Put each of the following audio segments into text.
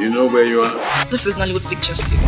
You know where you are? This is Nollywood Pictures TV.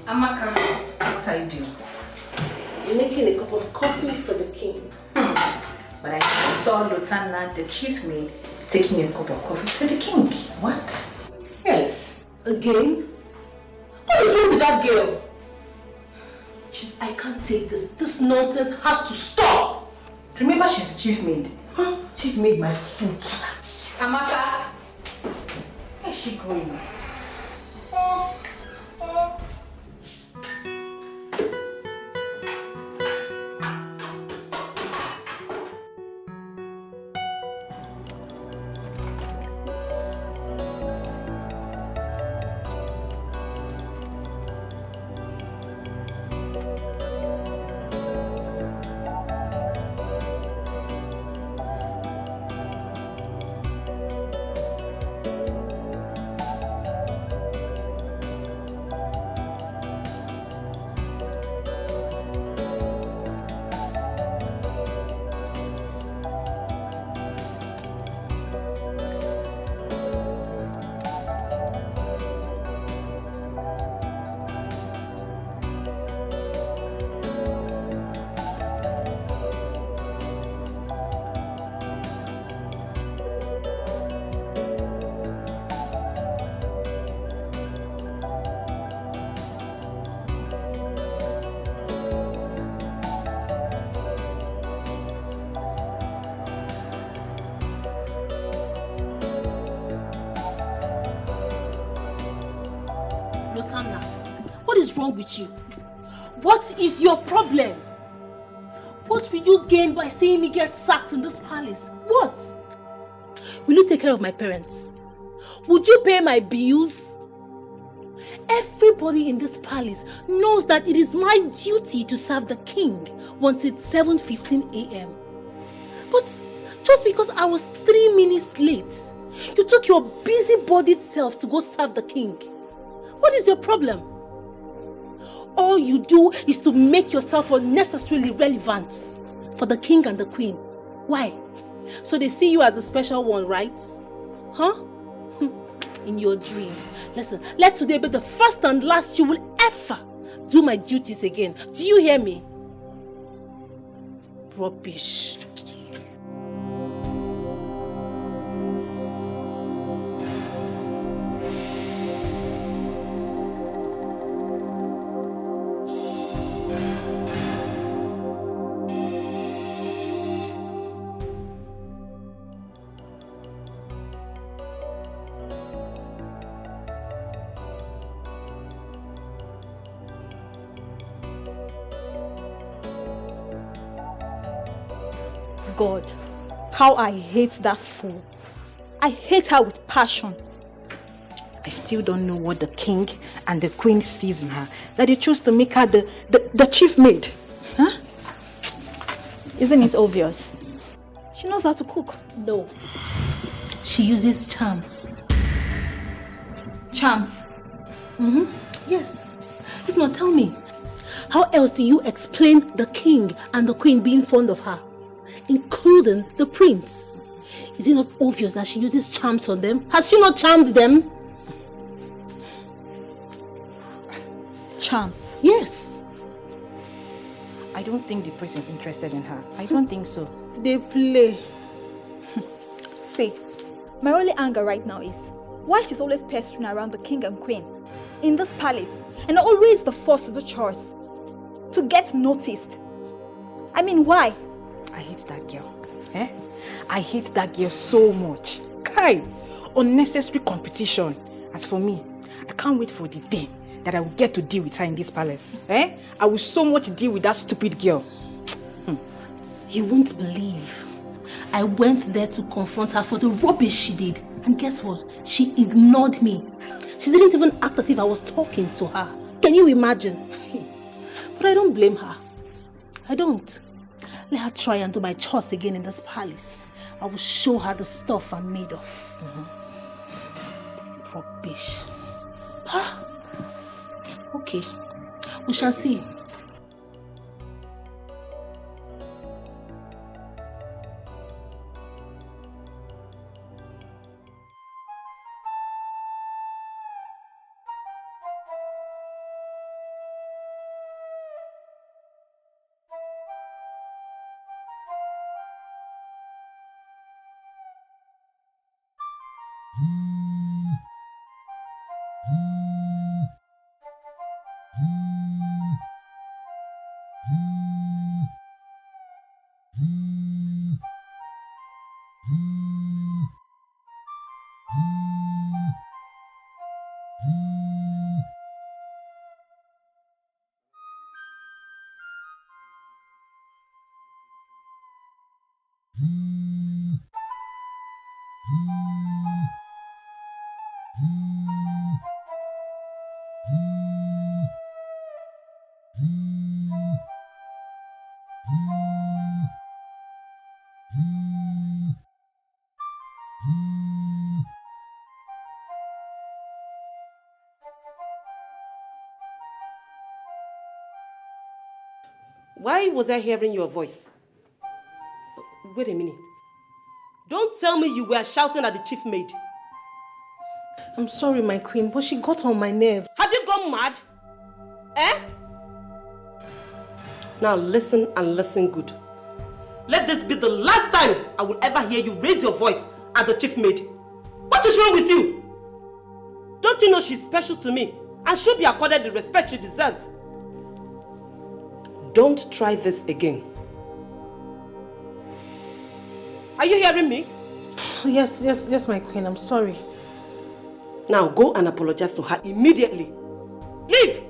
Amaka, what are you doing? I'm making a cup of coffee for the king. But I saw Lieutenant, the chief maid, taking a cup of coffee to the king. What? Yes. Again? What is wrong with that girl? I can't take this. This nonsense has to stop. Remember, she's the chief maid. Huh? Chief maid my foot. Amaka, where is she going? What is wrong with you? What is your problem? What will you gain by seeing me get sacked in this palace? What? Will you take care of my parents? Would you pay my bills? Everybody in this palace knows that it is my duty to serve the king once it's 7:15 a.m. But just because I was 3 minutes late, you took your busy-bodied self to go serve the king. What is your problem? All you do is to make yourself unnecessarily relevant for the king and the queen. Why? So they see you as a special one, right? Huh? In your dreams. Listen, let today be the first and last you will ever do my duties again. Do you hear me? Rubbish. God, how I hate that fool. I hate her with passion. I still don't know what the king and the queen sees in her, that they chose to make her the chief maid. Huh? Isn't it obvious? She knows how to cook. No. She uses charms. Charms? Yes. If not, tell me, how else do you explain the king and the queen being fond of her, including the prince? Is it not obvious that she uses charms on them? Has she not charmed them? charms. Yes. I don't think the prince is interested in her. I don't think so. They play. See, my only anger right now is why she's always pestering around the king and queen in this palace and always the force to do chores, to get noticed. I mean, why? I hate that girl. I hate that girl so much. Kai, unnecessary competition. As for me, I can't wait for the day that I will get to deal with her in this palace. I will so much deal with that stupid girl. You won't believe. I went there to confront her for the rubbish she did. And guess what? She ignored me. She didn't even act as if I was talking to her. Can you imagine? But I don't blame her. I don't. Let her try and do my chores again in this palace. I will show her the stuff I'm made of. Rubbish. Okay. We shall see. Why was I hearing your voice? Wait a minute. Don't tell me you were shouting at the chief maid. I'm sorry, my queen, but she got on my nerves. Have you gone mad? Now listen and listen good. Let this be the last time I will ever hear you raise your voice at the chief maid. What is wrong with you? Don't you know she's special to me and should be accorded the respect she deserves? Don't try this again. Are you hearing me? Yes, my queen, I'm sorry. Now go and apologize to her immediately. Leave!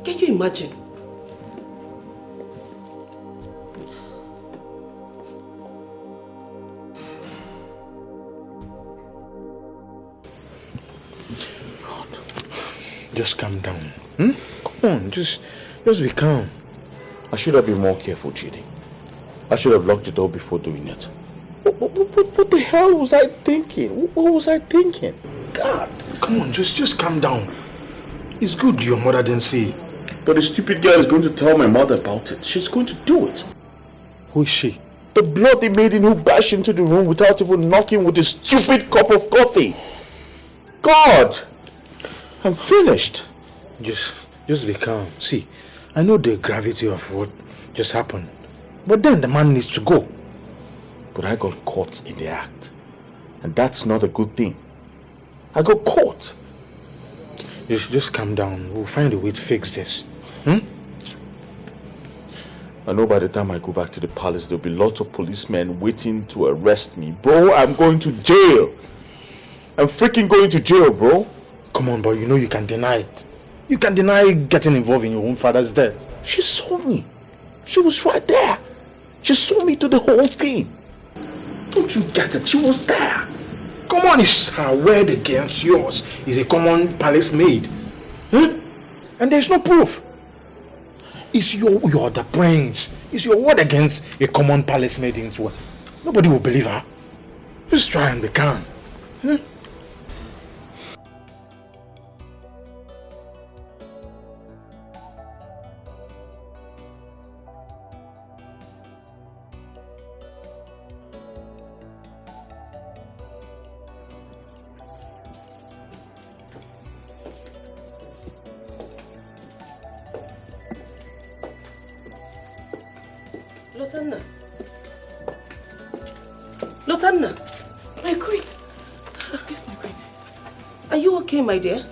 Can you imagine? Just calm down. Come on, just be calm. I should have been more careful, Chidi. I should have locked the door before doing it. What the hell was I thinking? What was I thinking? God. Come on, just calm down. It's good your mother didn't see it. But the stupid girl is going to tell my mother about it. She's going to do it. Who is she? The bloody maiden who bashed into the room without even knocking with a stupid cup of coffee. God! I'm finished. Just be calm. See, I know the gravity of what just happened. But then the man needs to go. But I got caught in the act. And that's not a good thing. I got caught. Just calm down. We'll find a way to fix this. I know by the time I go back to the palace, there'll be lots of policemen waiting to arrest me. Bro, I'm going to jail. I'm freaking going to jail, bro. Come on, boy, you know you can deny it. You can deny getting involved in your own father's death. She saw me. She was right there. She saw me do the whole thing. Don't you get it? She was there. Come on, it's her word against yours. Is a common palace maid. And there's no proof. It's you're the prince. It's your word against a common palace maid. Nobody will believe her. Just try and be calm. Lotanna. Lotanna. My queen. Yes, my queen. Are you okay, my dear?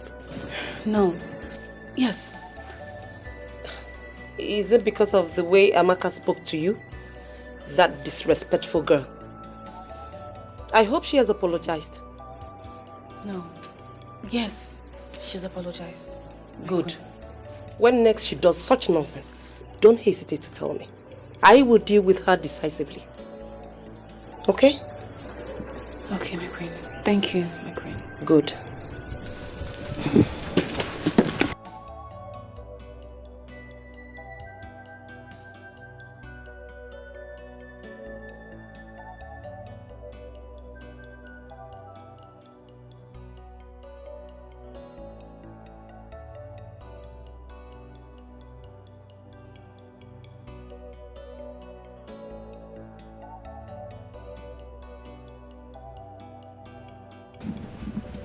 No. Yes. Is it because of the way Amaka spoke to you? That disrespectful girl. I hope she has apologized. No. Yes, she's apologized. Good. When next she does such nonsense, don't hesitate to tell me. I will deal with her decisively. Okay? Okay, my queen. Thank you, my queen. Good.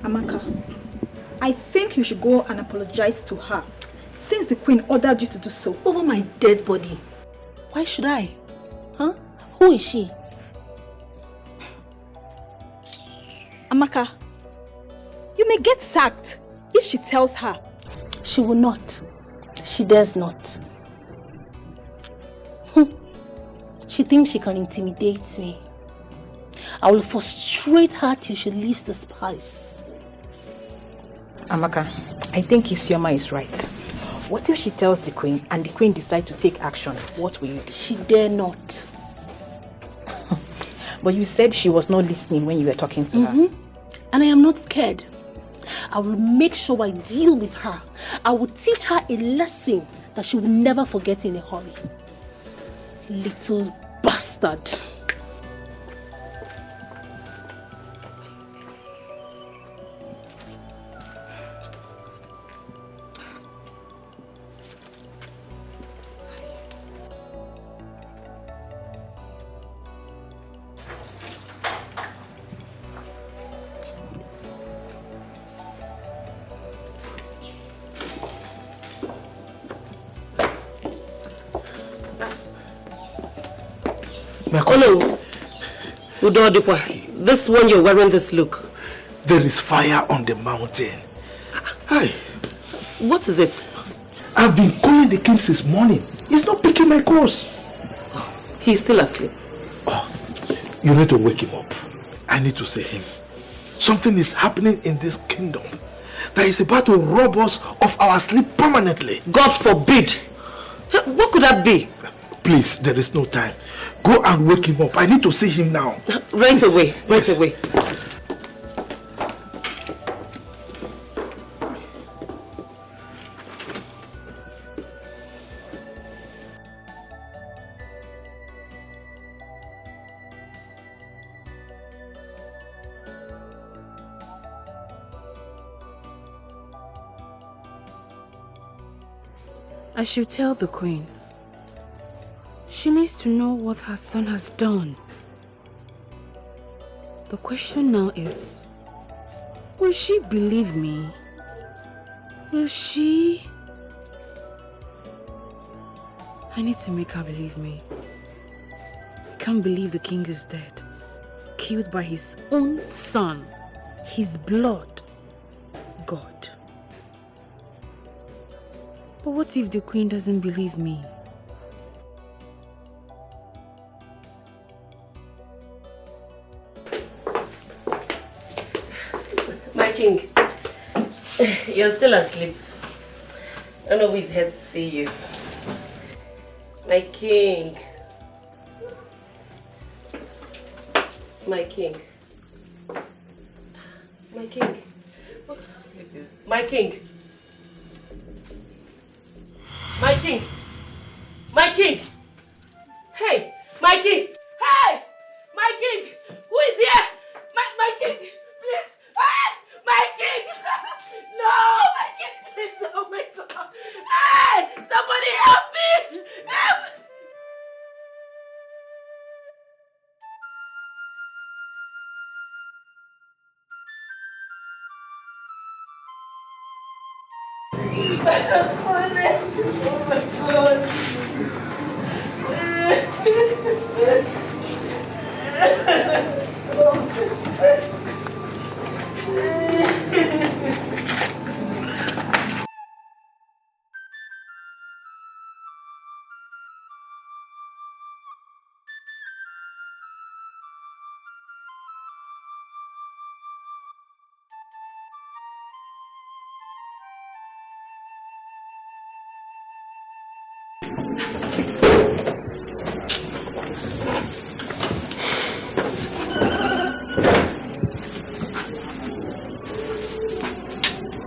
Amaka, I think you should go and apologize to her, since the queen ordered you to do so. Over my dead body. Why should I? Huh? Who is she? Amaka, you may get sacked if she tells her. She will not. She dares not. She thinks she can intimidate me. I will frustrate her till she leaves this palace. Amaka, I think Isioma is right. What if she tells the queen and the queen decides to take action? What will you do? She dare not. But you said she was not listening when you were talking to her. And I am not scared. I will make sure I deal with her. I will teach her a lesson that she will never forget in a hurry. Little bastard. Oh no, Udodipa, this one you're wearing this look. There is fire on the mountain. Hi. What is it? I've been calling the king since morning. He's not picking my calls. He's still asleep. Oh, you need to wake him up. I need to see him. Something is happening in this kingdom that is about to rob us of our sleep permanently. God forbid. What could that be? Please, there is no time. Go and wake him up. I need to see him now. Right away, right Yes. away. I should tell the queen. She needs to know what her son has done. The question now is, will she believe me? Will she? I need to make her believe me. I can't believe the king is dead, killed by his own son, his blood, God. But what if the queen doesn't believe me? My king, you're still asleep. I know he's here to see you. My king. My king. My king. What kind of sleep is it? My king. My king. My king. Hey, my king. Hey, my king. Who is here? My king. Please. Hey, my king. No, my king. Please. Oh my God. Hey, somebody help me. Help. Oh my God.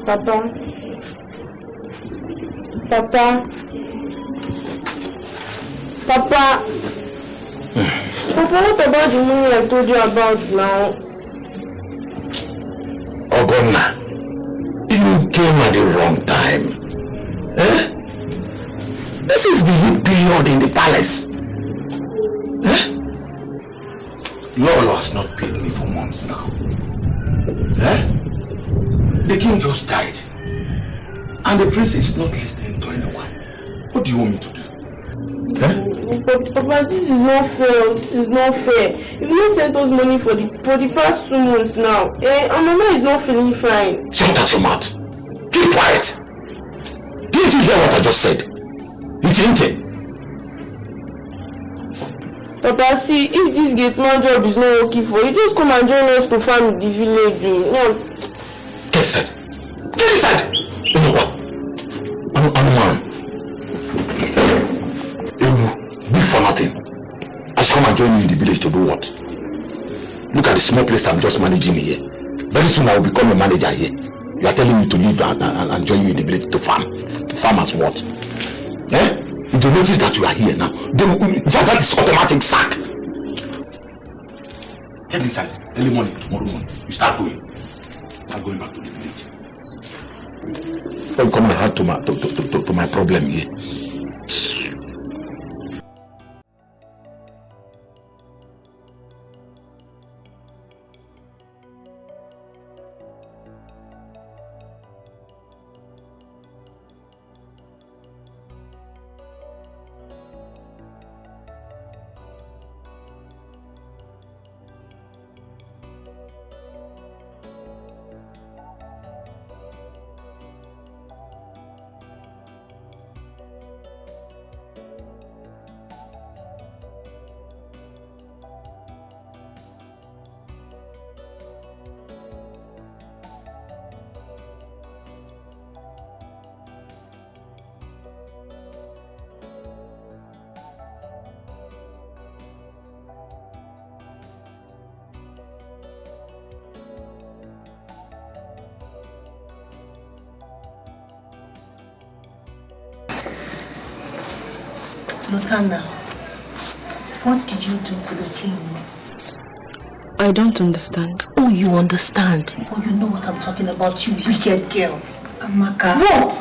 Papa. Papa. Papa. Papa, what about the money I told you about now? Ogonna, you came at the wrong time. Eh? This is the heat period in the palace. Eh? Lolo has not paid me for months now. Eh? The king just died. And the prince is not listening to anyone. What do you want me to do? Eh? But Papa, this is not fair. This is not fair. You've not sent us money for the past 2 months now. And Mama is not feeling fine. Shut out your mouth. Keep quiet. Didn't you hear what I just said? You didn't it? Papa, see, if this gate man job is not working for you, just come and join us to farm in the village. No. Get inside. Get inside. You know what? I'm a man. Big for nothing. I should come and join you in the village to do what? Look at the small place I'm just managing here. Very soon I will become a manager here. You are telling me to leave and join you in the village to farm. To farm as what? Eh? If they notice that you are here now, that is automatic sack. Get inside. Early morning, tomorrow morning. You start going. I'm going back to the village. Don't come and add to my problem here. Lutana, what did you do to the king? I don't understand. Oh, you understand. Oh, you know what I'm talking about, you wicked girl. Amaka. What?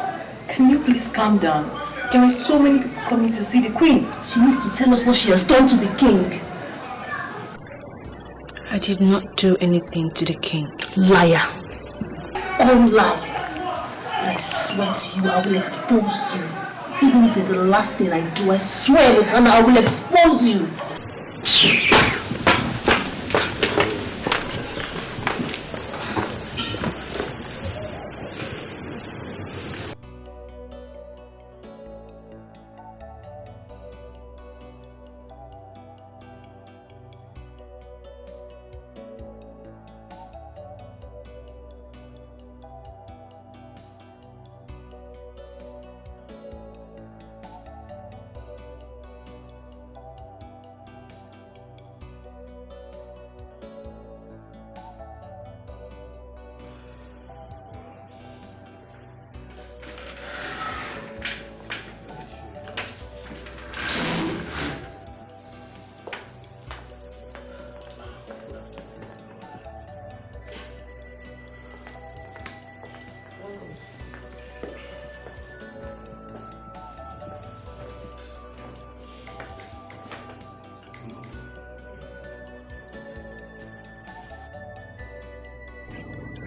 Can you please calm down? There are so many people coming to see the queen. She needs to tell us what she has done to the king. I did not do anything to the king. Liar. All lies. But I swear to you, I will expose you. Even if it's the last thing I do, I swear, Lutana, I will expose you.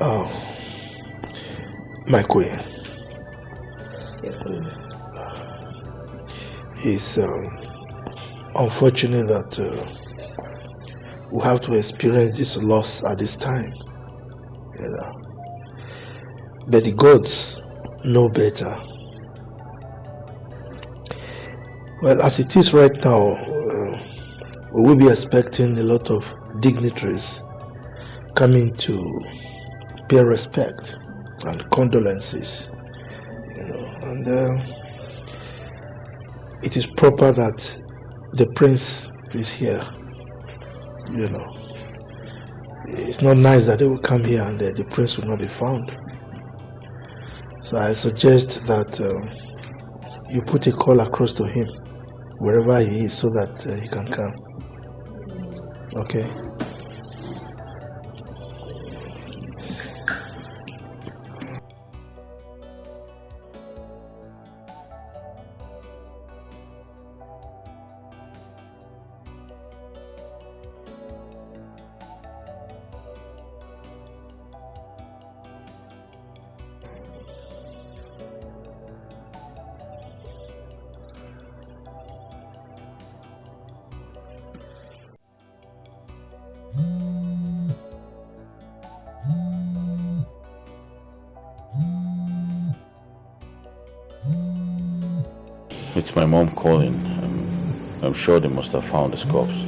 Oh, my queen. Yes, sir. It's unfortunate that who have to experience this loss at this time. You know. But the gods know better. Well, as it is right now, we will be expecting a lot of dignitaries coming to pay respect and condolences. You know, and it is proper that the prince is here. You know, it's not nice that they will come here and the prince will not be found. So I suggest that you put a call across to him wherever he is so that he can come. Okay? It's my mom calling. I'm sure they must have found his corpse.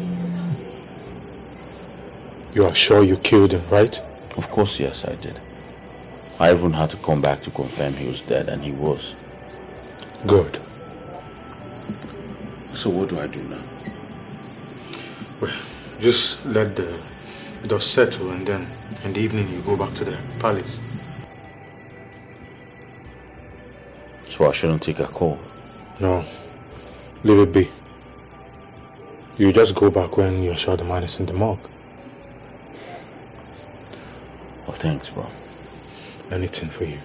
You are sure you killed him, right? Of course, yes, I did. I even had to come back to confirm he was dead, and he was. Good. So what do I do now? Well, just let the dust settle, and then in the evening you go back to the palace. So I shouldn't take a call? No, leave it be. You just go back when you're sure the man is in the morgue. Well, thanks, bro. Anything for you.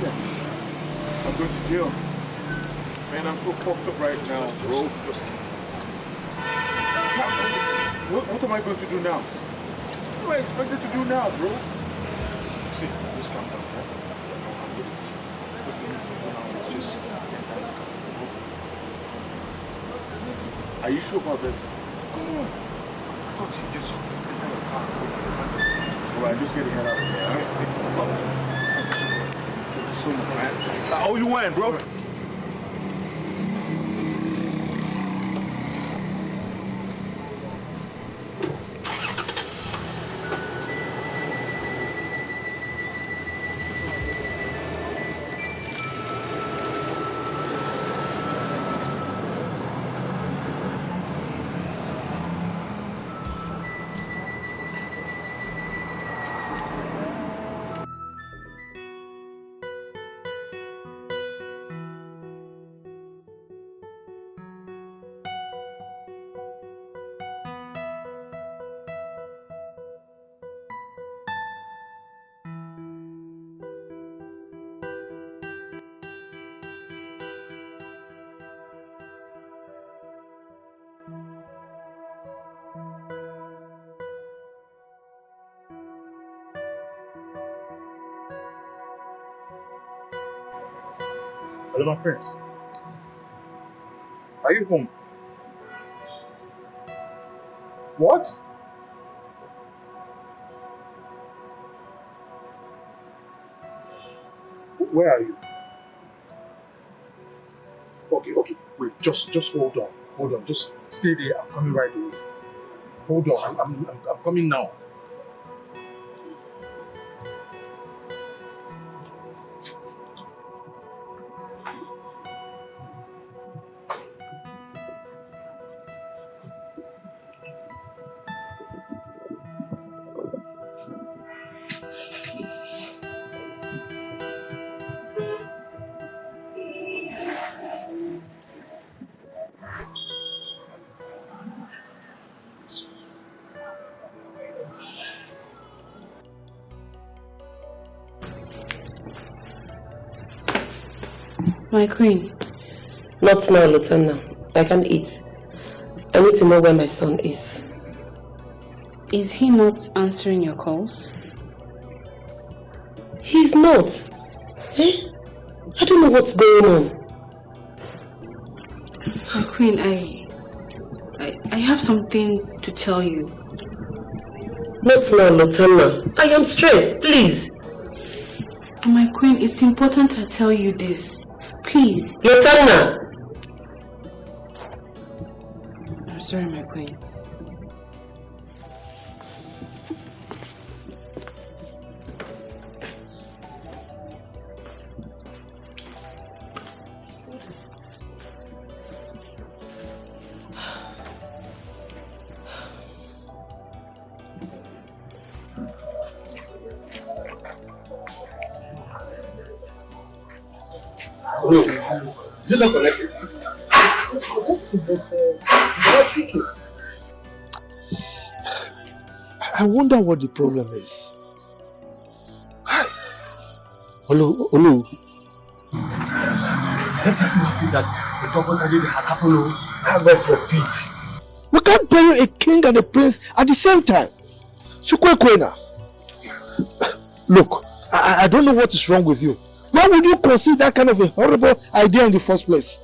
I'm going to jail. Man, I'm so fucked up right now, bro. What am I going to do now? What am I expected to do now, bro? See, just calm down, right? Are you sure about this? Come on. I thought you just get out of the car. Alright, just get the hell out of here, alright? So much, man. Oh, you win, bro. Hello, my prince. Are you home? What? Where are you? Okay, wait, just hold on. Hold on, just stay there. I'm coming right away. Hold on, I'm coming now. My queen. Not now, Lieutenant. I can't eat. I need to know where my son is. Is he not answering your calls? He's not. Eh? I don't know what's going on. My queen, I have something to tell you. Not now, Lieutenant. I am stressed, please. My queen, it's important I tell you this. Please. Lieutenant! I'm sorry, my queen. What is this? No, is it not connected? It's connected, but it's not picking. I wonder what the problem is. Hi. Olu. Let it not be that the double tragedy has happened. God forbid. We can't bury a king and a prince at the same time. Look, I don't know what is wrong with you. Why would you conceive that kind of a horrible idea in the first place?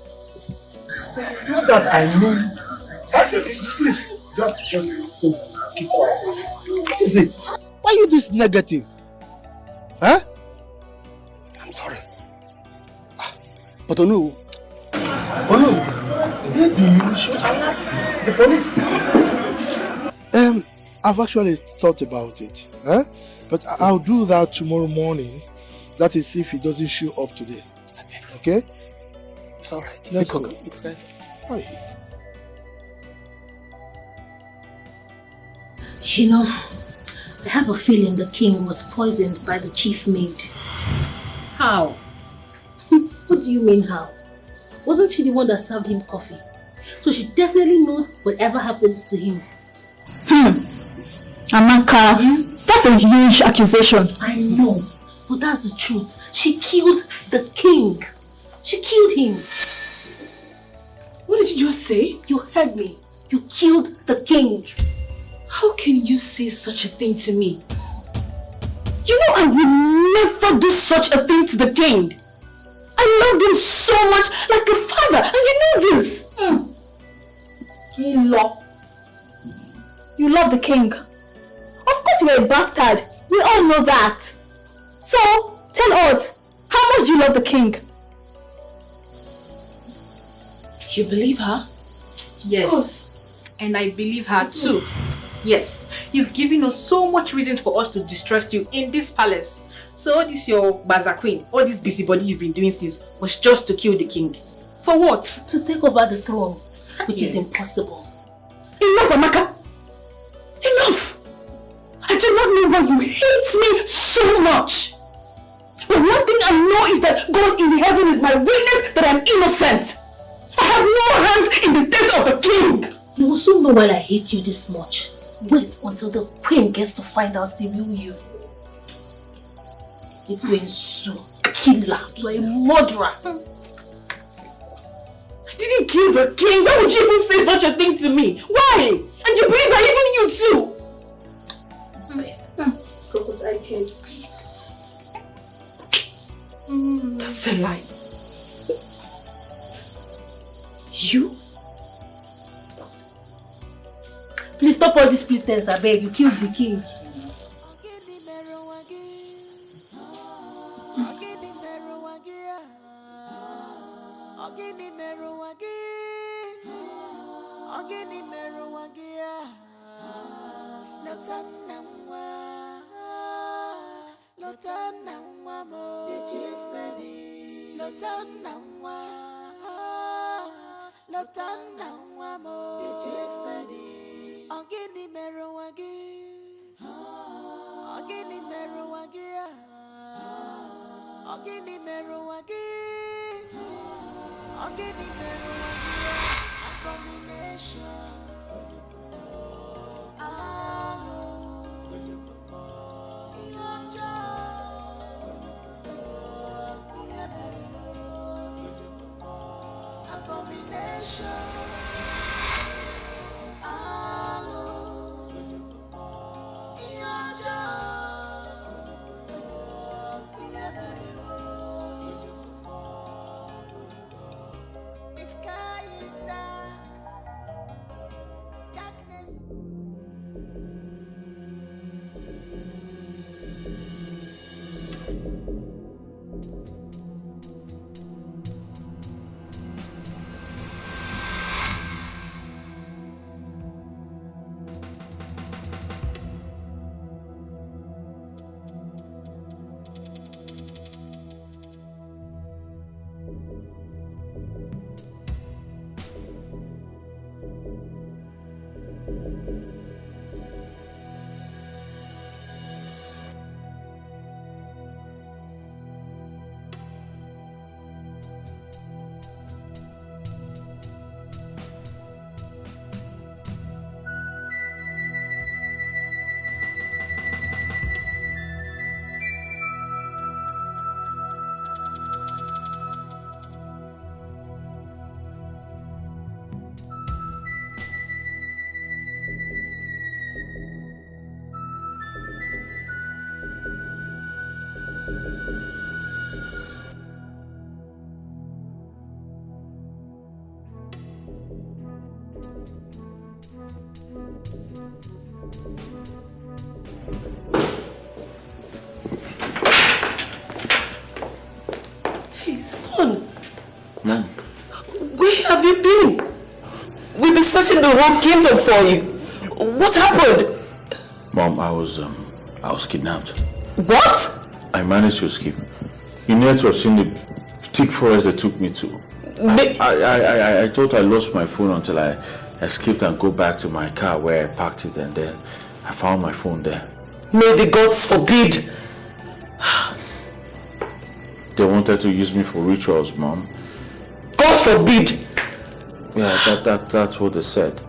Not that I mean. Please, just sit, keep quiet. What is it? Why are you this negative? Huh? I'm sorry. But Onu, maybe you should alert the police. I've actually thought about it. Huh? But I'll do that tomorrow morning. That is if he doesn't show up today. Okay? It's alright. Let's go. Okay. You know, I have a feeling the king was poisoned by the chief maid. How? What do you mean how? Wasn't she the one that served him coffee? So she definitely knows whatever happens to him. Amaka, that's a huge accusation. I know, but that's the truth. She killed the king. She killed him. What did you just say? You heard me. You killed the king. How can you say such a thing to me? You know I would never do such a thing to the king. I loved him so much, like a father, and you know this. You love the king. Of course you're a bastard. We all know that. So, tell us, how much do you love the king? You believe her? Yes. And I believe her too. Yes. You've given us so much reasons for us to distrust you in this palace. So all this your Baza Queen, all this busybody you've been doing since was just to kill the king. For what? To take over the throne, which is impossible. Enough, Amaka! Enough! I do not know why you hate me so much. But one thing I know is that God in heaven is my witness that I'm innocent. I have no hands in the death of the king. You will soon know why I hate you this much. Wait until the queen gets to find out the real you. The queen soon. Killer. You are a murderer. I didn't kill the king. Why would you even say such a thing to me? Why? And you believe that even you too? Crocodile tears. That's a lie. You? Please stop all this pretense, I beg. You killed the king. The chief medic, the chief medic. Ogini meruwagi, ogini meruwagi, ogini meruwagi, ogini meruwagi. Abomination. The sky is dark. Darkness. Hey, son. Mom. Where have you been? We've been searching the whole kingdom for you. What happened? Mom, I was kidnapped. What? I managed to escape. You need to have seen the thick forest they took me to. I thought I lost my phone until I escaped and go back to my car where I parked it, and then I found my phone there. May the gods forbid. They wanted to use me for rituals, Mom. God forbid! Yeah, that's what they said.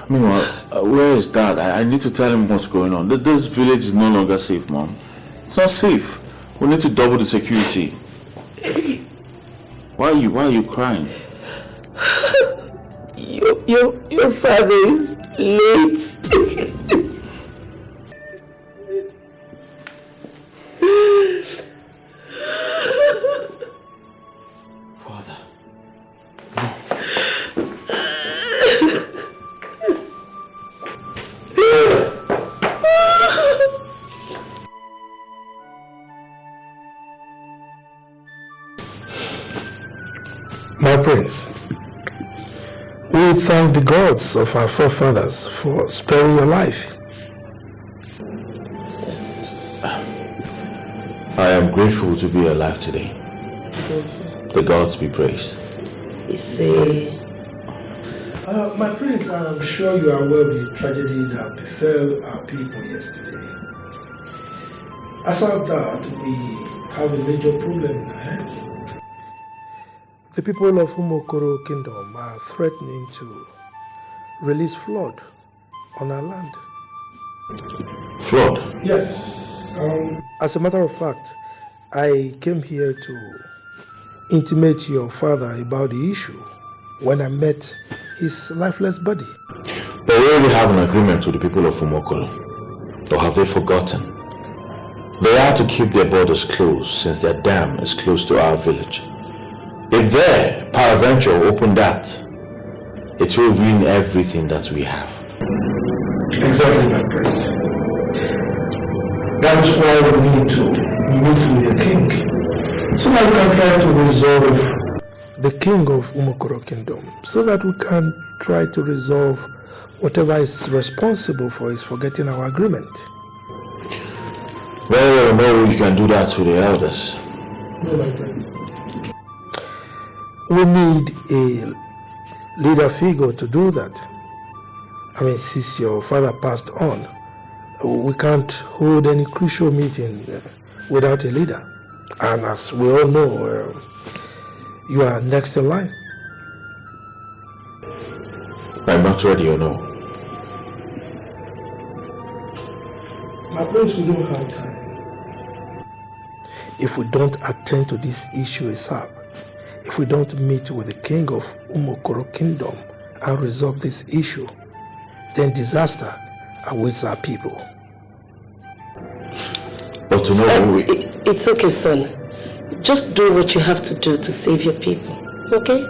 Meanwhile, where is Dad? I need to tell him what's going on. This village is no longer safe, Mom. It's not safe. We need to double the security. Why are you crying? Your father is late. Father. My prince, we thank the gods of our forefathers for sparing your life. Yes. I am grateful to be alive today. The gods be praised. You say... My prince, I'm sure you are aware of the tragedy that befell our people yesterday. Aside that, we have a major problem in our hands. The people of Umokoro Kingdom are threatening to release flood on our land. Flood? Yes. As a matter of fact, I came here to intimate your father about the issue when I met his lifeless body. But we already have an agreement with the people of Umokoro. Or have they forgotten? They are to keep their borders closed since their dam is close to our village. If they, peradventure, open that, it will ruin everything that we have. Exactly, my prince. That is why we need to meet with the king, so that we can try to resolve the king of Umokoro Kingdom, so that we can try to resolve whatever is responsible for is forgetting our agreement. Well, no, you can do that with the elders. No, my friend. We need a leader figure to do that. I mean, since your father passed on, we can't hold any crucial meeting without a leader. And as we all know, you are next in line. I'm not ready, you know. My prince, we don't have time. If we don't attend to this issue ASAP, if we don't meet with the king of Umokoro Kingdom and resolve this issue, then disaster awaits our people. But tomorrow It's okay, son. Just do what you have to do to save your people, okay?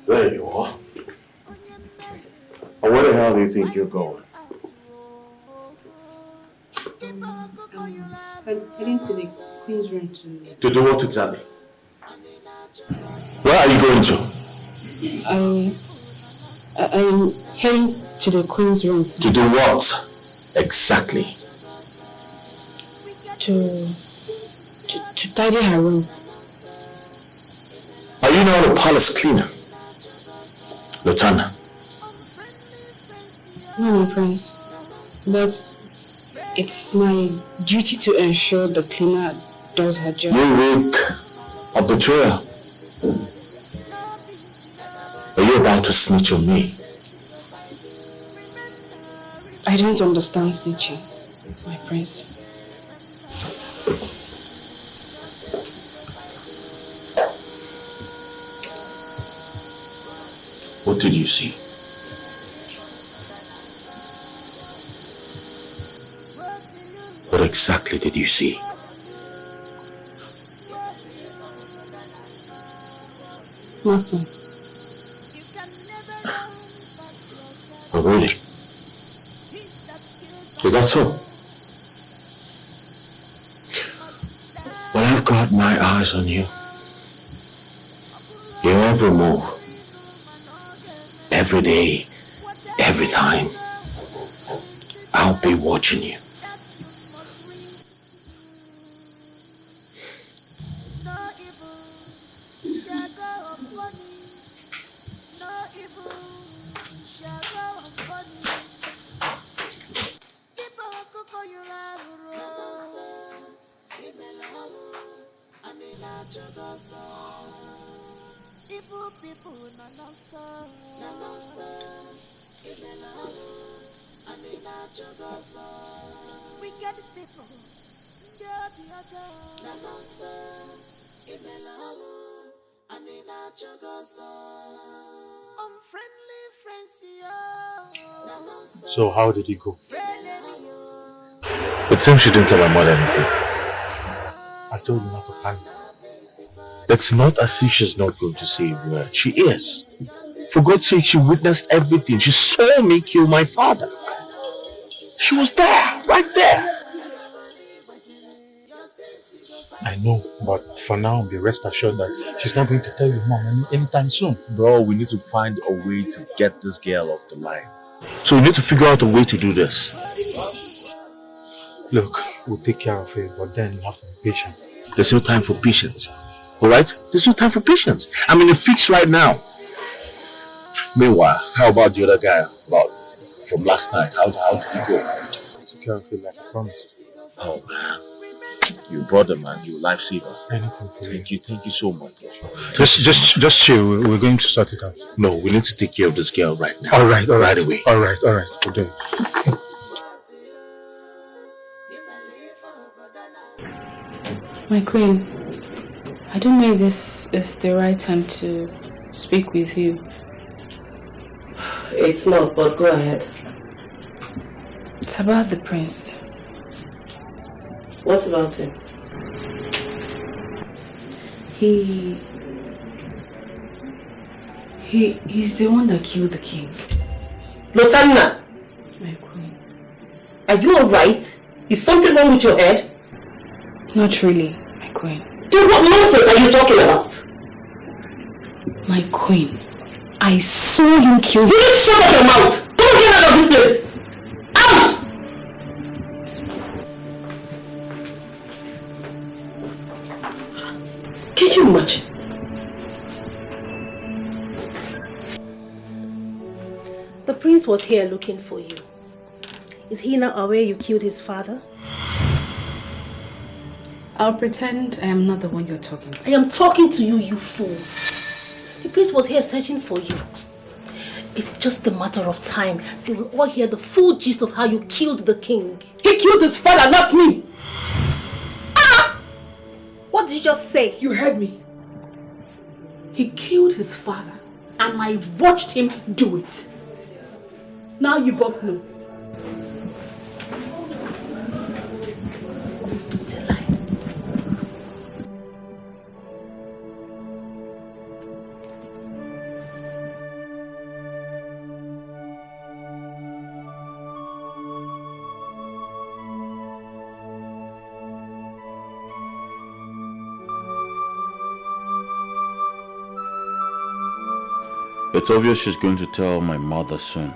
There you are. And where the hell do you think you're going? Heading to the Queen's room To do what exactly? Where are you going to? I'm heading to the Queen's room. To do what exactly? To tidy her room. Are you now the palace cleaner? Lieutenant? No, my prince. But it's my duty to ensure the cleaner does her job. You rake of betrayal. Are you about to snitch on me? I don't understand snitching, my prince. What did you see? What exactly did you see? Nothing. Oh, really? Is that so? Well, I've got my eyes on you. Your every move. Every day. Every time. I'll be watching you. So how did it go? It seems she didn't tell her mother anything. I told you not to panic. It's not as if she's not going to say a word. She is. For God's sake, she witnessed everything. She saw me kill my father. She was there, right there. I know, but for now, be rest assured that she's not going to tell your mom anytime soon. Bro, we need to find a way to get this girl off the line. So we need to figure out a way to do this. Look, we'll take care of it, but then you have to be patient. There's no time for patience. Alright? There's no time for patience. I'm in a fix right now. Meanwhile, how about the other guy from last night? How did he go? I took care of it like I promised. Oh man. You brother, man, you lifesaver. Anything for you. Thank you so much. Just chill. We're going to sort it out. No, we need to take care of this girl right now. All right. Right away. All right. We'll do it. My queen, I don't know if this is the right time to speak with you. It's not, but go ahead. It's about the prince. What about him? He He's the one that killed the king. Lotanna! My queen. Are you alright? Is something wrong with your head? Not really, my queen. Then what nonsense are you talking about? My queen, I saw him kill him. You just shut up your mouth! Don't get out of this place! Out! Can you imagine? The prince was here looking for you. Is he not aware you killed his father? I'll pretend I am not the one you're talking to. I am talking to you, you fool. The prince was here searching for you. It's just a matter of time. They will all hear the full gist of how you killed the king. He killed his father, not me! What did you just say? You heard me. He killed his father, and I watched him do it. Now you both know. It's a lie. It's obvious she's going to tell my mother soon,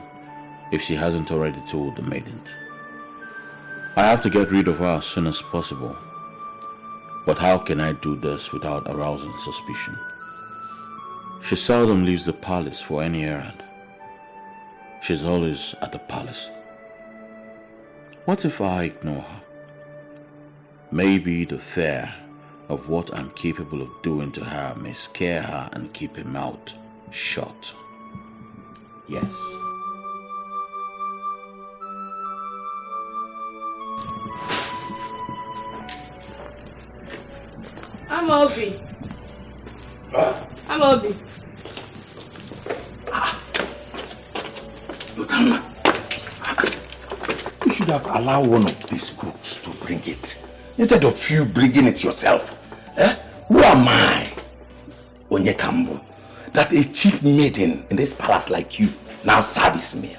if she hasn't already told the maidens. I have to get rid of her as soon as possible. But how can I do this without arousing suspicion? She seldom leaves the palace for any errand. She's always at the palace. What if I ignore her? Maybe the fear of what I'm capable of doing to her may scare her and keep her mouth shut. Yes. I'm Obi. I'm Obi. Lotanna, you should have allowed one of these cooks to bring it, instead of you bringing it yourself. Who am I, Onyekambo, that a chief maiden in this palace like you now service me?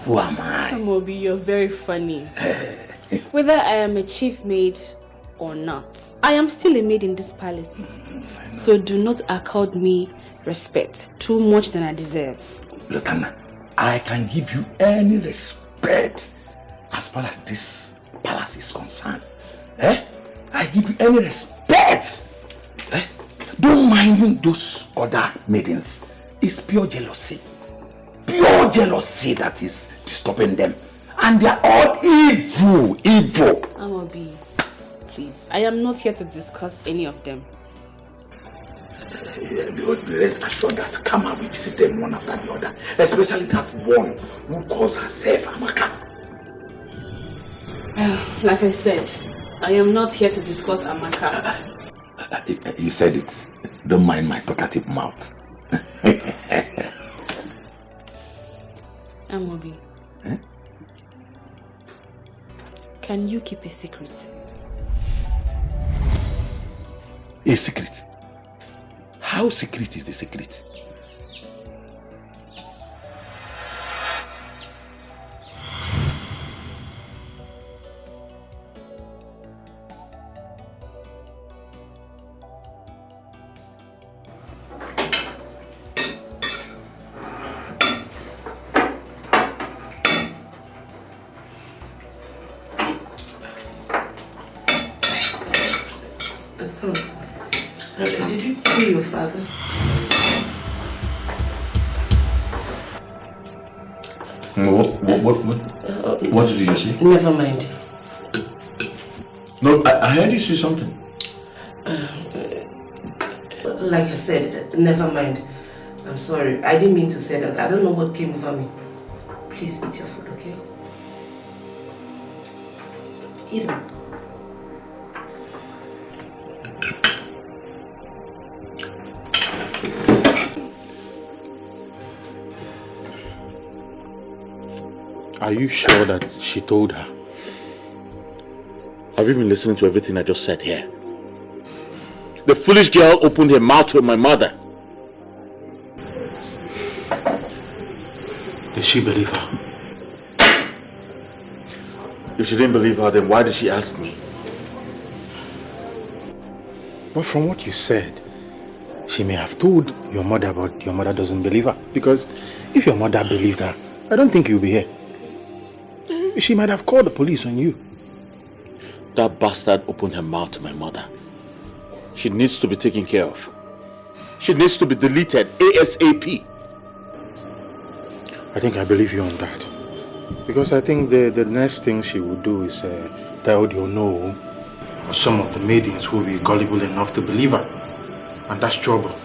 Who am I? Obi, you're very funny. Whether I am a chief maid or not, I am still a maid in this palace. So do not accord me respect too much than I deserve. Lotanna, I can give you any respect as far as this palace is concerned. I give you any respect. Don't mind those other maidens. It's pure jealousy. Pure jealousy that is disturbing them. And they are all evil. Amobi, please. I am not here to discuss any of them. Rest assured that Kama will visit them one after the other. Especially that one who calls herself Amaka. Like I said, I am not here to discuss Amaka. You said it. Don't mind my talkative mouth. Amobi. Can you keep a secret? A secret? How secret is the secret? Son, did you kill your father? What did you say? Never mind. No, I heard you say something. Like I said, never mind. I'm sorry. I didn't mean to say that. I don't know what came over me. Please eat your food, okay? Eat it. Are you sure that she told her? Have you been listening to everything I just said here? The foolish girl opened her mouth to my mother. Did she believe her? If she didn't believe her, then why did she ask me? But from what you said, she may have told your mother, but your mother doesn't believe her. Because if your mother believed her, I don't think you'll be here. She might have called the police on you. That bastard opened her mouth to my mother. She needs to be taken care of. She needs to be deleted ASAP. I think I believe you on that. Because I think the next thing she would do is tell Diono or some of the maidens who will be gullible enough to believe her. And that's trouble.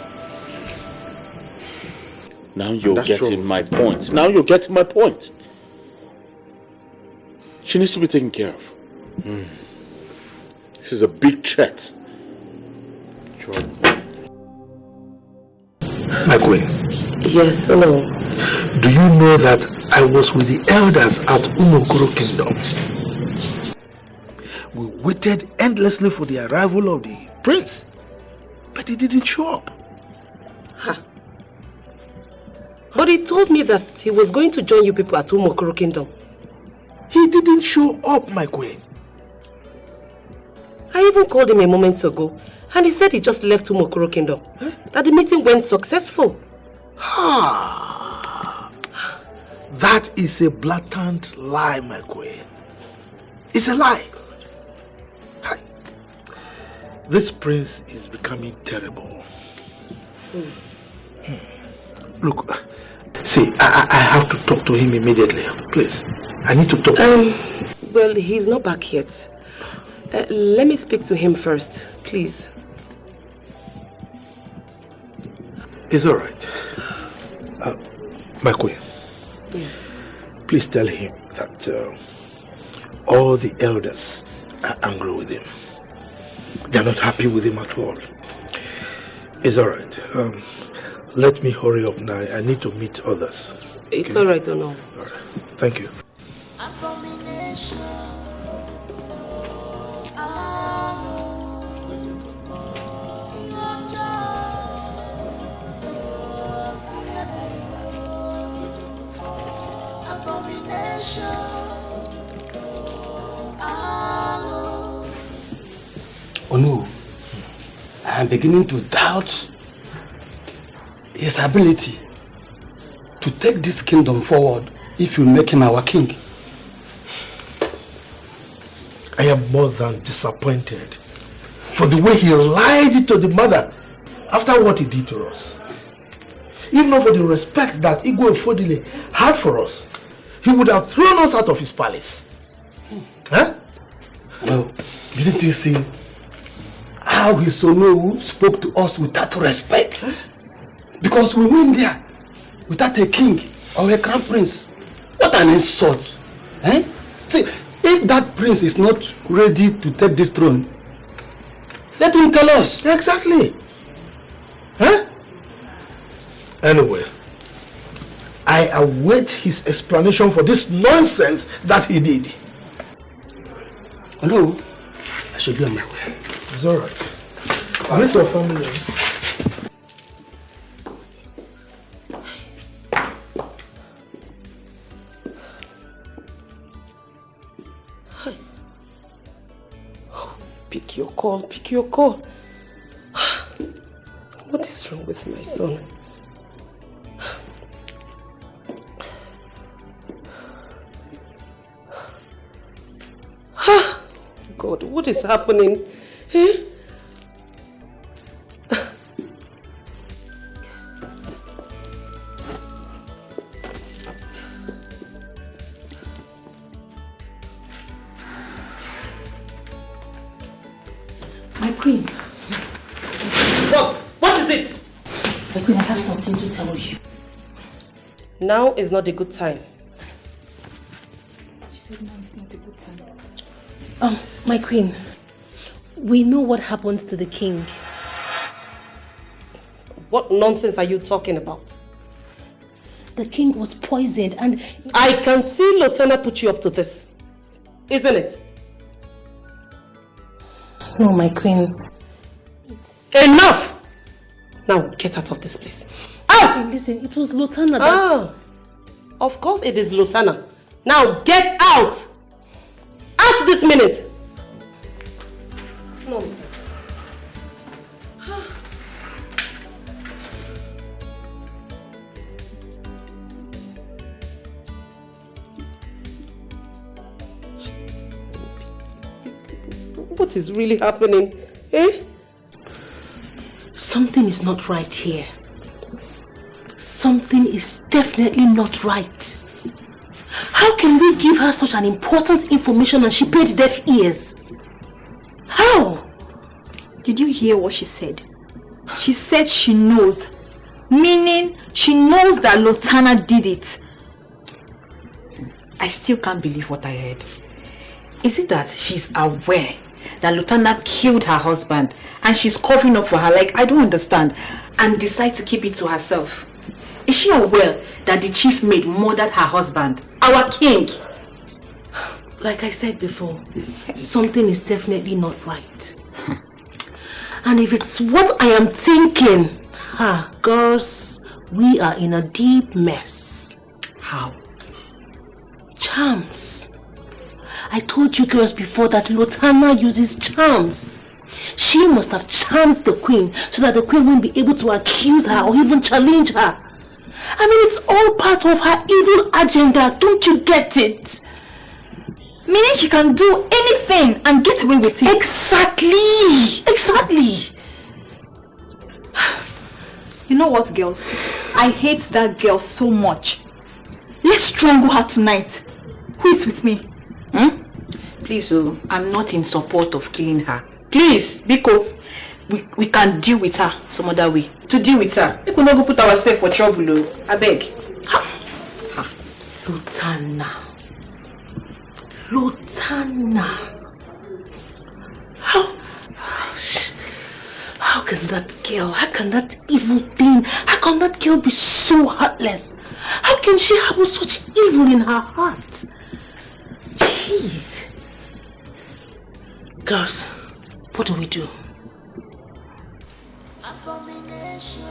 Now you're getting my point. Now you're getting my point. She needs to be taken care of. She's a big threat. Trouble. My queen. Yes, hello. Do you know that I was with the elders at Umokoro Kingdom? We waited endlessly for the arrival of the prince, but he didn't show up. Huh. But he told me that he was going to join you people at Umokoro Kingdom. He didn't show up, my queen. I even called him a moment ago, and he said he just left Umokoro Kingdom. Huh? That the meeting went successful. That is a blatant lie, my queen. It's a lie. This prince is becoming terrible. Look, see, I have to talk to him immediately. Please, I need to talk to him. Well, he's not back yet. Let me speak to him first, please. It's all right. My queen. Yes. Please tell him that all the elders are angry with him. They are not happy with him at all. It's all right. Let me hurry up now. I need to meet others. It's all right, or no? All right. Thank you. Abomination. Oh no, I am beginning to doubt his ability to take this kingdom forward if you make him our king. I am more than disappointed for the way he lied to the mother after what he did to us. If not for the respect that Igwe Fodile had for us, he would have thrown us out of his palace. Huh? Well, didn't you see how his Sono spoke to us with that respect? Because we went there without a king or a crown prince. What an insult! Eh? See, if that prince is not ready to take this throne, let him tell us. Exactly. Huh? Anyway, I await his explanation for this nonsense that he did. Hello, I should be on my way. It's all right. I miss your family. Pick your call, pick your call. What is wrong with my son? God, what is happening? Eh? My queen. What? What is it? My queen, I have something to tell you. Now is not a good time. She said now is not a good time. My queen, we know what happens to the king. What nonsense are you talking about? The king was poisoned and... I can see Lieutenant put you up to this. Isn't it? No, my queen. Enough! Now get out of this place. Out! Listen, it was Lieutenant that... Of course it is Lutana. Now get out! Out this minute! Nonsense. What is really happening? Eh? Something is not right here. Something is definitely not right. How can we give her such an important information and she paid deaf ears? How? Did you hear what she said? She said she knows. Meaning, she knows that Lutana did it. I still can't believe what I heard. Is it that she's aware that Lutana killed her husband and she's covering up for her? Like, I don't understand. And decide to keep it to herself. Is she aware that the chief maid murdered her husband, our king? Like I said before, something is definitely not right. And if it's what I am thinking, girls, we are in a deep mess. How? Charms. I told you girls before that Lutana uses charms. She must have charmed the queen so that the queen won't be able to accuse her or even challenge her. I mean, it's all part of her evil agenda. Don't you get it? Meaning she can do anything and get away with it. Exactly! Exactly! You know what, girls? I hate that girl so much. Let's strangle her tonight. Who is with me? Please, I'm not in support of killing her. Please, Biko, we can deal with her some other way. To deal with her, we could not go put ourselves for trouble. I beg. Lutana. Lutana. How can that girl, how can that evil being, how can that girl be so heartless? How can she have such evil in her heart? Jeez. Girls, what do we do? Abomination.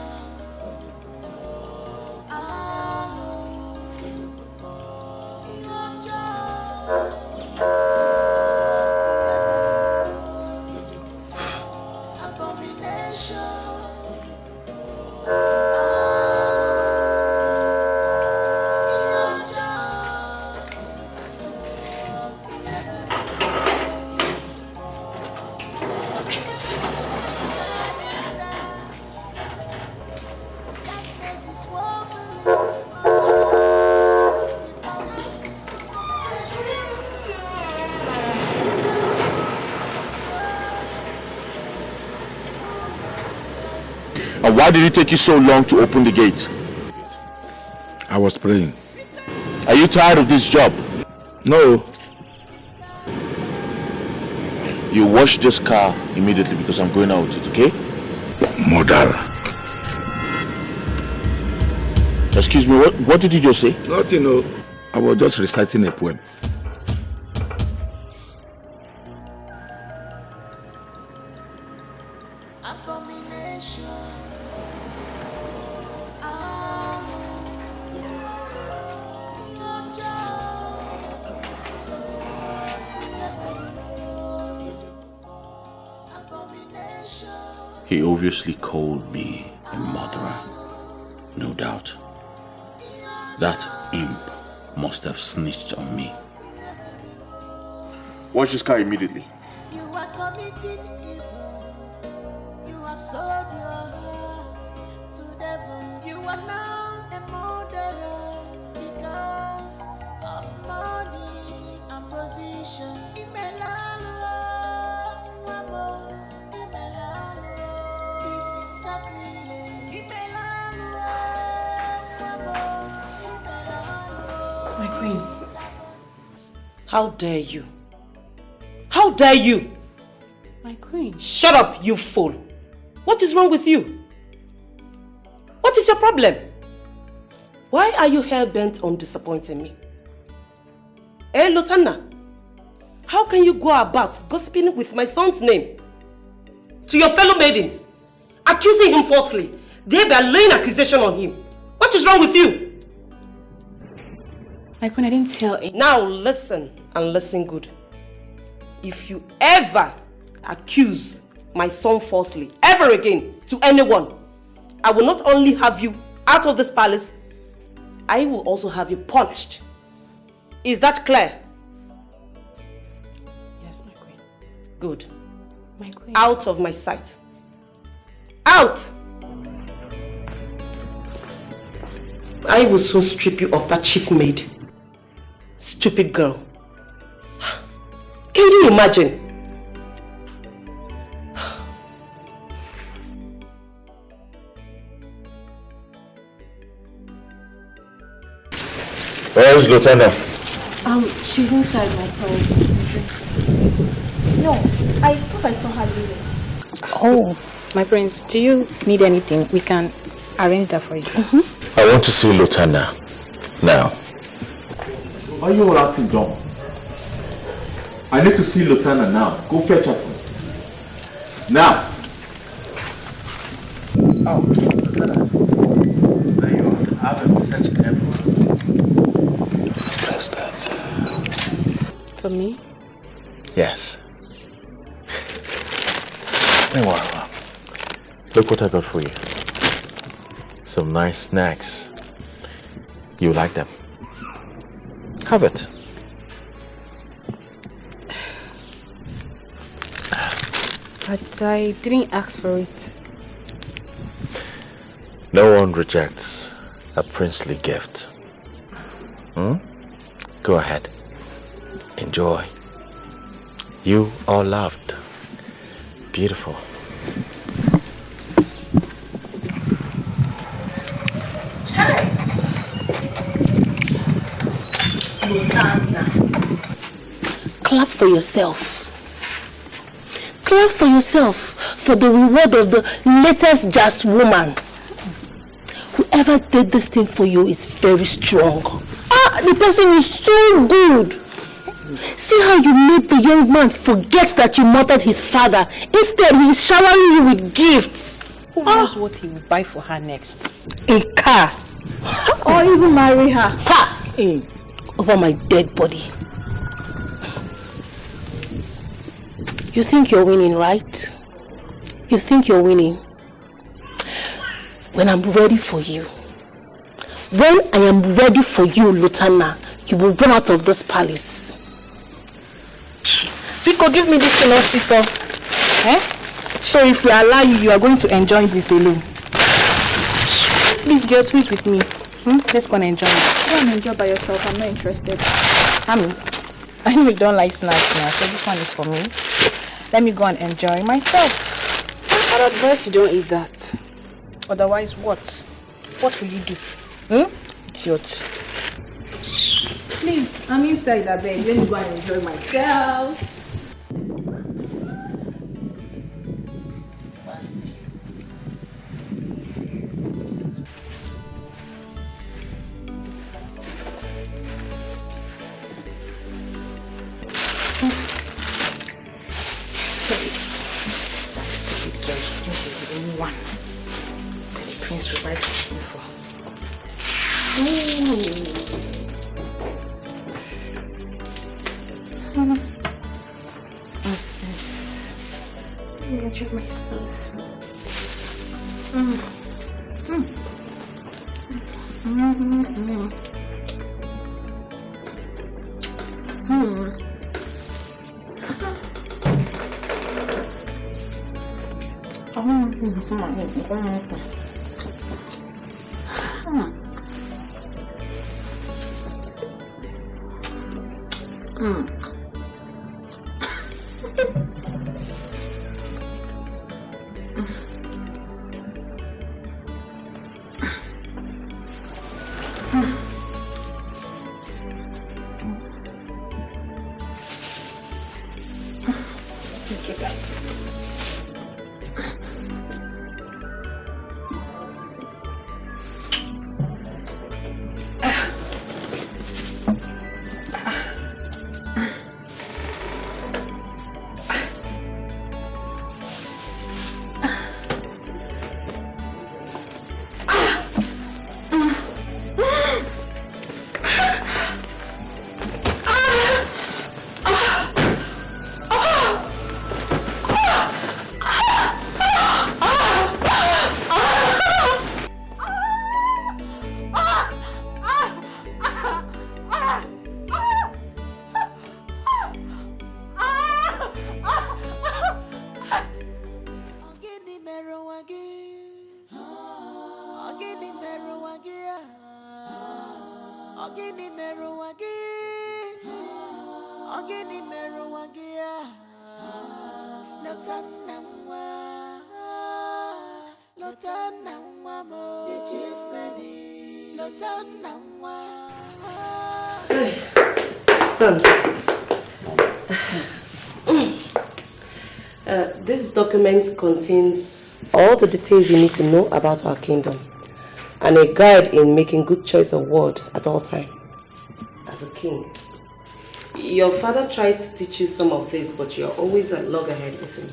And why did it take you so long to open the gate? I was praying. Are you tired of this job? No. You wash this car immediately because I'm going out with it, okay? Murderer. Excuse me, what did you just say? Nothing, no. I was just reciting a poem. He obviously called me a murderer. No doubt. That imp must have snitched on me. Wash this car immediately. You are committing evil. You have sold your heart to devil. You are now a murderer because of money and position. This is sacrilege. My queen. How dare you? How dare you? My queen. Shut up, you fool. What is wrong with you? What is your problem? Why are you hell-bent on disappointing me? Eh, Lutana? How can you go about gossiping with my son's name to your fellow maidens, accusing him falsely, thereby laying accusation on him? What is wrong with you? My queen, I didn't tell it. Now listen, and listen good. If you ever accuse my son falsely, ever again, to anyone, I will not only have you out of this palace, I will also have you punished. Is that clear? Yes, my queen. Good. My queen. Out of my sight. Out! I will soon strip you of that chief maid. Stupid girl. Can you imagine? Where is Lieutenant? She's inside, my prince. No, I thought I saw her leaving. Oh, my prince, do you need anything? We can arrange that for you. I want to see Lieutenant now. Why are you all acting dumb? I need to see Lieutenant now. Go fetch her. Now. Oh, Lieutenant. There you are. I haven't searched everyone. Just that. For me? Yes. Meanwhile, look what I got for you. Some nice snacks. You like them? Have it. But I didn't ask for it. No one rejects a princely gift. Go ahead. Enjoy. You are loved. Beautiful. Clap for yourself. Clap for yourself for the reward of the latest jazz woman. Whoever did this thing for you is very strong. The person is so good. See how you made the young man forget that you murdered his father. Instead, he is showering you with gifts. Who knows what he will buy for her next? A car. Or even marry her. Ha! Over my dead body. You think you're winning, right? You think you're winning? When I'm ready for you. When I am ready for you, Lieutenant, you will run out of this palace. Pico, give me this thing also, so. So if we allow you, you are going to enjoy this alone. Please, girl, switch with me. Let's go and enjoy it. Go and enjoy by yourself. I'm not interested. I know you don't like snacks now, so this one is for me. Let me go and enjoy myself. I'd advise you don't eat that. Otherwise, what? What will you do? Idiot. Please, I'm inside the bed. Let me go and enjoy myself. One. The prince will buy something for. What's this? I'm gonna check myself. Ogini meru wagia. Lotana mo. The chief lady. Lotana Son, this document contains all the details you need to know about our kingdom and a guide in making good choice of word at all time. As a king, your father tried to teach you some of this, but you're always a loggerhead with him.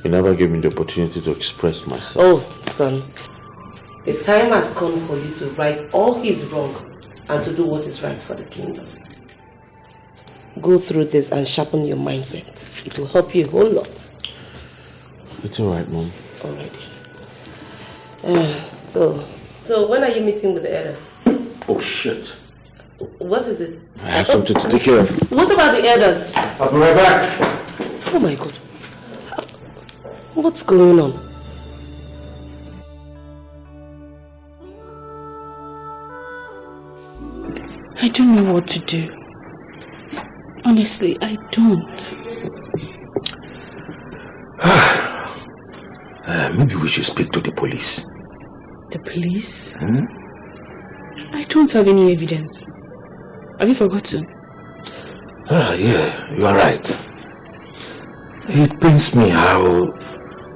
He never gave me the opportunity to express myself. Oh, son, the time has come for you to right all his wrong and to do what is right for the kingdom. Go through this and sharpen your mindset. It will help you a whole lot. It's alright, Mom. Alright. So when are you meeting with the elders? Oh shit. What is it? I have something to take care of. What about the elders? I'll be right back. Oh my God. What's going on? I don't know what to do. Honestly, I don't. Maybe we should speak to the police. The police? I don't have any evidence. Have you forgotten? Yeah, you are right. It pains me how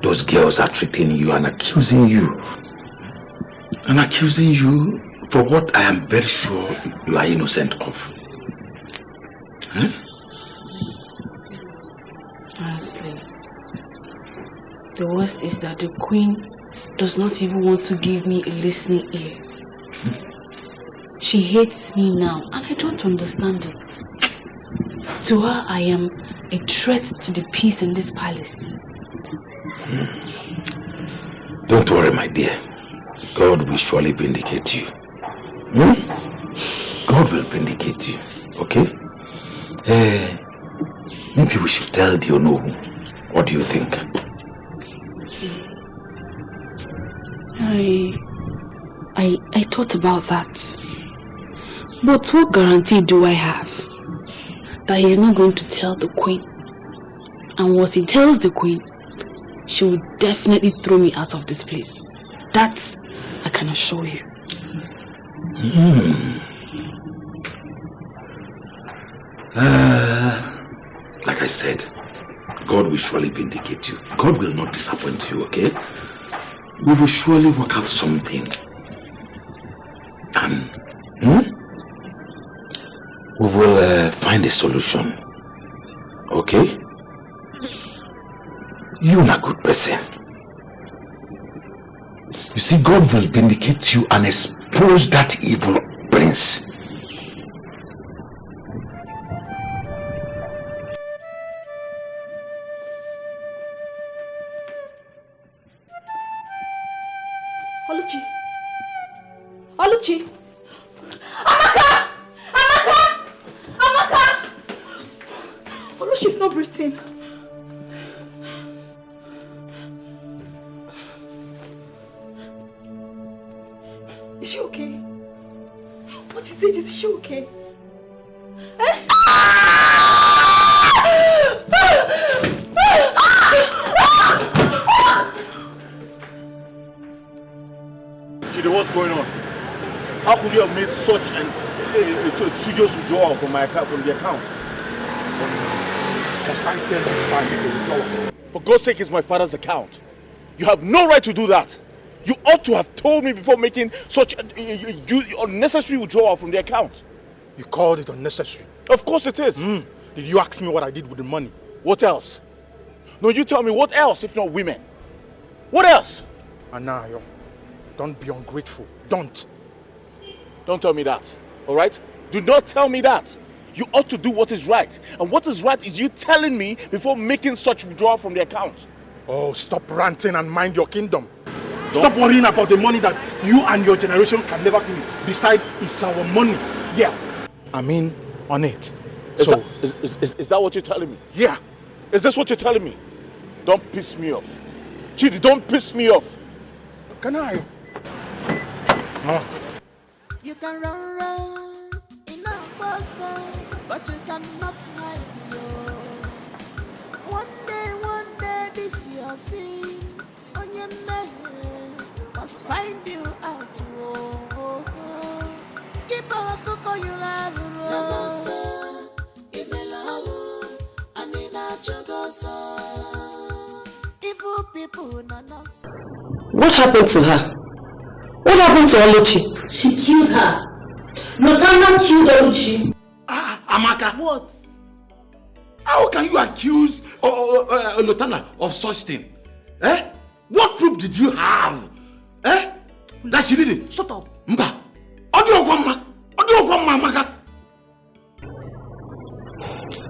those girls are treating you and accusing you. And accusing you for what I am very sure you are innocent of. Honestly, the worst is that the queen does not even want to give me a listening ear. She hates me now and I don't understand it. To her, I am a threat to the peace in this palace. Don't worry, my dear. God will surely vindicate you. God will vindicate you, okay? Maybe we should tell the Onowu. What do you think? I thought about that. But what guarantee do I have that he's not going to tell the queen? And once he tells the queen, she will definitely throw me out of this place. That I can assure you. Like I said, God will surely vindicate you. God will not disappoint you, okay? We will surely work out something. And we will find a solution. Okay? You're a good person. You see, God will vindicate you and expose that evil prince. Oluchi! Oluchi! Amaka! Amaka! Amaka! Oluchi's not breathing. Is she okay? What is it? Is she okay? Eh? Chidi, what's going on? How could you have made such an tedious withdrawal from my account, from the account? For God's sake, it's my father's account. You have no right to do that. You ought to have told me before making such unnecessary withdrawal from the account. You called it unnecessary? Of course it is. Did you ask me what I did with the money? What else? No, you tell me what else if not women? What else? Anayo, don't be ungrateful. Don't. Don't tell me that, all right? Do not tell me that. You ought to do what is right. And what is right is you telling me before making such withdrawal from the account. Oh, stop ranting and mind your kingdom. Stop worrying about the money that you and your generation can never finish. Besides, it's our money. Yeah. I mean, on it. Is that what you're telling me? Yeah. Is this what you're telling me? Don't piss me off. Chidi, don't piss me off. Can I? You can run in a person, but you cannot hide your. One day, this your sins on your neck must find you out. Oh. Keep a cook on your love. What happened to her? What happened to Oluchi? She killed her. Lotana killed Oluchi. Amaka. What? How can you accuse Lotana of such thing? Eh? What proof did you have? Eh? That she did it? Shut up. Mba. Amaka.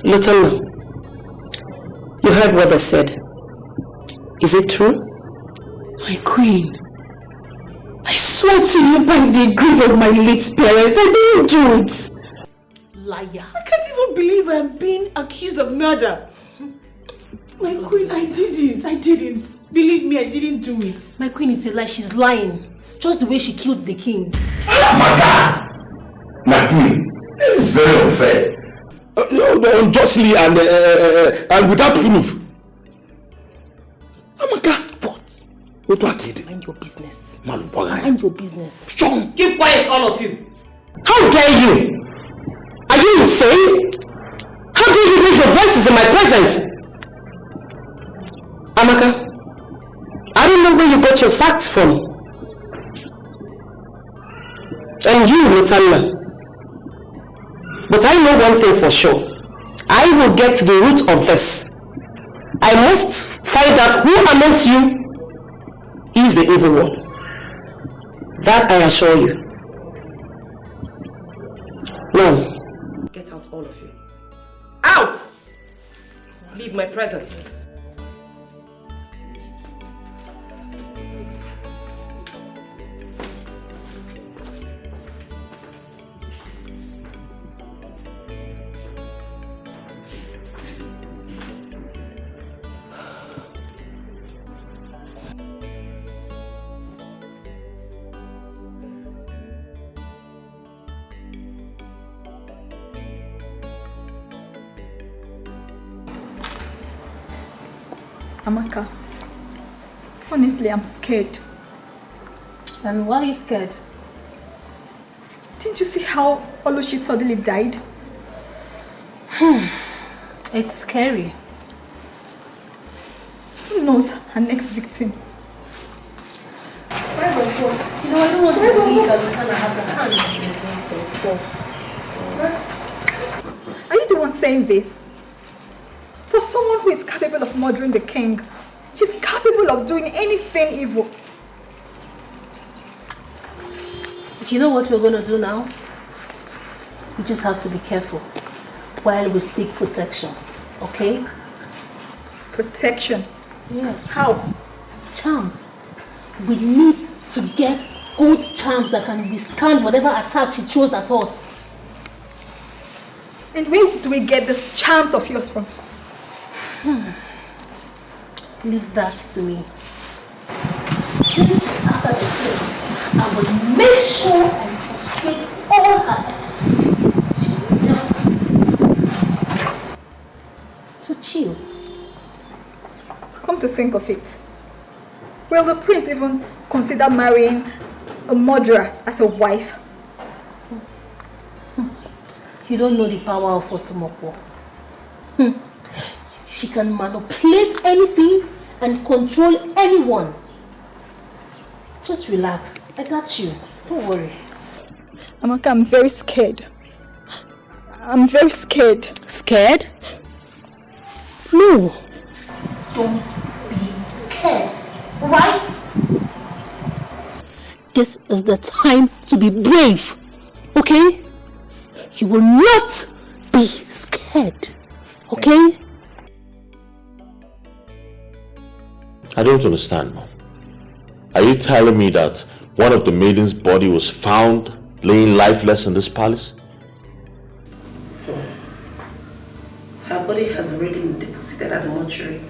Lotana, you heard what I said. Is it true? My queen, I swear to you by the grace of my late parents, I didn't do it. Liar. I can't even believe I'm being accused of murder. My queen, I didn't. Believe me, I didn't do it. My queen is a lie. She's lying. Just the way she killed the king. Amaka! My queen, this is very unfair. Unjustly and without proof. Amaka! What? Mind your business. Mind Mind your business. Sean! Keep quiet, all of you. How dare you? Are you insane? How dare you raise your voices in my presence? Amaka, I don't know where you got your facts from. And you, Lotana. But I know one thing for sure. I will get to the root of this. I must find out who amongst you is the evil one. That I assure you. Now, get out, all of you. Out! Leave my presence. Amaka, honestly, I'm scared. And why are you scared? Didn't you see how Oluchi suddenly died? It's scary. Who knows her next victim? I don't want to believe that Lotana has a hand in this. Are you the one saying this? For someone who is capable of murdering the king, she's capable of doing anything evil. You know what we're going to do now? We just have to be careful while we seek protection, okay? Protection? Yes. How? Charms. We need to get good charms that can withstand whatever attack she throws at us. And where do we get these charms of yours from? Leave that to me. Since she's after the things, I will make sure I frustrate all her efforts. She will never succeed. So chill. Come to think of it, will the prince even consider marrying a murderer as a wife? You don't know the power of Otomoko. She can manipulate anything and control anyone. Just relax. I got you. Don't worry. Amaka, I'm very scared. I'm very scared. Scared? No. Don't be scared. Right? This is the time to be brave. Okay? You will not be scared. Okay? I don't understand, Mom. Are you telling me that one of the maiden's body was found laying lifeless in this palace? Her body has already been deposited at the mortuary.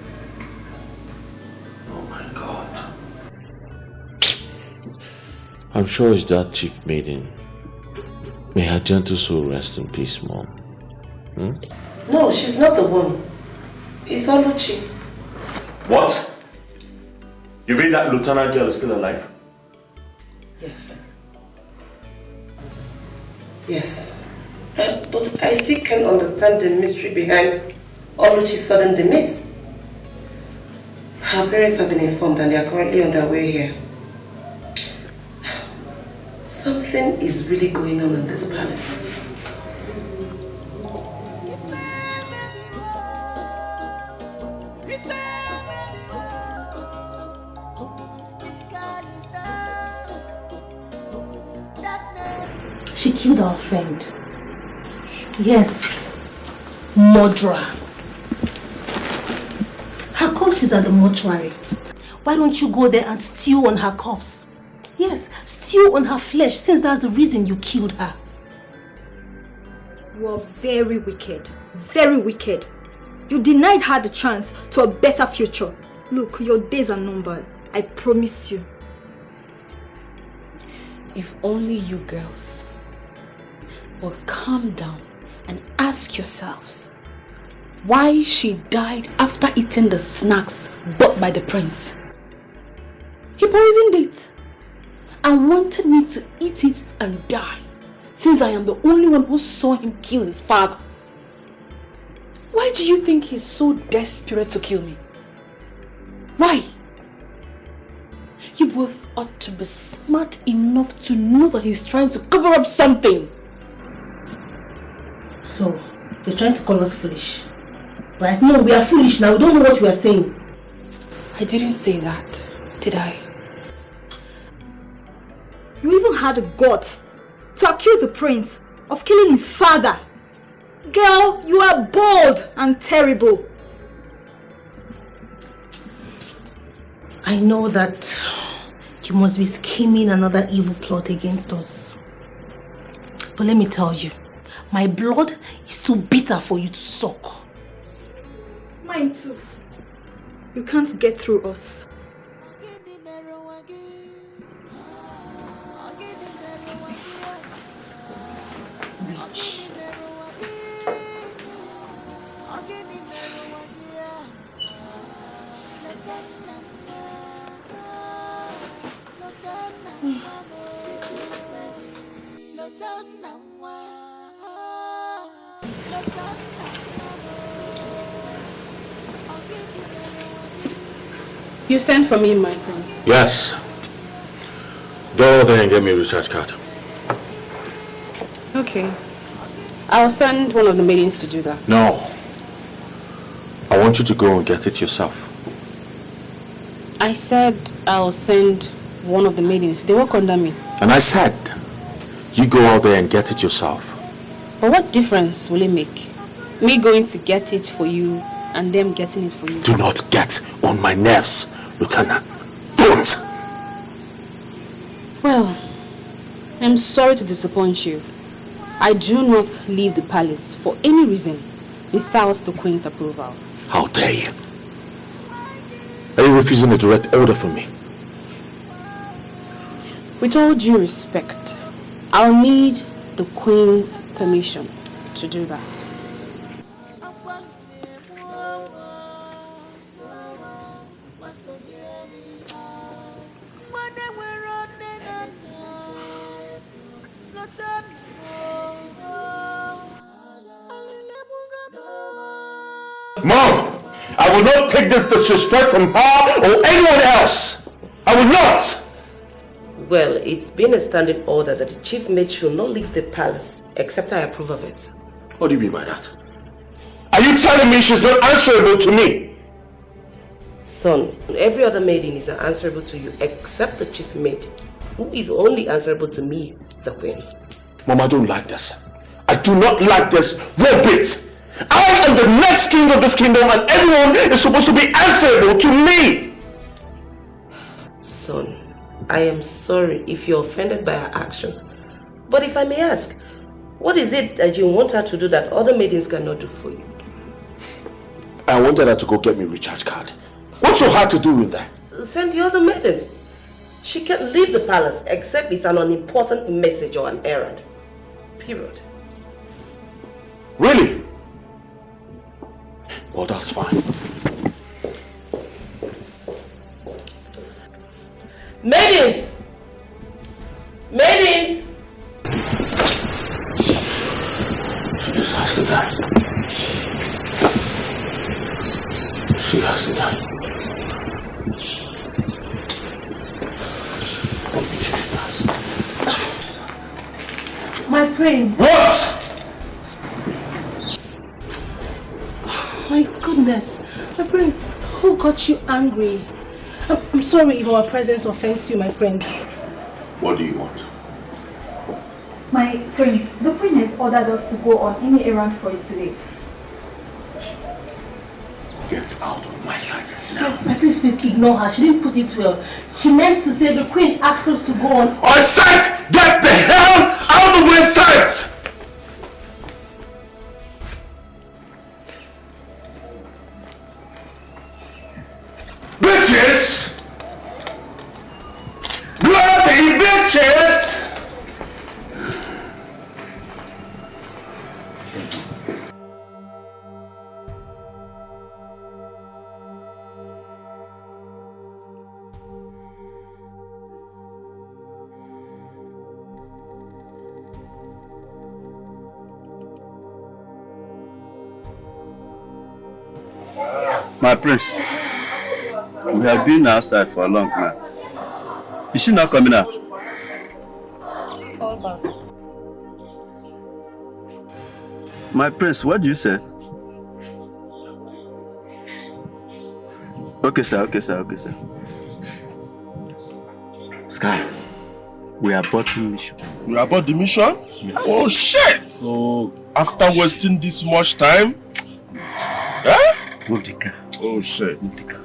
Oh my God. I'm sure it's that chief maiden. May her gentle soul rest in peace, Mom. No, she's not the one. It's Oluchi. What? You mean that lieutenant girl is still alive? Yes. Yes. But I still can't understand the mystery behind Oluchi's sudden demise. Her parents have been informed and they are currently on their way here. Something is really going on in this palace. She killed our friend. Yes, murderer. Her corpse is at the mortuary. Why don't you go there and stew on her corpse? Yes, stew on her flesh, since that's the reason you killed her. You are very wicked. Very wicked. You denied her the chance to a better future. Look, your days are numbered. I promise you. If only you girls will calm down and ask yourselves why she died after eating the snacks bought by the prince. He poisoned it and wanted me to eat it and die, since I am the only one who saw him kill his father. Why do you think he's so desperate to kill me? Why? You both ought to be smart enough to know that he's trying to cover up something. So, you're trying to call us foolish. Right? No, we are foolish now. We don't know what we are saying. I didn't say that, did I? You even had the guts to accuse the prince of killing his father. Girl, you are bold and terrible. I know that you must be scheming another evil plot against us. But let me tell you, my blood is too bitter for you to suck. Mine too. You can't get through us. Excuse me. Witch. You sent for me, my prince. Yes. Go there and get me a recharge card. Okay. I'll send one of the maidens to do that. No. I want you to go and get it yourself. I said I'll send one of the maidens. They work under me. And I said, you go out there and get it yourself. But what difference will it make? Me going to get it for you and them getting it for you. Do not get on my nerves, Lieutenant. Don't! Well, I'm sorry to disappoint you. I do not leave the palace for any reason without the Queen's approval. How dare you? Are you refusing a direct order from me? With all due respect, I'll need the Queen's permission to do that. Mom! I will not take this disrespect from her or anyone else! I will not! Well, it's been a standing order that the chief maid should not leave the palace except I approve of it. What do you mean by that? Are you telling me she's not answerable to me? Son, every other maiden is answerable to you except the chief maid, who is only answerable to me, the queen. Mom, I don't like this. I do not like this one bit. I am the next king of this kingdom and everyone is supposed to be answerable to me. Son, I am sorry if you're offended by her action. But if I may ask, what is it that you want her to do that other maidens cannot do for you? I wanted her to go get me a recharge card. What's so hard to do in that? Send the other maidens. She can't leave the palace except it's an unimportant message or an errand. Period. Really? Well, that's fine. Maidens! Maidens! She just has to die. She has to die. My prince. What? My goodness. My prince, who got you angry? I'm sorry if our presence offends you, my friend. What do you want? My prince, the queen has ordered us to go on any errand for you today. Get out of my sight now. My prince, please ignore her. She didn't put it well. She meant to say the queen asked us to go on. On sight! Get the hell out of my sight! Bitches! Bloody bitches! My prince, we have been outside for a long time. Is she not coming out? Fall back. My prince, what do you say? Okay, sir, okay, sir, okay, sir. Sky, we are about the mission. We are about the mission? Yes. Oh, shit! So, after wasting this much time? Eh? Move the car. Oh, shit. Move the car.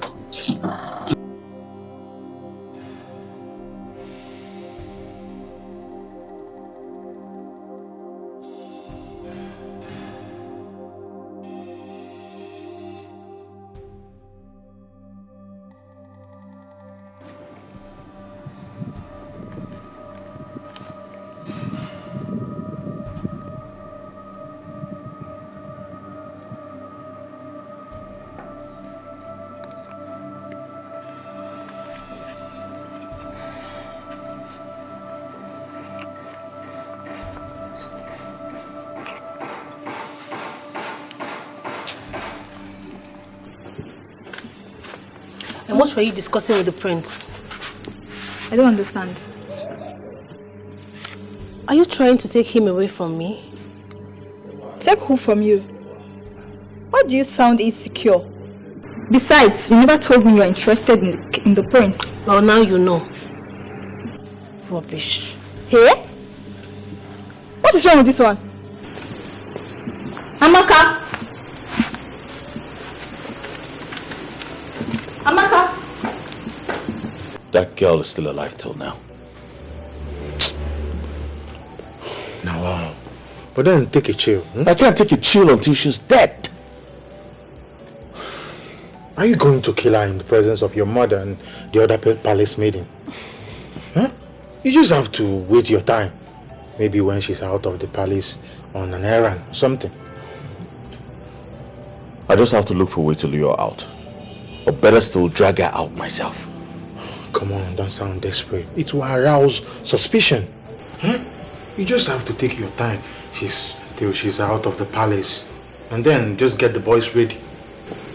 And what were you discussing with the prince? I don't understand. Are you trying to take him away from me? Take who from you? Why do you sound insecure? Besides, you never told me you were interested in the prince. Well, now you know. Rubbish. Hey? What is wrong with this one? Amaka! Amaka! That girl is still alive till now. Now, wow. But then take a chill. I can't take a chill until she's dead. Are you going to kill her in the presence of your mother and the other palace maiden? Huh? You just have to wait your time. Maybe when she's out of the palace on an errand, something. I just have to look for a way to lure her out. Or better still, drag her out myself. Come on, don't sound desperate. It will arouse suspicion. Huh? You just have to take your time till she's out of the palace. And then just get the boys ready.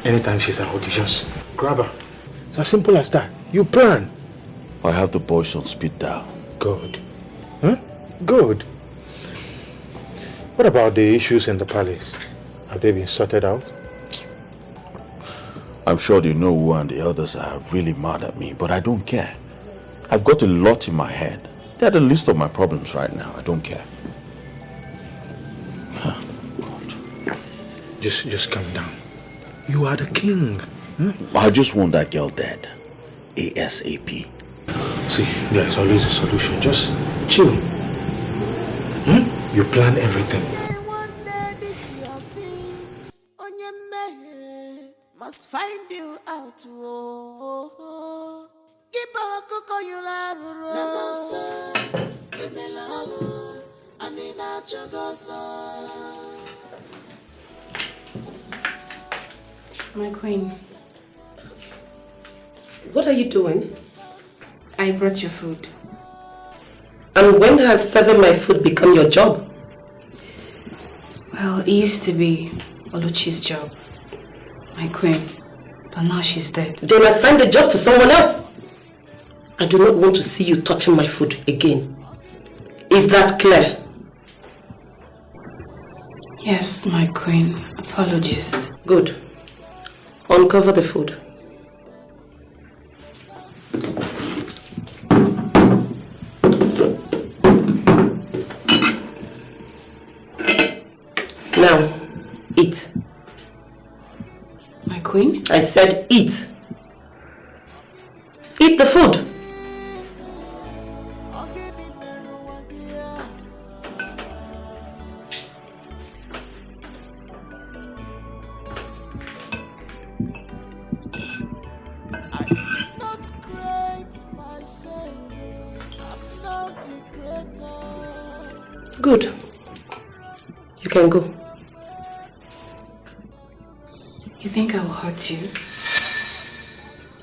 Anytime she's out, you just grab her. It's as simple as that. You plan. I have the boys on speed dial. Good. Huh? Good. What about the issues in the palace? Have they been sorted out? I'm sure the Nowu and the others are really mad at me, but I don't care. I've got a lot in my head. They're the list of my problems right now. I don't care. Just calm down. You are the king. Huh? I just want that girl dead. ASAP. See, there's always a solution. Just chill. You plan everything. Must find you out. Oh, My queen. What are you doing? I brought your food. And when has serving my food become your job? Well, it used to be Oluchi's job. My queen. But now she's dead. Then assign the job to someone else. I do not want to see you touching my food again. Is that clear? Yes, my queen. Apologies. Good. Uncover the food. Now, eat. My queen? I said eat. Eat the food. Good. You can go. You think I will hurt you?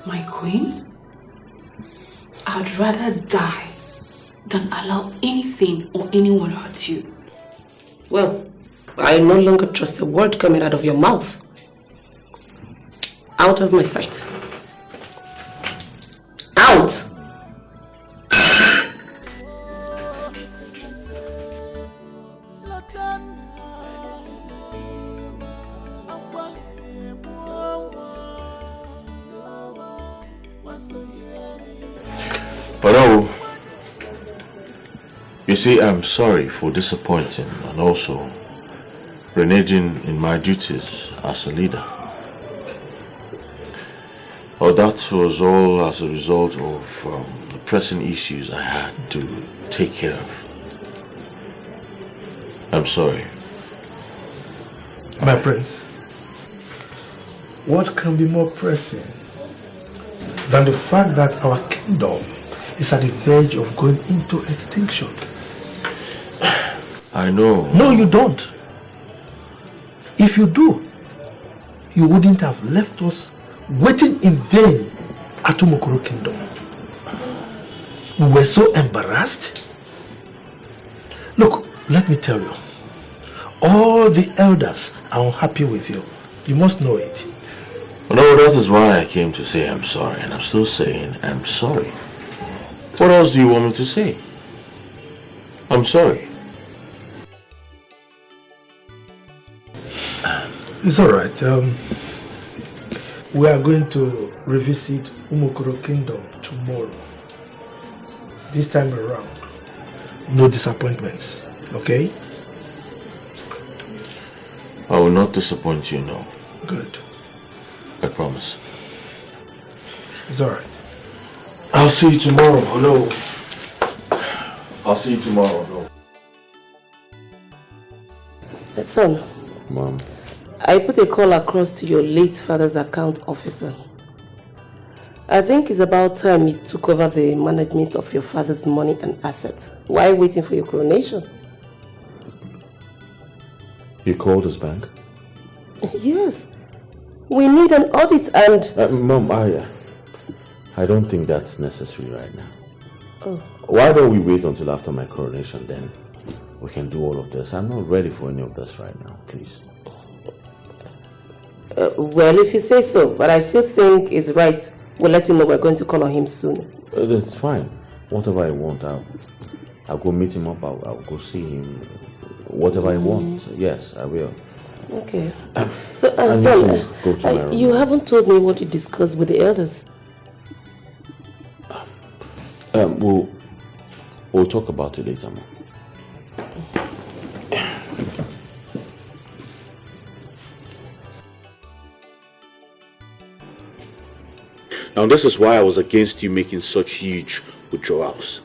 My queen? I'd rather die than allow anything or anyone hurt you. Well, I no longer trust a word coming out of your mouth. Out of my sight. Out! Hello. You see, I'm sorry for disappointing and also reneging in my duties as a leader. Oh, that was all as a result of the pressing issues I had to take care of. I'm sorry. My prince, what can be more pressing than the fact that our kingdom is at the verge of going into extinction? I know. No, you don't. If you do, you wouldn't have left us waiting in vain at Umokoro Kingdom. We were so embarrassed. Look, let me tell you, all the elders are unhappy with you. You must know it. No, that is why I came to say I'm sorry, and I'm still saying I'm sorry. What else do you want me to say? I'm sorry. It's alright. We are going to revisit Umokoro Kingdom tomorrow. This time around, no disappointments, okay? I will not disappoint you, no. Good. I promise. It's alright. I'll see you tomorrow. Hello. I'll see you tomorrow. Hello. Son. Mom. I put a call across to your late father's account officer. I think it's about time he took over the management of your father's money and assets. Why waiting for your coronation? You called his bank? Yes. We need an audit and... Mom, I don't think that's necessary right now. Oh. Why don't we wait until after my coronation, then we can do all of this. I'm not ready for any of this right now, please. Well, if you say so, but I still think it's right. We'll let him know we're going to call on him soon. That's fine. Whatever I want, I'll go meet him up. I'll go see him. Whatever I want. Yes, I will. Okay. So, son, you haven't told me what you discussed with the elders. We'll talk about it later, Mom. Now, this is why I was against you making such huge withdrawals.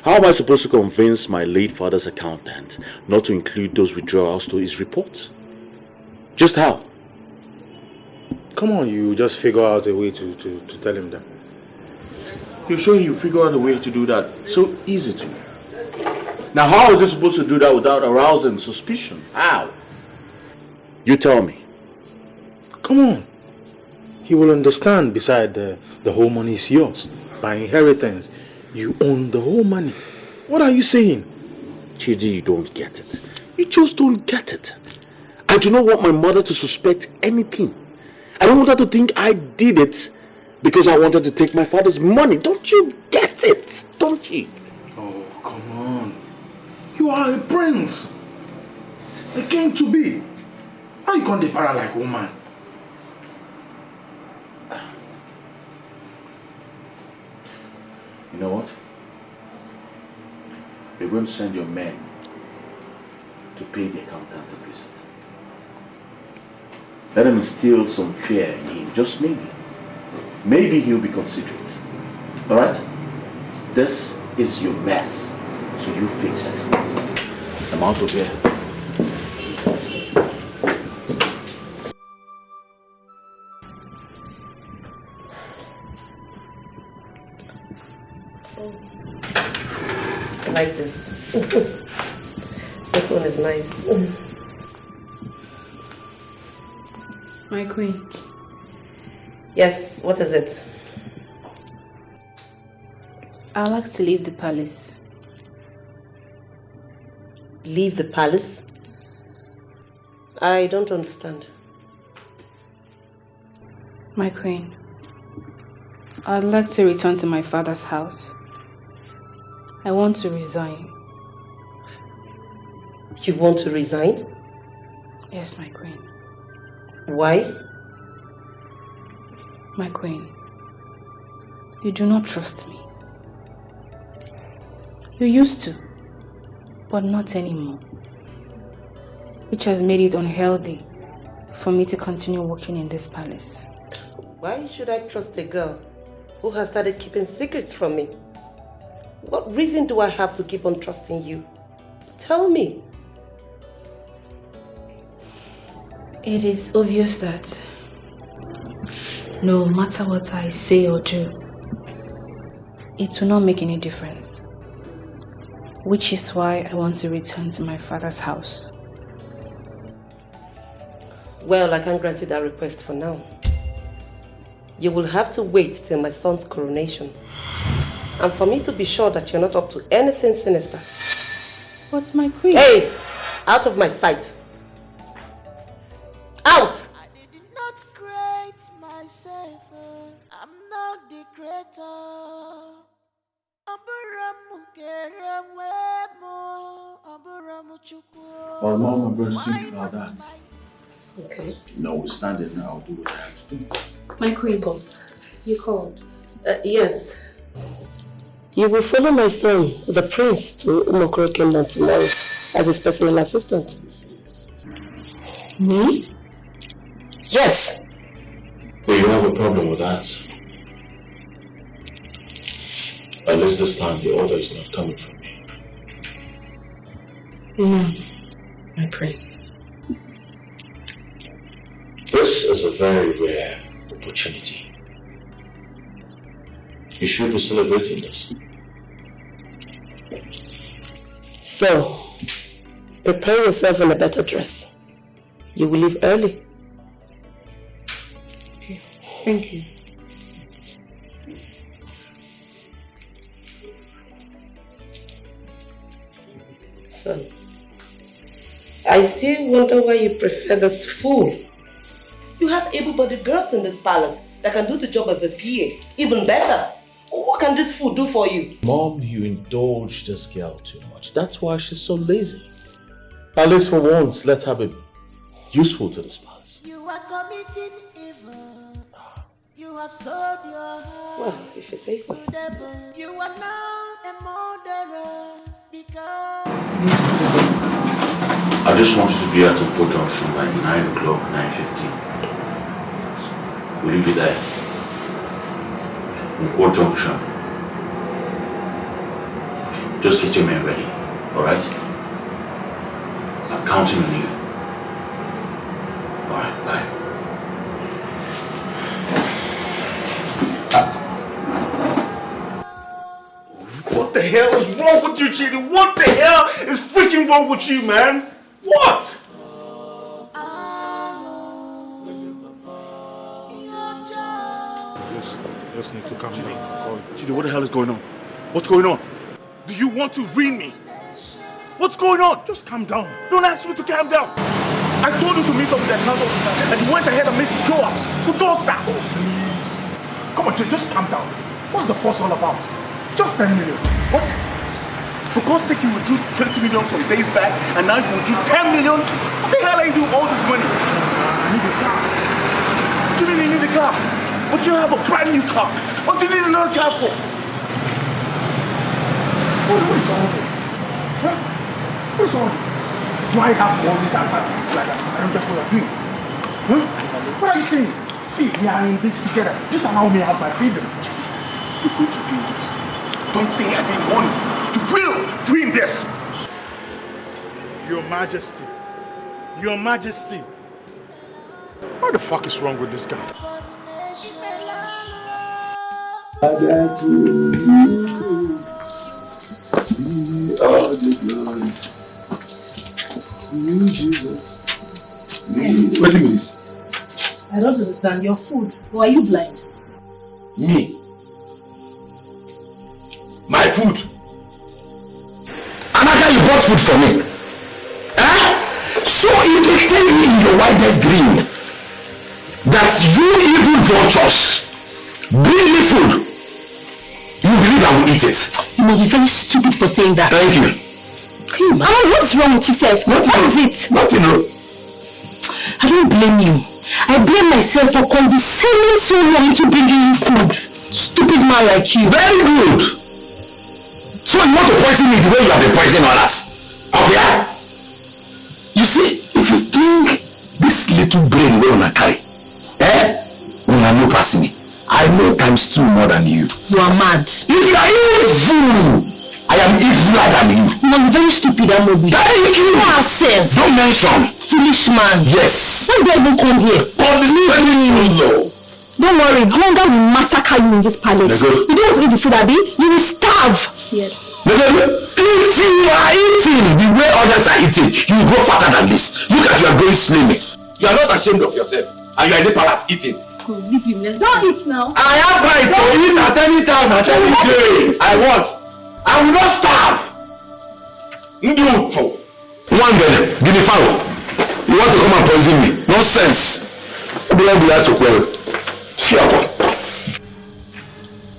How am I supposed to convince my late father's accountant not to include those withdrawals to his report? Just how? Come on, you just figure out a way to tell him that. You're sure he'll figure out a way to do that so easy to? Now, how is he supposed to do that without arousing suspicion? How? You tell me. Come on. He will understand. Beside the whole money is yours. By inheritance, you own the whole money. What are you saying? Chidi, you don't get it. You just don't get it. I do not want my mother to suspect anything. I don't want her to think I did it because I wanted to take my father's money. Don't you get it? Don't you? Oh, come on. You are a prince. A king to be. How you can't para like woman? You know what? We're going to send your men to pay the accountant a visit. Let him instill some fear in him, just maybe. Maybe he'll be considerate. Alright? This is your mess, so you fix it. I'm out of here. I like this. This one is nice. My queen. Yes, what is it? I'd like to leave the palace. Leave the palace? I don't understand. My queen, I'd like to return to my father's house. I want to resign. You want to resign? Yes, my queen. Why? My queen, you do not trust me. You used to, but not anymore. Which has made it unhealthy for me to continue working in this palace. Why should I trust a girl who has started keeping secrets from me? What reason do I have to keep on trusting you? Tell me. It is obvious that no matter what I say or do, it will not make any difference. Which is why I want to return to my father's house. Well, I can't grant you that request for now. You will have to wait till my son's coronation. And for me to be sure that you're not up to anything sinister. But my queen... Hey! Out of my sight! Out! I did not create myself. I'm not the creator. Well, Mom, I'm going to think about that. Okay. No, we're standing now. I'll do what I have to do. My queen, boss, you called? Yes. You will follow my son, the prince, to Umokoro Kingdom tomorrow as his personal assistant. Me? Yes! But you have a problem with that. At least this time the order is not coming from me. No, my prince. This is a very rare opportunity. You should be celebrating this. So, prepare yourself in a better dress. You will leave early. Okay, thank you. Son, I still wonder why you prefer this fool. You have able-bodied girls in this palace that can do the job of a PA, even better. What can this fool do for you? Mom, you indulge this girl too much. That's why she's so lazy. At least for once, let her be useful to this palace. You are committing evil. You have sold your heart. Well, if you say so. To devil. You are now a murderer because I just want you to be at Opo Junction by 9 o'clock, 9:15. Will you be there? Opo Junction. Just get your men ready, alright? I'm counting on you. Alright, bye. What the hell is wrong with you, Chidi? What the hell is freaking wrong with you, man? What? just need to calm down. Chidi, what the hell is going on? What's going on? Do you want to ruin me? What's going on? Just calm down. Don't ask me to calm down. I told you to meet up with the account officer and you went ahead and made show-ups. Who does that? Oh, please. Come on, just calm down. What's the fuss all about? Just 10 million. What? For God's sake, you withdrew 20 million some days back and now you withdrew 10 million? What the hell are you doing all this money? I need a car. What do you mean you need a car? But you have a brand new car. What do you need another car for? What is all this? Huh? What is all this? Do I have all this answer to you like that? I don't get what you're doing. Huh? What are you saying? See, we are in this together. Just allow me to have my freedom. You're going to ruin this. Don't say I didn't want you. You will ruin this. Your Majesty. Your Majesty. What the fuck is wrong with this guy? Father, to you be all the glory. To you, Jesus. Wait a minute. I don't understand your food. Or are you blind? Me? My food? Anaka, you bought food for me? Eh? So you can tell me in your wildest dream that you evil vultures bring me food. You believe I will eat it? You must be very stupid for saying that. Thank you. What's wrong with yourself? What is it? Nothing wrong. I don't blame you. I blame myself for condescending so long to bringing you food. Stupid man like you. Very good. So you want to poison me the way you have been poisoning others? Okay? You see, if you think this little brain will not carry, when I know passing me, I know times 2 more than you. You are mad. If you are evil, I am eviler than you. You must be very stupid, Amobi. Thank you. You have sense. Don't mention. Foolish man. Yes. Why do I even come here? No. Don't worry, hunger will massacre you in this palace. You don't want to eat the food, Abi? You will starve. Yes. If you are eating the way others are eating, you will grow fatter than this. Look at you are growing slimming. You are not ashamed of yourself. And you are in the palace eating. Oh, leave him. Don't eat now. I have right to eat at any time, at any day. I want. I will not starve. Nducho. One day, give me foul. You want to come and poison me? Nonsense.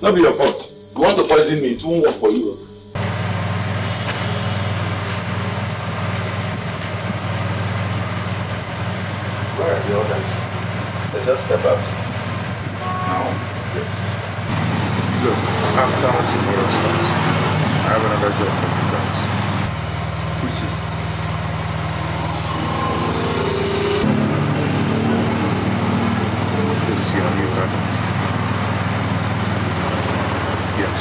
Not be your fault. You want to poison me, it won't work for you. Where are the others? They just step out. Now, yes. Look, after tomorrow starts, I have another job for you guys. Which is... This is your new target. Yes.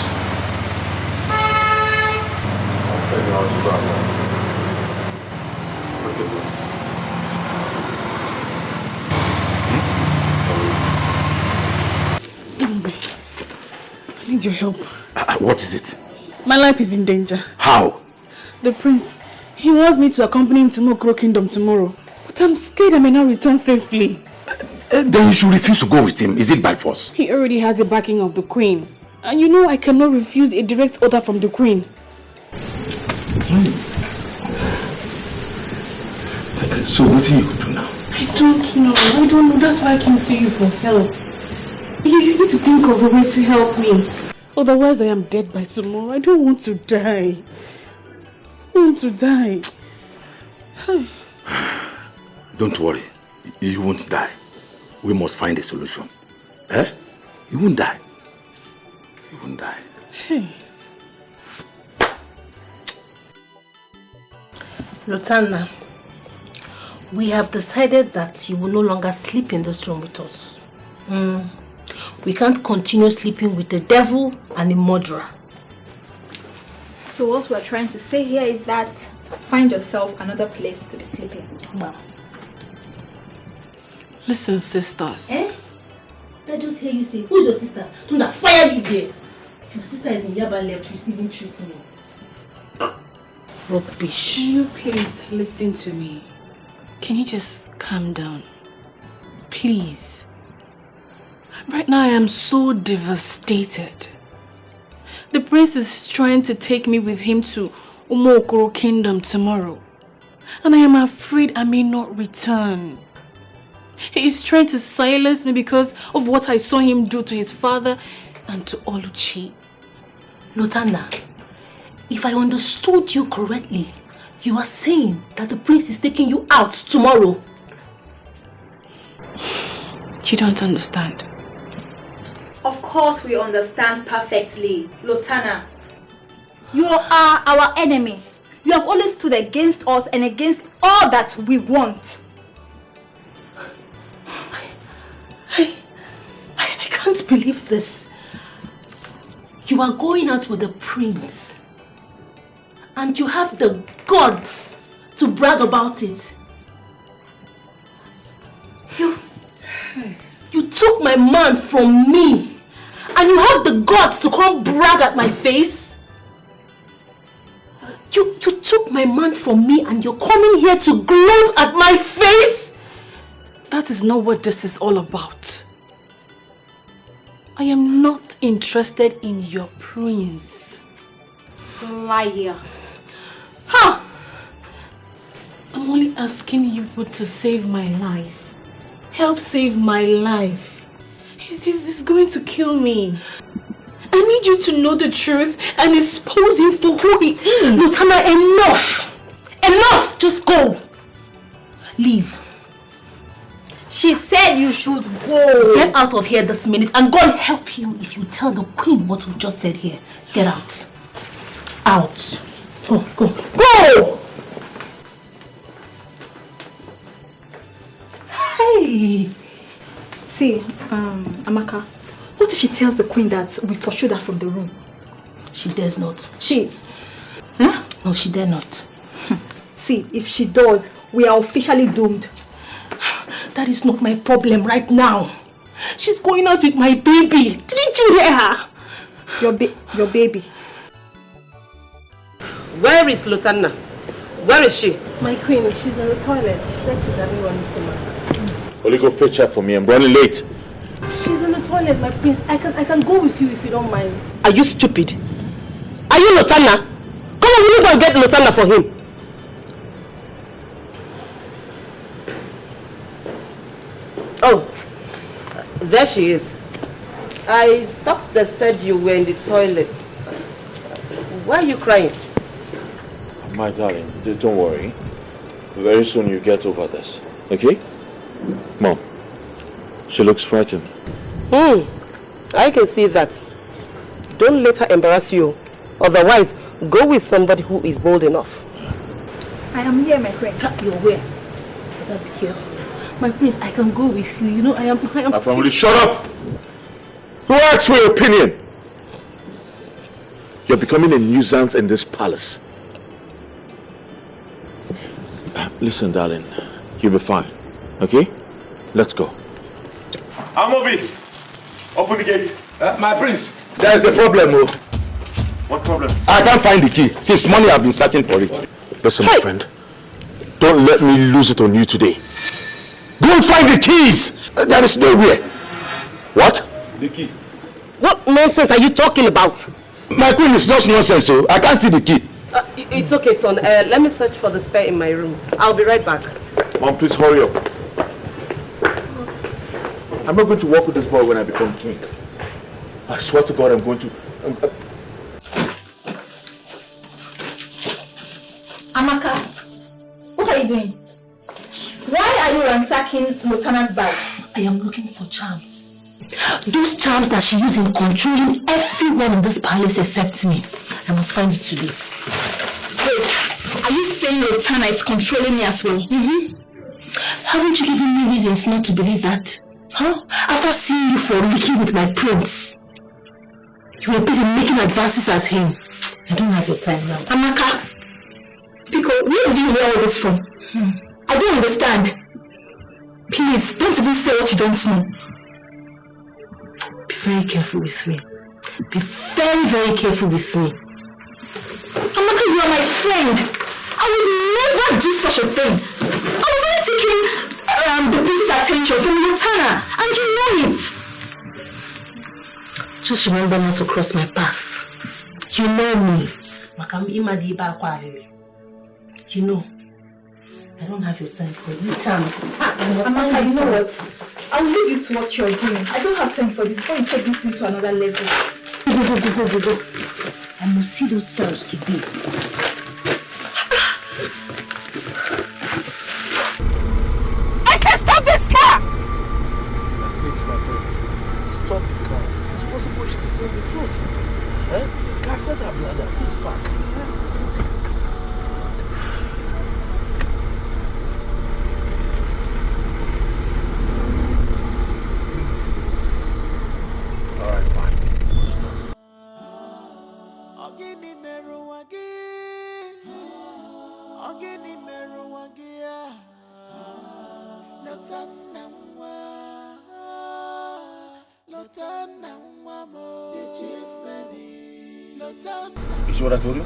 I'll tell you how to go about it. Look at this. I need your help. What is it? My life is in danger. How? The prince, he wants me to accompany him to Mokro Kingdom tomorrow. But I'm scared I may not return safely. Then you should refuse to go with him. Is it by force? He already has the backing of the queen. And you know I cannot refuse a direct order from the queen. So what do you do now? I don't know. That's why I came to you for help. You need to think of a way to help me. Otherwise I am dead by tomorrow. I don't want to die. I want to die. Don't worry. You won't die. We must find a solution. You won't die. You won't die. Hey. Lutana, we have decided that you will no longer sleep in this room with us. We can't continue sleeping with the devil and the murderer. So what we're trying to say here is that find yourself another place to be sleeping. Well. Listen, sisters. I just hear you say, who's your sister? Don't fire you there. Your sister is in Yaba left receiving treatment. Rubbish. Can you please listen to me? Can you just calm down? Please. Right now I am so devastated. The prince is trying to take me with him to Umokoro Kingdom tomorrow. And I am afraid I may not return. He is trying to silence me because of what I saw him do to his father and to Oluchi. Lotana, if I understood you correctly, you are saying that the prince is taking you out tomorrow. You don't understand. Of course we understand perfectly, Lotana. You are our enemy. You have always stood against us and against all that we want. I can't believe this. You are going out with the prince. And you have the guts to brag about it. You took my man from me. And you have the guts to come brag at my face. You took my man from me and you're coming here to gloat at my face? That is not what this is all about. I am not interested in your prince. Liar. Ha! I'm only asking you to save my life. Help save my life. He's going to kill me. I need you to know the truth and expose him for who he is. Lutana, enough! Enough! Just go. Leave. She said you should go. Get out of here this minute and God help you if you tell the queen what we've just said here. Get out. Out. Go, go, go! Hey! See, Amaka, what if she tells the queen that we pursued her from the room? She dares not. Huh? No, she dare not. See, if she does, we are officially doomed. That is not my problem right now. She's going out with my baby. Didn't you hear her? Your baby. Where is Lutana? Where is she? My queen, she's in the toilet. She said she's having one, Mr. Man. Only go fetch her for me. I'm running late. She's in the toilet, my prince. I can go with you if you don't mind. Are you stupid? Are you Lutana? Come on, will you go and get Lutana for him? Oh, there she is. I thought they said you were in the toilet. Why are you crying? My darling, don't worry. Very soon you get over this, okay? Mom, she looks frightened. I can see that. Don't let her embarrass you. Otherwise, go with somebody who is bold enough. I am here, my friend. You're where? Better be careful. My prince, I can go with you. You know, I am... My family, shut up! Who asked for your opinion? You're becoming a nuisance in this palace. Listen, darling, you'll be fine. Okay? Let's go. Amobi! Open the gate. My prince, there is a problem. What problem? I can't find the key. Since morning I've been searching for it. Listen, my friend. Don't let me lose it on you today. Go and find the keys! There is nowhere. What? The key. What nonsense are you talking about? My queen is just nonsense, so I can't see the key. It's okay, son. Let me search for the spare in my room. I'll be right back. Mom, please hurry up. I'm not going to walk with this boy when I become king. I swear to God I'm going to... Amaka, what are you doing? Why are you ransacking Lutana's bag? I am looking for charms. Those charms that she used in controlling everyone in this palace except me. I must find it today. Wait, are you saying Lutana is controlling me as well? Haven't you given me reasons not to believe that? Huh? After seeing you for leaking with my prince, you were busy making advances at him. I don't have your time now. Amaka, Pico, where did you hear all this from? I don't understand. Please, don't even say what you don't know. Be very careful with me. Be very, very careful with me. Amaka, you are my friend. I would never do such a thing. I was only taking the prince's attention from Lutana, and you know it. Just remember not to cross my path. You know me. You know, I don't have your time for this chance. Amaka, you know what? I'll leave you to what you're doing. I don't have time for this. Before you take this thing to another level. Go. I must see those charms today. I said stop this car! Please, my prince. Stop the car. It's possible she's saying the truth. The car fed her bladder. Please back. You see what I told you?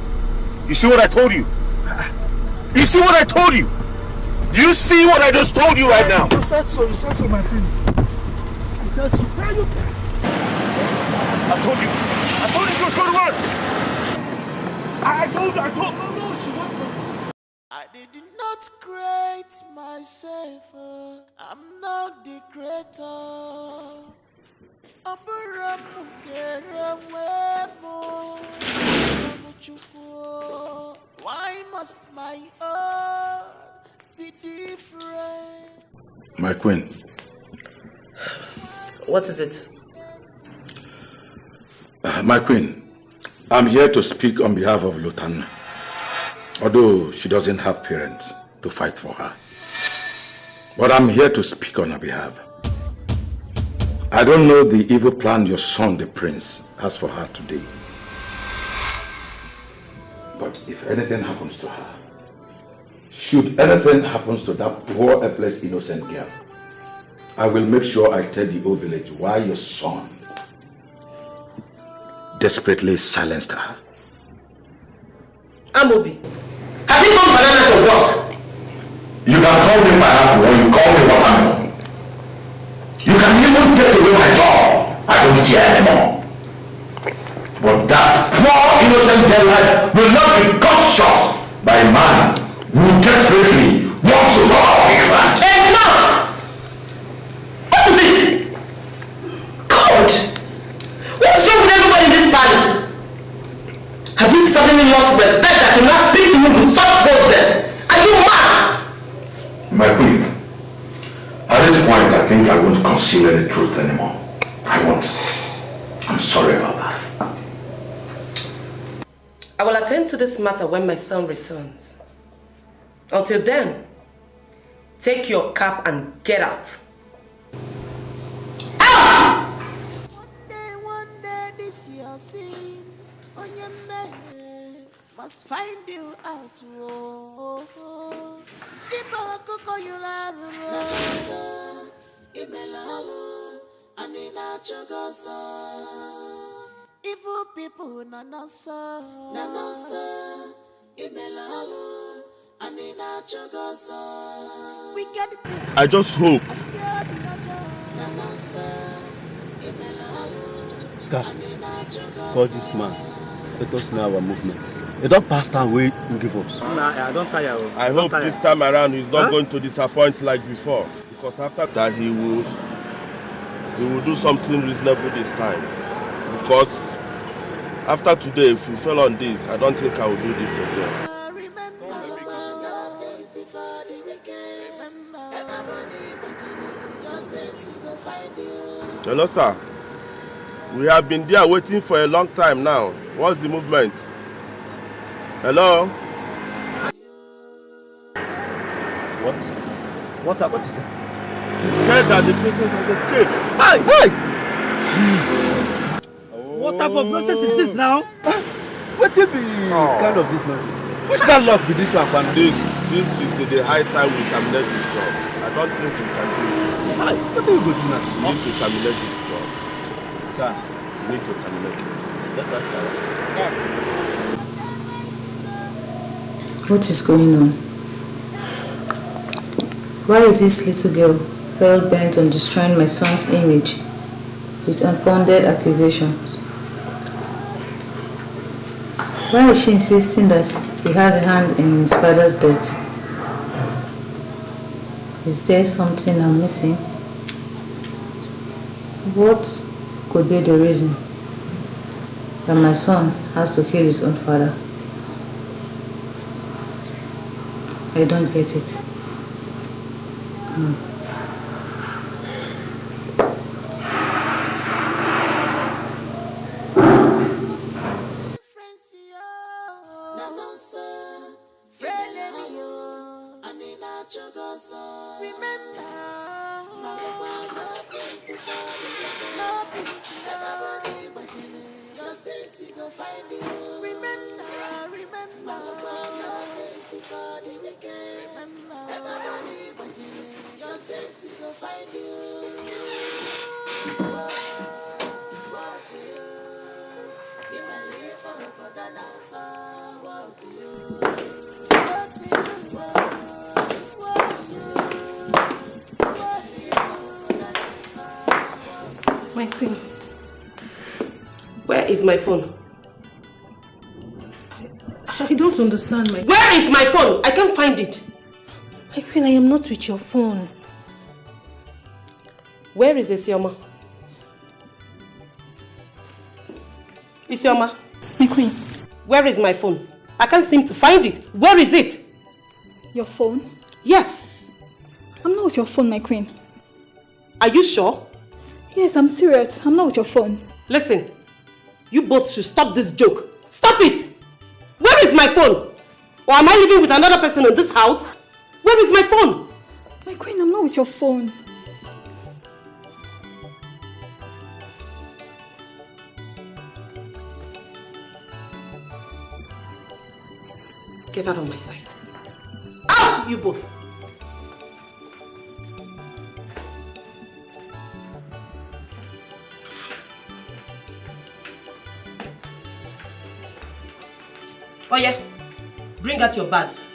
You see what I told you? You see what I told you? Do you see what I just told you right now? You said so, my prince. You said so. Where are you? I told you she was going to run. I told no, she won't. I did not create myself. I'm not the creator. Why must my own be different? My queen. What is it? My queen, I'm here to speak on behalf of Lutanna. Although she doesn't have parents to fight for her. But I'm here to speak on her behalf. I don't know the evil plan your son, the prince, has for her today. But if anything happens to her, should anything happen to that poor, helpless, innocent girl, I will make sure I tell the whole village why your son desperately silenced her. Amobi. Have you done banana for what? You can call me pineapple or you call me watermelon. You can even take away my job. I don't care anymore. But that poor innocent girl life will not be cut short by a man who desperately wants to rob a plant. Enough! What is it? God! What's wrong with everybody in this palace? Have you suddenly lost respect that you not speak to me with such boldness? Are you mad? My queen, at this point I think I won't conceal any truth anymore. I won't. I'm sorry about that. I will attend to this matter when my son returns. Until then, take your cap and get out. One day this your sins on your man must find you out. Evil people nanasa imelalu anina chogosa. Wicked people. I just hope. Scar, call this man. Let us know our movement. You don't pass that way and give us. Nah, I don't tire. I hope this time around he's not going to disappoint like before. Because after that he will do something reasonable this time. Because after today, if we fell on this, I don't think I will do this again. Hello, sir. We have been there waiting for a long time now. What's the movement? Hello? What is it? He said that the princess has escaped. Hey! What type of process is this now? What will be kind of this nonsense? Which kind of luck be this one, Pana? This is the high time we terminate this job. I don't think we can do it. Hi, what are you going to do now? We need to terminate this job. Sir, we need to terminate it. Let us start. What is going on? Why is this little girl hell bent on destroying my son's image with unfounded accusations? Why is she insisting that he has a hand in his father's death? Is there something I'm missing? What could be the reason that my son has to kill his own father? I don't get it. My queen, where is my phone? I don't understand, my queen. Where is my phone? I can't find it. My queen, I am not with your phone. Where is Isioma? Isioma? My queen. Where is my phone? I can't seem to find it. Where is it? Your phone? Yes. I'm not with your phone, my queen. Are you sure? Yes, I'm serious. I'm not with your phone. Listen, you both should stop this joke. Stop it! Where is my phone? Or am I living with another person in this house? Where is my phone? My queen, I'm not with your phone. Get out of my sight. Out, you both! Oh yeah, bring out your bags.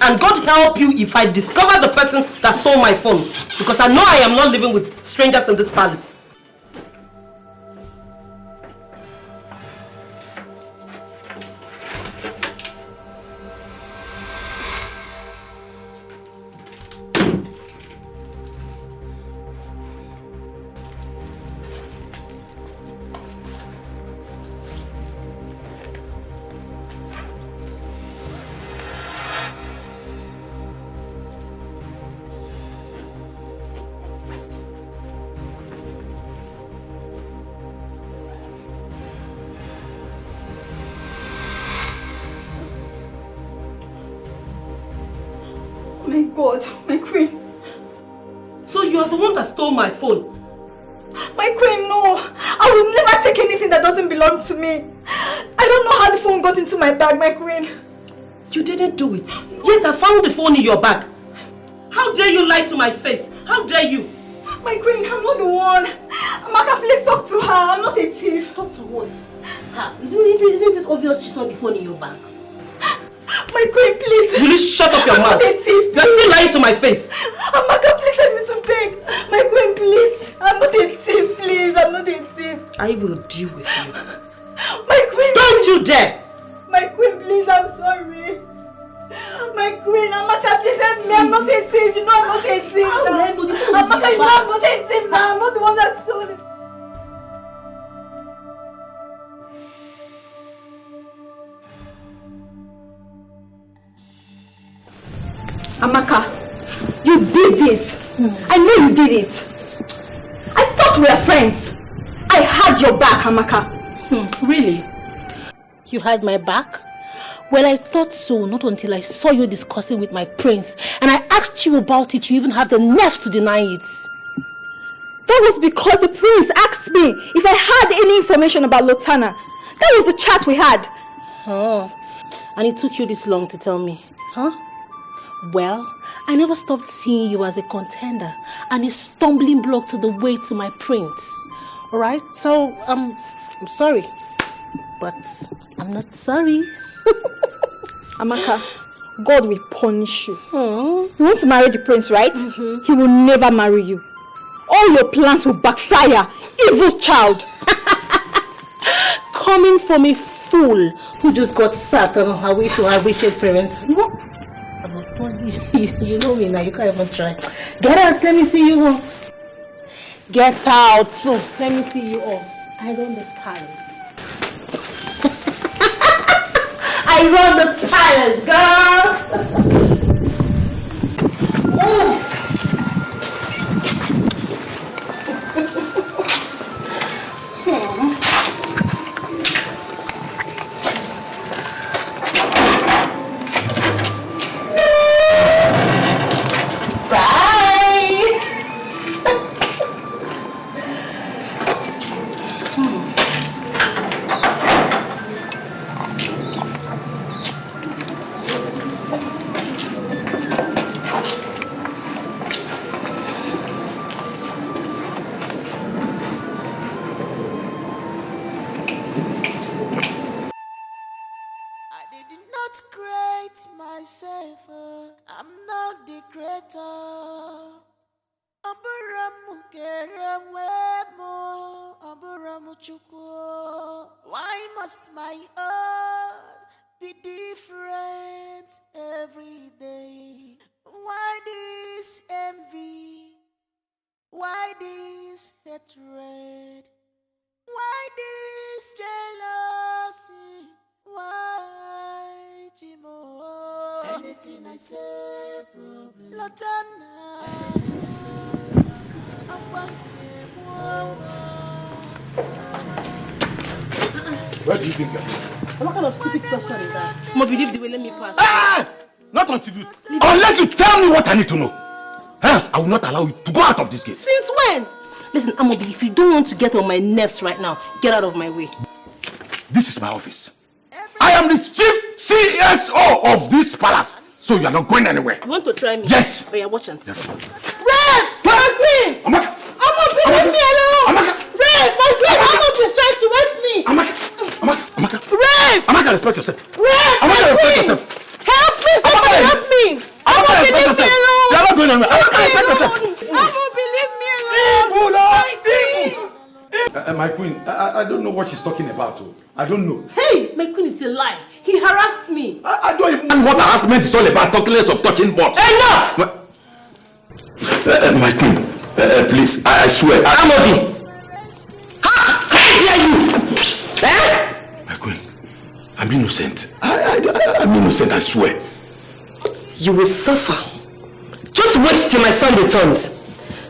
And God help you if I discover the person that stole my phone. Because I know I am not living with strangers in this palace. My God, my queen. So you are the one that stole my phone? My queen, no. I will never take anything that doesn't belong to me. I don't know how the phone got into my bag, my queen. You didn't do it. Yet I found the phone in your bag. How dare you lie to my face? How dare you? My queen, I'm not the one. Amaka, please talk to her. I'm not a thief. Talk to what? Isn't it obvious she saw the phone in your bag? My queen, please. Will you shut up your I'm mouth? not a thief. You're still lying to my face. Amaka, please let me to beg. My queen, please. I'm not a thief, please. I'm not a thief. I will deal with you. My queen. Don't you dare. My queen, please. I'm sorry. My queen, Amaka, please help me. I'm not a thief. You know I'm not a thief. Amaka, you know I'm not a thief now. I'm not the one that stole it. Amaka, you did this. I know you did it. I thought we were friends. I had your back, Amaka. Really? You had my back? Well, I thought so, not until I saw you discussing with my prince. And I asked you about it, you even have the nerve to deny it. That was because the prince asked me if I had any information about Lotana. That was the chat we had. Oh, and it took you this long to tell me, huh? Well, I never stopped seeing you as a contender and a stumbling block to the way to my prince. Alright? So, I'm sorry. But I'm not sorry. Amaka, God will punish you. You want to marry the prince, right? He will never marry you. All your plans will backfire. Evil child. Coming from a fool who just got sacked on her way to her wretched parents. What? You know me now, you can't even try. Get out, let me see you home. Get out, so let me see you off. I run this palace. I run this palace, girl. Why must my heart be different every day? Why this envy? Why this hatred? Why this jealousy? Why, Jimo? Anything I say, problem. Latana. Where do you think that? What kind of stupid question is that? Mom, believe the way, let me pass. Ah! Not until you... Unless you tell me what I need to know. Else, I will not allow you to go out of this gate. Since when? Listen, Amobi, if you don't want to get on my nerves right now, get out of my way. This is my office. I am the chief CSO of this palace. So you are not going anywhere. You want to try me? Yes. But you're watching. Yes. Red! Amobi! Amobi, leave me alone! Red, my great Amobi is trying to wake me! Amaka! Red! Amaka, respect yourself. Red! Amaka, respect yourself. Help me! Somebody help me! Amaka, Amobi, leave me alone! You are not going anywhere. Amaka, respect yourself. Amobi, leave me alone! My queen, I don't know what she's talking about. I don't know. Hey, my queen is a lie. He harassed me. I don't even know what harassment is all about. Talking less of touching butts. Enough! My queen, please, I swear. Amobi! How dare you? Eh? My queen, I'm innocent. I'm innocent, I swear. You will suffer. Just wait till my son returns.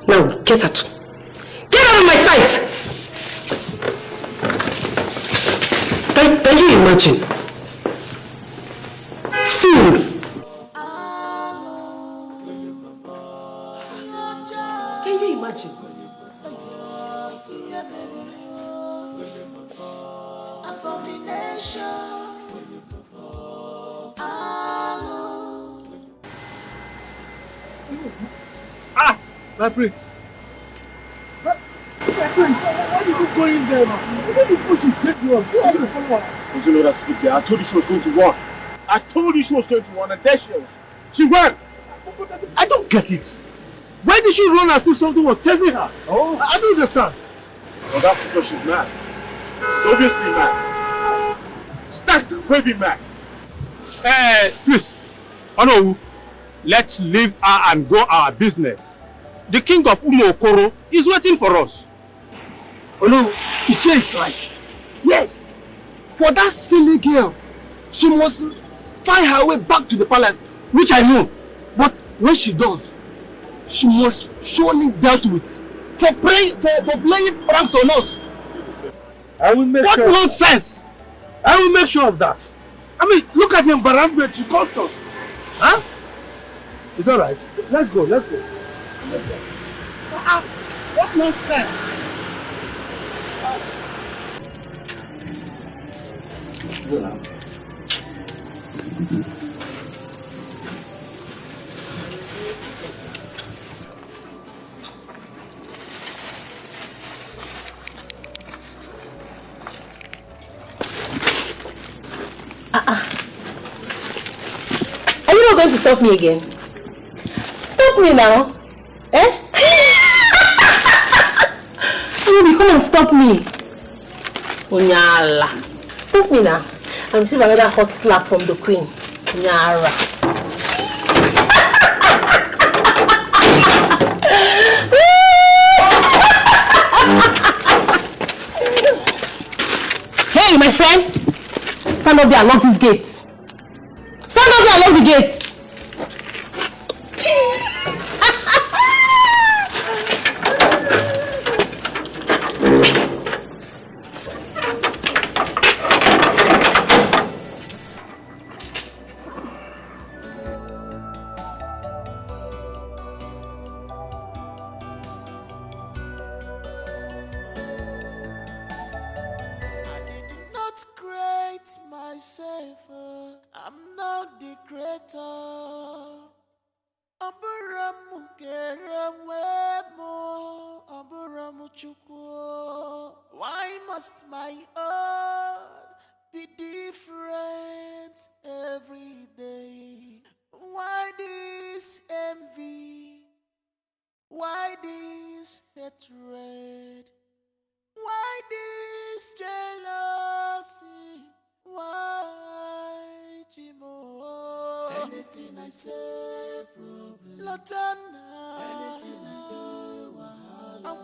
Now, get out. Get out of my sight! Can you imagine? Fool! Can you imagine? Ah, my prince. My prince, why did you go in there? Why did you push it? Take you off. You should follow her. You know that speak there. I told you she was going to run. I told you she was going to run, and there she was. She ran. I don't get it. Why did she run as if something was chasing her? Oh, I don't understand. Well, that's because she's mad. She's obviously mad. Stack baby mad. Chris, Ono, let's leave her and go our business. The king of Umokoro is waiting for us. Oh no, Iche is right. Yes, for that silly girl, she must find her way back to the palace, which I know. But when she does, she must surely dealt with for playing pranks on us. I will make sure. What nonsense! I will make sure of that. I mean, look at the embarrassment she caused us. Huh? It's alright. Let's go, let's go. What nonsense! Go now. Are you not going to stop me again? Stop me now. Eh? Baby, come and stop me. Onyala. Stop me now. I'm receiving another hot slap from the queen. Nyara. Hey, my friend. Stand up there and lock this gate. Stand up there and lock the gate. Why must my own be different every day? Why this envy? Why this hatred? Why this jealousy? Why, Jimo? Anything I say, problem. Lotana. Anything I do, wahala.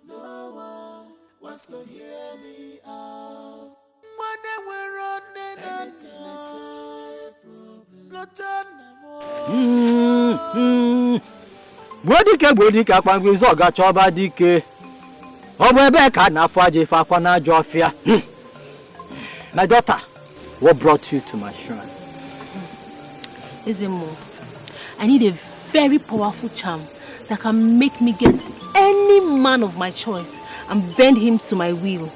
No one wants to hear me out. When we're running anything I say, problem. Lotana. Dikeh kwangwizo oga choba Dikeh. Obo ebe ka na afaje fa kwa na ajofia. My daughter, what brought you to my shrine? Ezemo, I need a very powerful charm that can make me get any man of my choice and bend him to my will.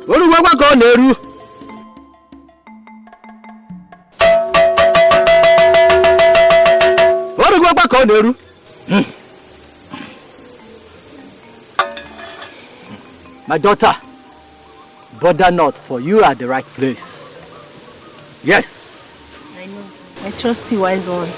Olugwagwa ko neru. Olugwagwa ko neru. My daughter, bother not, for you are the right place. Yes. I know. I trust you, wise one.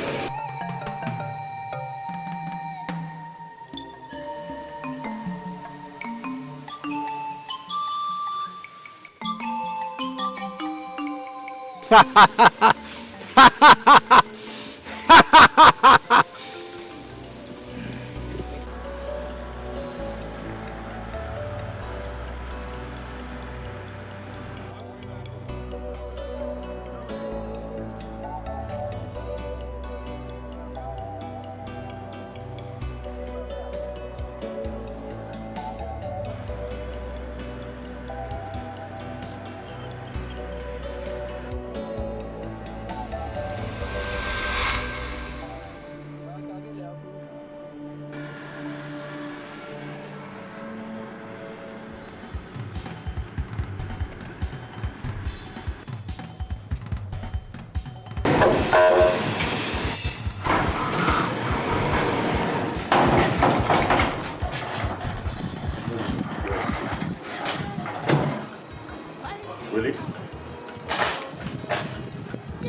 Really?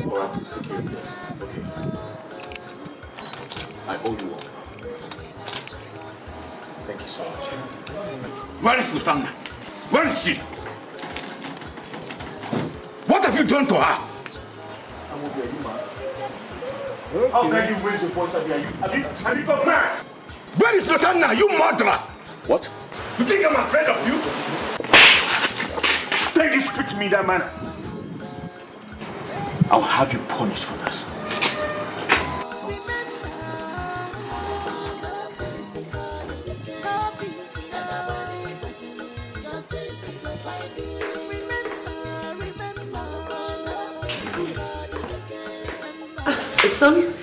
Well, okay. I owe you one. Thank you so much. Where is Sultana? Where is she? What have you done to her? How can you raise your voice at me? Have you got mad? Where is Sultana, you murderer? What? You think I'm afraid of you? Say you speak to me that manner. I'll have you punished for this. Son,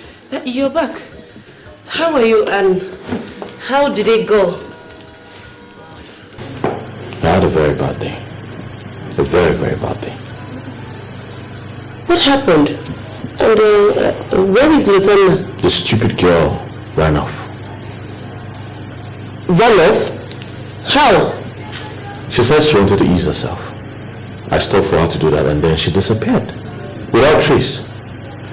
you're back. How are you and how did it go? I had a very bad day. A very, very bad day. What happened? And where is Latana? The stupid girl ran off. Ran off? How? She said she wanted to ease herself. I stopped for her to do that and then she disappeared. Without trace.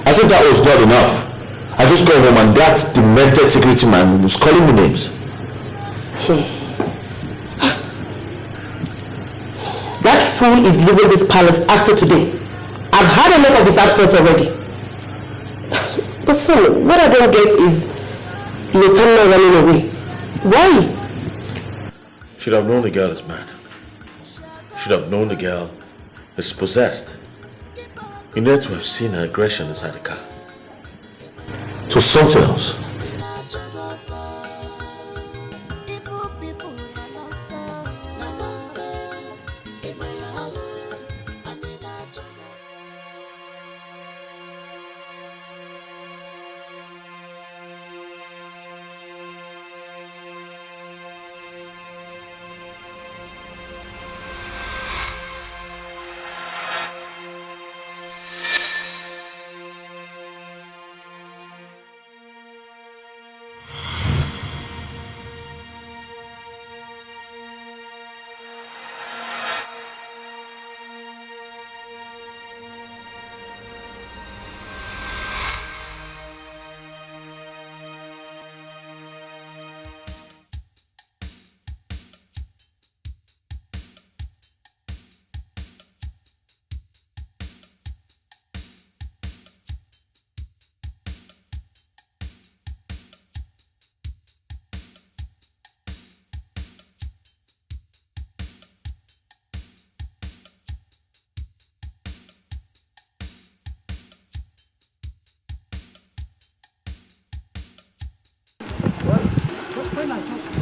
As if that was not enough. I just got home and that demented security man was calling me names. That fool is leaving this palace after today. I've had enough of his outfit already. But son, what I don't get is Nathaniel running away. Why? Should have known the girl is mad. Should have known the girl is possessed. You need to have seen her aggression inside the car. It was something else.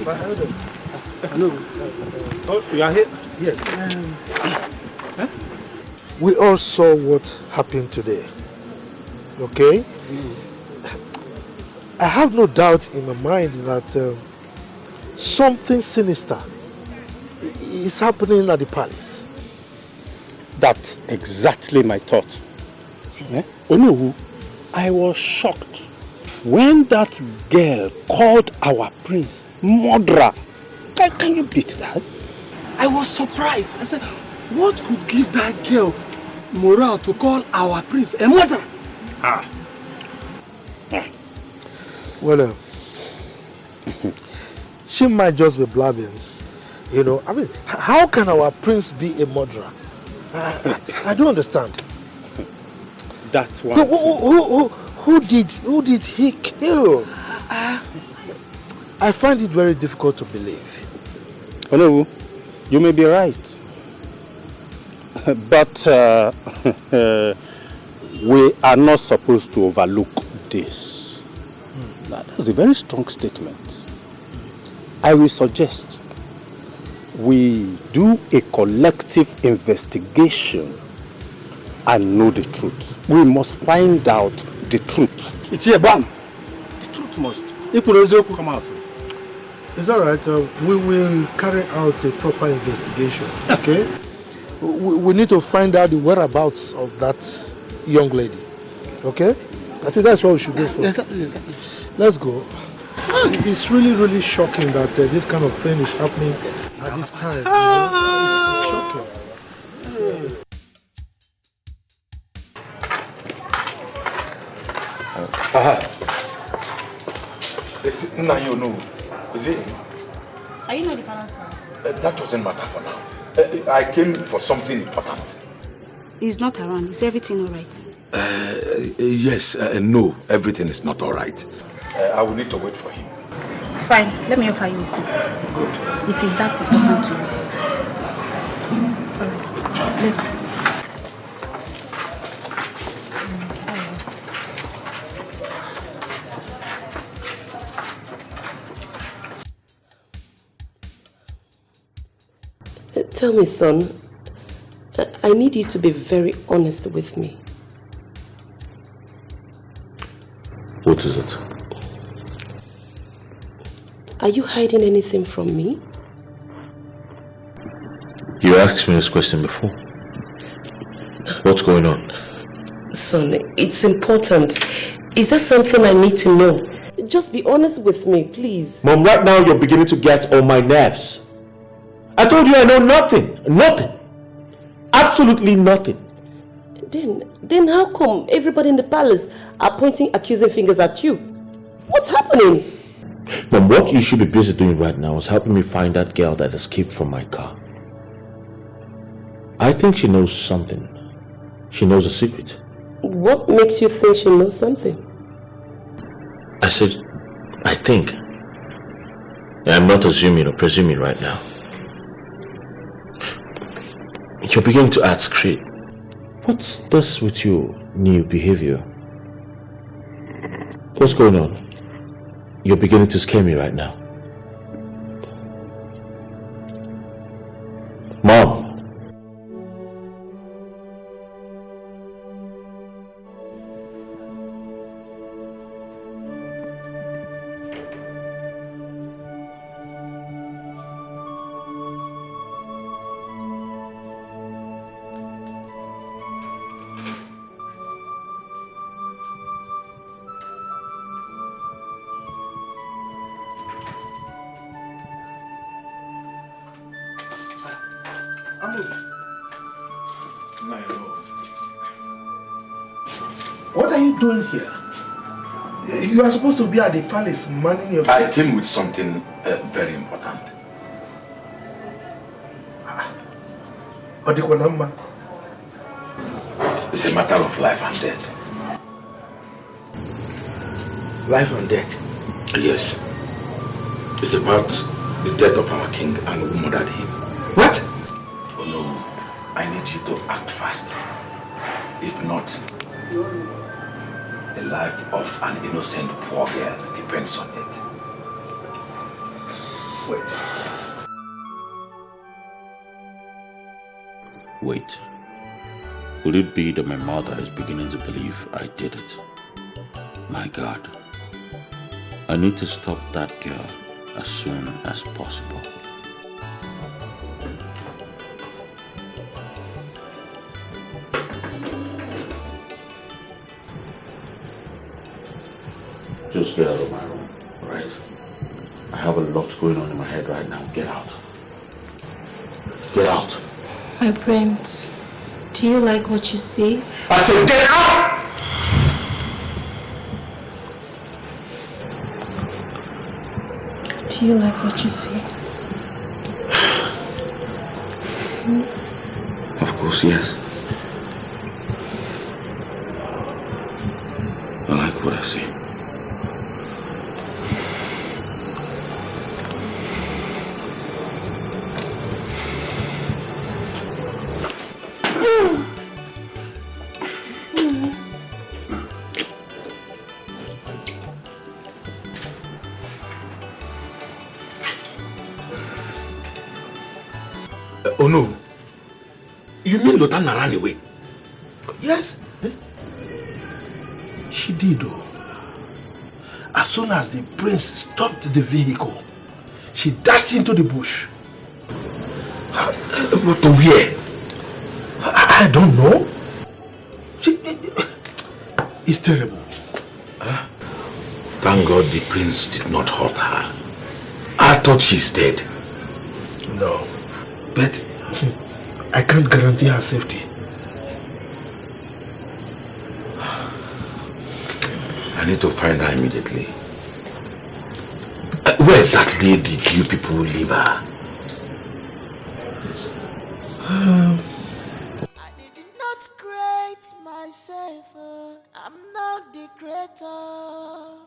My elders. No. Oh, you are here? Yes. We all saw what happened today. Okay? I have no doubt in my mind that something sinister is happening at the palace. That's exactly my thought. Onowu, I was shocked when that girl called our prince murderer. Can you beat that? I was surprised. I said, what could give that girl morale to call our prince a murderer? Well, she might just be blabbing. You know, I mean, how can our prince be a murderer? I don't understand. That's why. Who did he kill? I find it very difficult to believe. Onowu, you may be right. But we are not supposed to overlook this. That's a very strong statement. I will suggest we do a collective investigation and know the truth. We must find out the truth. It's a bomb. The truth must come out. It's all right. We will carry out a proper investigation. Okay? We need to find out the whereabouts of that young lady. Okay? I think that's what we should go for. Exactly. Let's go. It's really, really shocking that this kind of thing is happening at this time. You know? It's shocking. Now you know. Is it? Are you not the palace guy? That doesn't matter for now. I came for something important. He's not around. Is everything all right? Yes, no, everything is not all right. I will need to wait for him. Fine, let me offer you a seat. Good. If it's that important to you. Alright, let's go. Tell me, son, I need you to be very honest with me. What is it? Are you hiding anything from me? You asked me this question before. What's going on? Son, it's important. Is there something I need to know? Just be honest with me, please. Mom, right now you're beginning to get on my nerves. I told you I know nothing. Nothing. Absolutely nothing. Then how come everybody in the palace are pointing accusing fingers at you? What's happening? Mom, what you should be busy doing right now is helping me find that girl that escaped from my car. I think she knows something. She knows a secret. What makes you think she knows something? I said, I think. I'm not assuming or presuming right now. You're beginning to act straight. What's this with your new behavior? What's going on? You're beginning to scare me right now. Mom. What are you doing here? You are supposed to be at the palace manning your I came with something very important. Odikonama. It's a matter of life and death. Life and death? Yes. It's about the death of our king and who murdered him. What? Oh no, I need you to act fast. If not, the life of an innocent poor girl depends on it. Wait. Could it be that my mother is beginning to believe I did it? My God. I need to stop that girl as soon as possible. Just get out of my room, alright? I have a lot going on in my head right now. Get out. Get out. My prince, do you like what you see? I said get out! Do you like what you see? Of course, yes. I like what I see. Oh no. You mean Lotana ran away? Yes. She did though. As soon as the prince stopped the vehicle, she dashed into the bush. But to where? I don't know. It's terrible. Thank God the prince did not hurt her. I thought she's dead. No. But I can't guarantee her safety. I need to find her immediately. Where exactly did you people leave her? I did not create myself. I'm not the creator.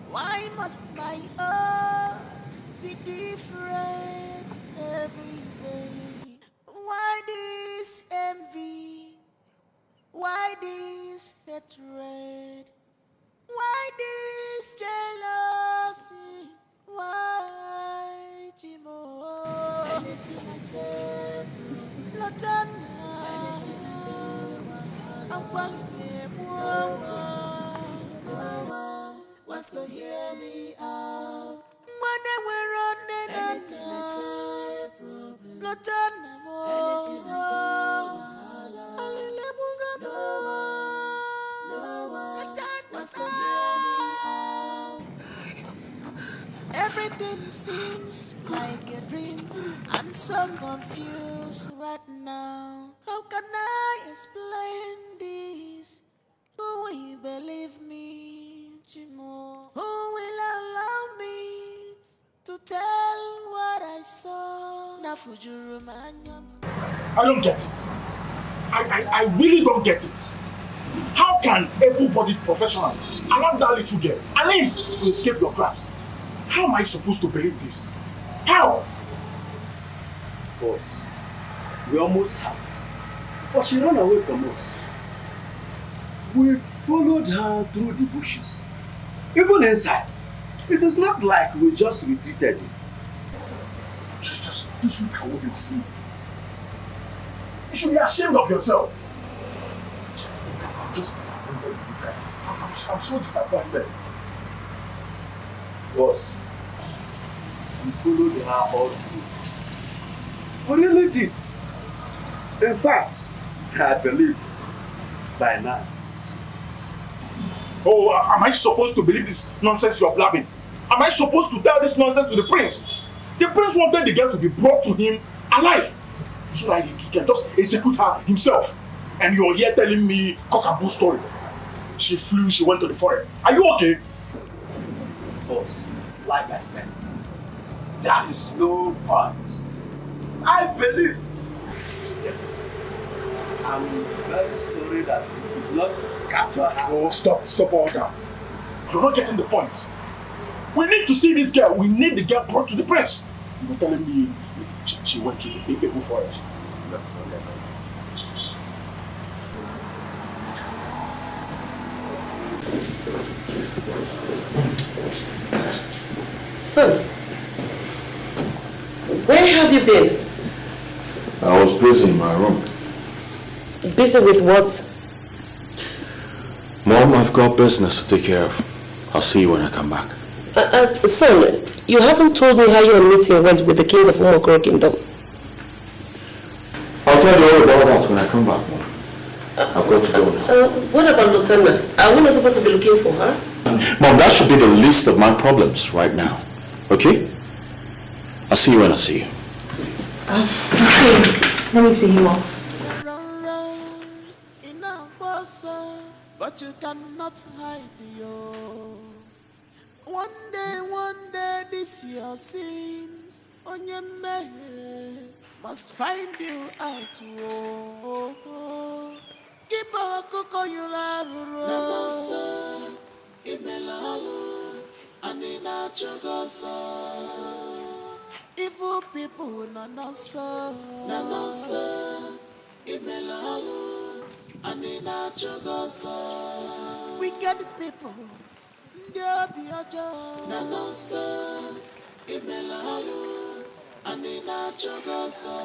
Why must my own be different every day? Why this envy? Why this hatred? Why this jealousy? Why Jimo? Anything I say, Lotana. Anything I do, I'm calling wants to hear me out. When they were running anything I say, problem. Lotana. Anything I do, no one wants to hear me out. Everything seems like a dream. I'm so confused right now. How can I explain this? Who will believe me, Chimo? Who will allow me to tell what I saw? I don't get it. I really don't get it. How can able-bodied professional allow that little girl and him to escape your grasp? How am I supposed to believe this? How? Boss, we almost had her, but she ran away from us. We followed her through the bushes. Even inside, it is not like we just retreated. Just look at what you see. You should be ashamed of yourself. I'm just disappointed in you guys. I'm so disappointed. Boss, we followed her all through. We really did. In fact, I believe by now she's dead. Oh, am I supposed to believe this nonsense you're blabbing? Am I supposed to tell this nonsense to the prince? The prince wanted the girl to be brought to him alive so that he can just execute her himself. And you're here telling me cock and bull story. She flew, she went to the forest. Are you okay? Boss, like I said, there is no point. I believe she's dead. I'm very sorry that we could not capture her. Oh, stop all that. You're not getting the point. We need to see this girl. We need the girl brought to the prince. You're telling me she went to the evil forest. That's all I know. Son, where have you been? I was busy in my room. Busy with what? Mom, I've got business to take care of. I'll see you when I come back. Son, you haven't told me how your meeting went with the king of Umokoro Kingdom. I'll tell you all about that when I come back, Mom. I've got to go now. What about Lutana? Are we not supposed to be looking for her? Mom, that should be the least of my problems right now. Okay? I'll see you when I see you. Okay, let me see you off. But you cannot hide your. One day, this your sins on your man must find you out. Keep a cook on your Namaste, Imelalu, and in a chugasa. Evil people, Namaste, Imelalu, and in a chugasa. Wicked people. Namaste, Imelalu, Anina Chogasa.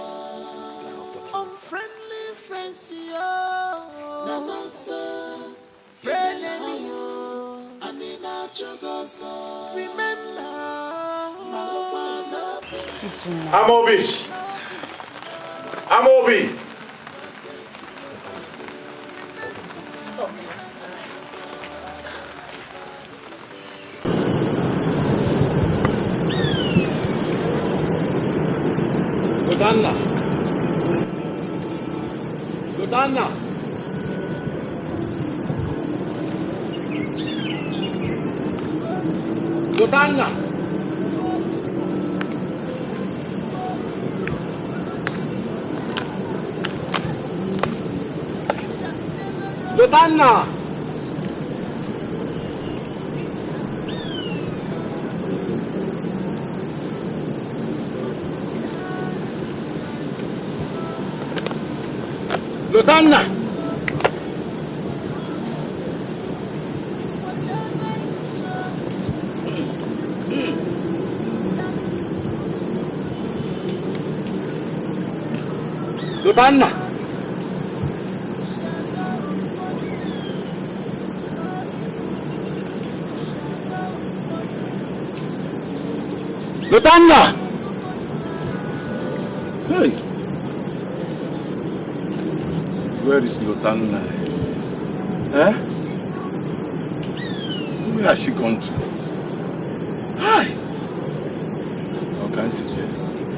Unfriendly friends, yo. Namaste, friendly, Anina Chogasa. Remember, I'm Obi. Lutana! Lutana! Lutana! Lutana! Lutana! Lutana! Lutana! Hey! Where is Lutana? Eh? Where has she gone to? Hi! is it?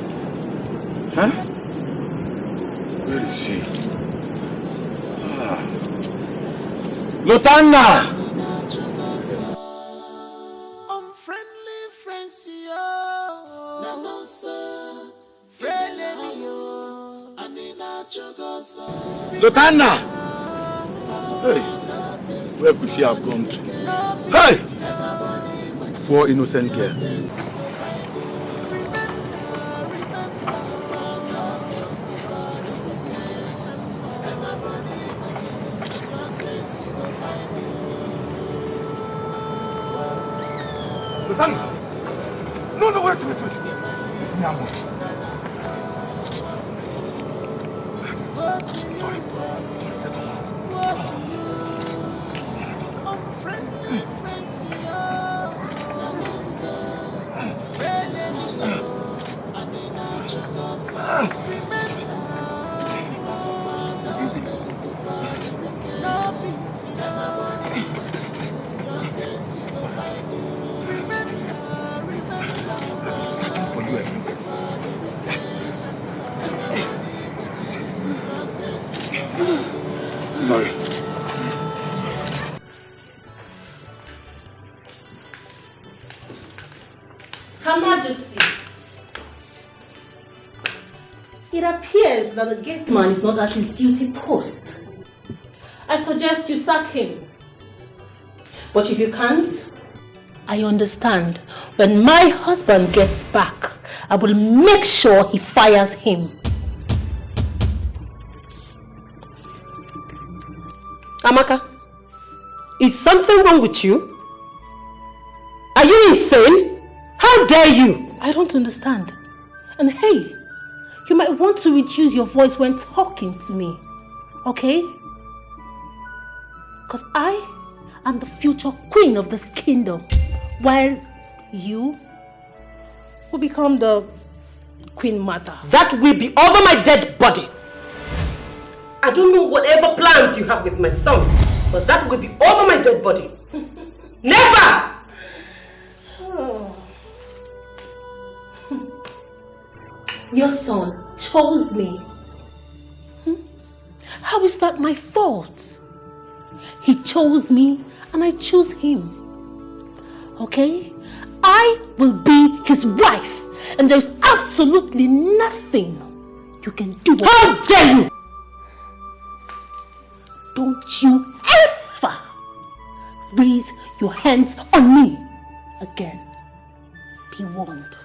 Huh? Where is she? Lutana! Unfriendly friends, yo. Lutana! Hey, where could she have gone to? Hey! Poor innocent girl. Lutana! No, wait. It's me, Amo. Sorry. Unfriendly friends, yo. Searching for you everywhere. Sorry. Her Majesty, it appears that the gatesman is not at his duty post. I suggest you sack him. But if you can't, I understand. When my husband gets back, I will make sure he fires him. Amaka, is something wrong with you? Are you insane? How dare you? I don't understand. And hey, you might want to reduce your voice when talking to me, okay? Because I am the future queen of this kingdom, while you will become the queen mother. That will be over my dead body. I don't know whatever plans you have with my son, but that will be over my dead body. Never! Your son chose me. How is that my fault? He chose me and I choose him. Okay? I will be his wife and there's absolutely nothing you can do. How dare you! Don't you ever raise your hands on me again. Be warned.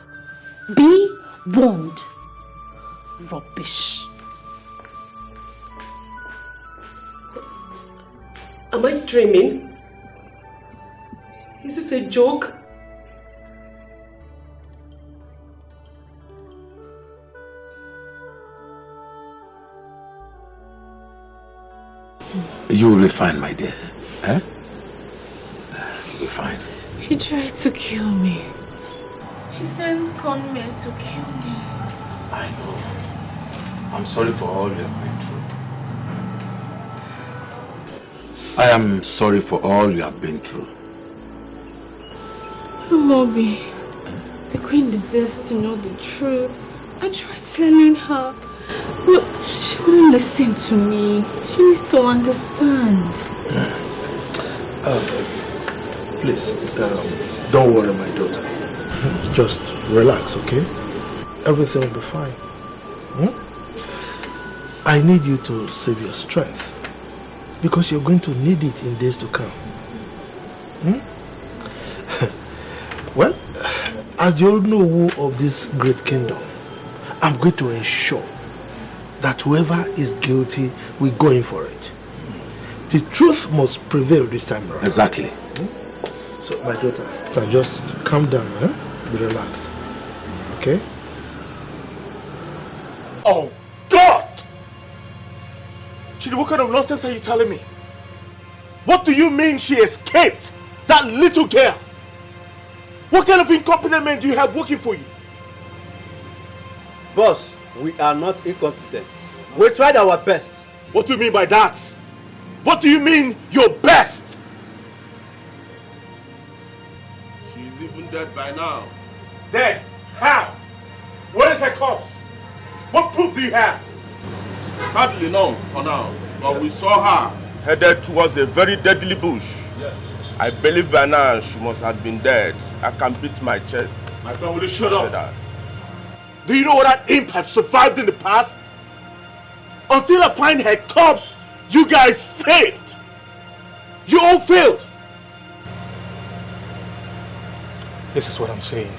Be warned. Rubbish. Am I dreaming? Is this a joke? You will be fine, my dear. Eh? You'll be fine. He tried to kill me. He sent gunmen to kill me. I know. I'm sorry for all you have been through. I am sorry for all you have been through. Moby, the queen deserves to know the truth. I tried telling her, but she wouldn't listen to me. She needs to understand. Please, don't worry, my daughter. Just relax, okay? Everything will be fine. I need you to save your strength because you're going to need it in days to come. Well, as the Onowu of this great kingdom, I'm going to ensure that whoever is guilty will go in for it. The truth must prevail this time around. Exactly. So, my daughter, just calm down, be relaxed. Okay? Oh, God! Chidi, what kind of nonsense are you telling me? What do you mean she escaped? That little girl? What kind of incompetent men do you have working for you? Boss, we are not incompetent. We tried our best. What do you mean by that? What do you mean your best? She's even dead by now. Dead? How? is a corpse. What proof do you have? Sadly, no, for now. But we saw her. Headed towards a very deadly bush. Yes. I believe by now she must have been dead. I can beat my chest. My friend, will you shut up? That. Do you know what that imp has survived in the past? Until I find her corpse, you guys failed. You all failed. This is what I'm saying.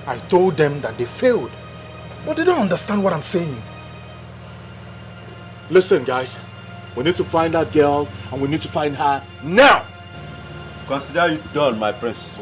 I told them that they failed, but they don't understand what I'm saying. Listen, guys. We need to find that girl, and we need to find her now. Consider it done, my prince.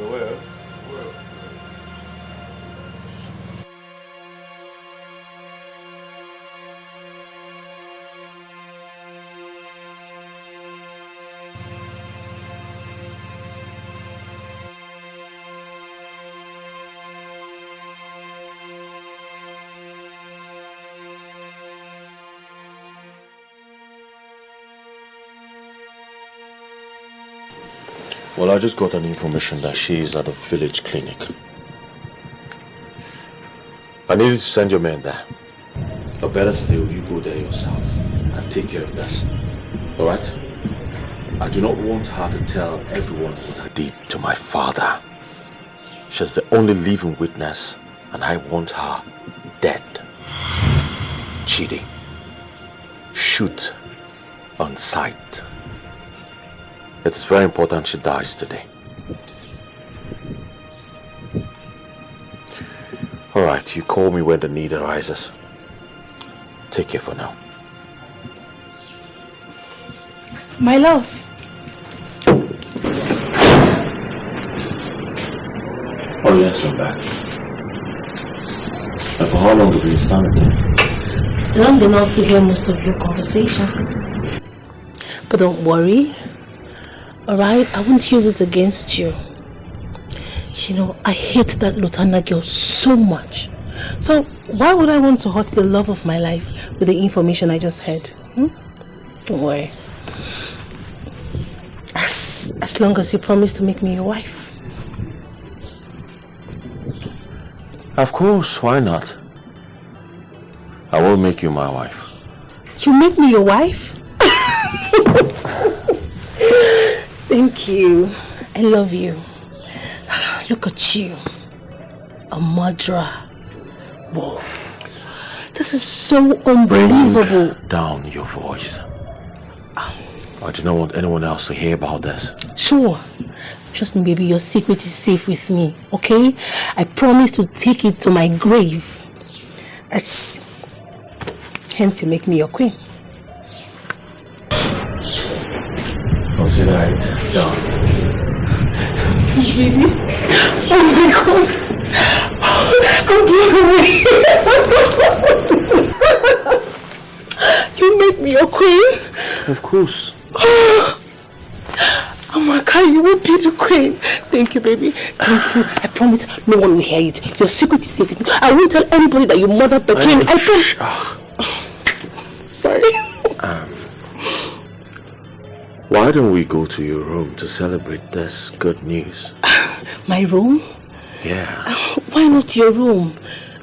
Well, I just got an information that she is at a village clinic. I need you to send your men there. Or better still, you go there yourself and take care of this. Alright? I do not want her to tell everyone what I did to my father. She's the only living witness, and I want her dead. Chidi, shoot on sight. It's very important she dies today. Alright, you call me when the need arises. Take care for now. My love. Oh yes, I'm back. And for how long have you stand here? Long enough to hear most of your conversations. But don't worry. Alright, I won't use it against you. You know, I hate that Lutana girl so much. So why would I want to hurt the love of my life with the information I just heard? Don't worry. As long as you promise to make me your wife. Of course, why not? I will make you my wife. You make me your wife? Thank you. I love you. Look at you. A murderer. Whoa. This is so unbelievable. Bring down your voice. I do not want anyone else to hear about this. Sure. Trust me, baby, your secret is safe with me, okay? I promise to take it to my grave. Hence you make me your queen. Consider it done. Baby. Oh my God. I'm blown away. You make me your queen? Of course. Oh my God, you will be the queen. Thank you, baby. Thank you. I promise no one will hear it. Your secret is safe with me. I won't tell anybody that you murdered the king. I promise. Sorry. Why don't we go to your room to celebrate this good news? My room? Yeah. Why not your room?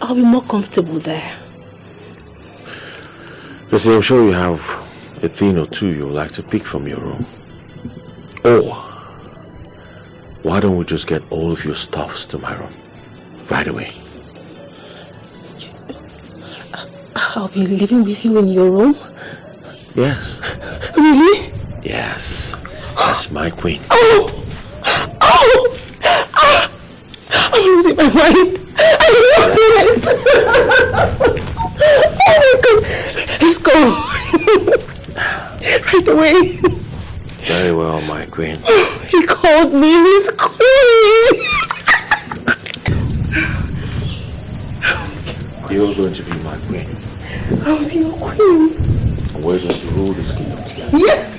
I'll be more comfortable there. You see, I'm sure you have a thing or two you would like to pick from your room. Or, why don't we just get all of your stuffs to my room right away? I'll be living with you in your room? Yes. Really? Yes. That's my queen. I'm losing my mind. I'm losing it. Oh my God. Let's go. Right away. Very well, my queen. He called me his queen. You're going to be my queen. I'll be your queen. And we're going to rule this kingdom together. Yes.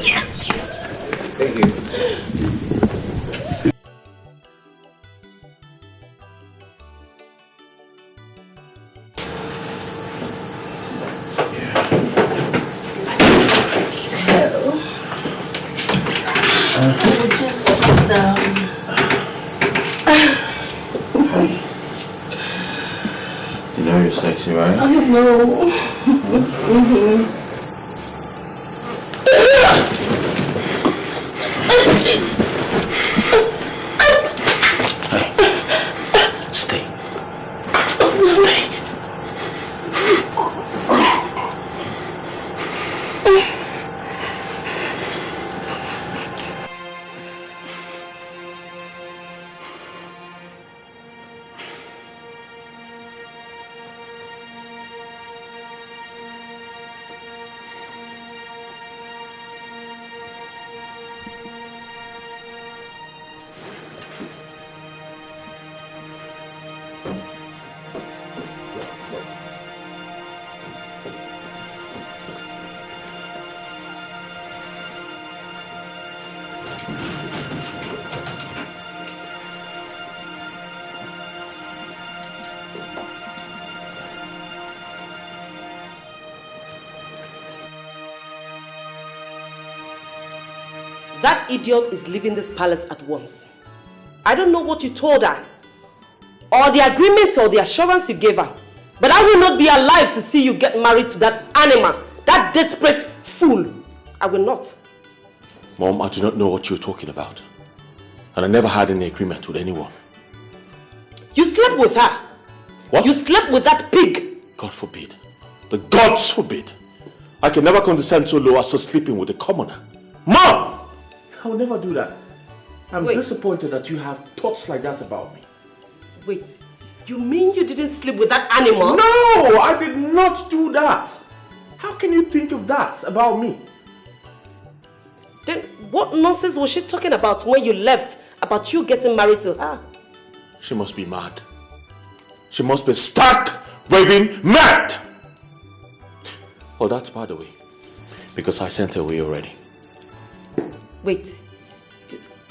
Yes. Thank you. sexy, right? I know. Stay. Stay. That idiot is leaving this palace at once. I don't know what you told her, or the agreement or the assurance you gave her, but I will not be alive to see you get married to that animal, that desperate fool. I will not. Mom, I do not know what you're talking about. And I never had any agreement with anyone. You slept with her. What? You slept with that pig. God forbid. The gods forbid. I can never condescend so low as to sleeping with a commoner. Mom! I will never do that. I'm disappointed that you have thoughts like that about me. Wait, you mean you didn't sleep with that animal? No, I did not do that. How can you think of that about me? Then what nonsense was she talking about when you left about you getting married to her? She must be mad. She must be stark, raving mad. Well, that's by the way, because I sent her away already. Wait,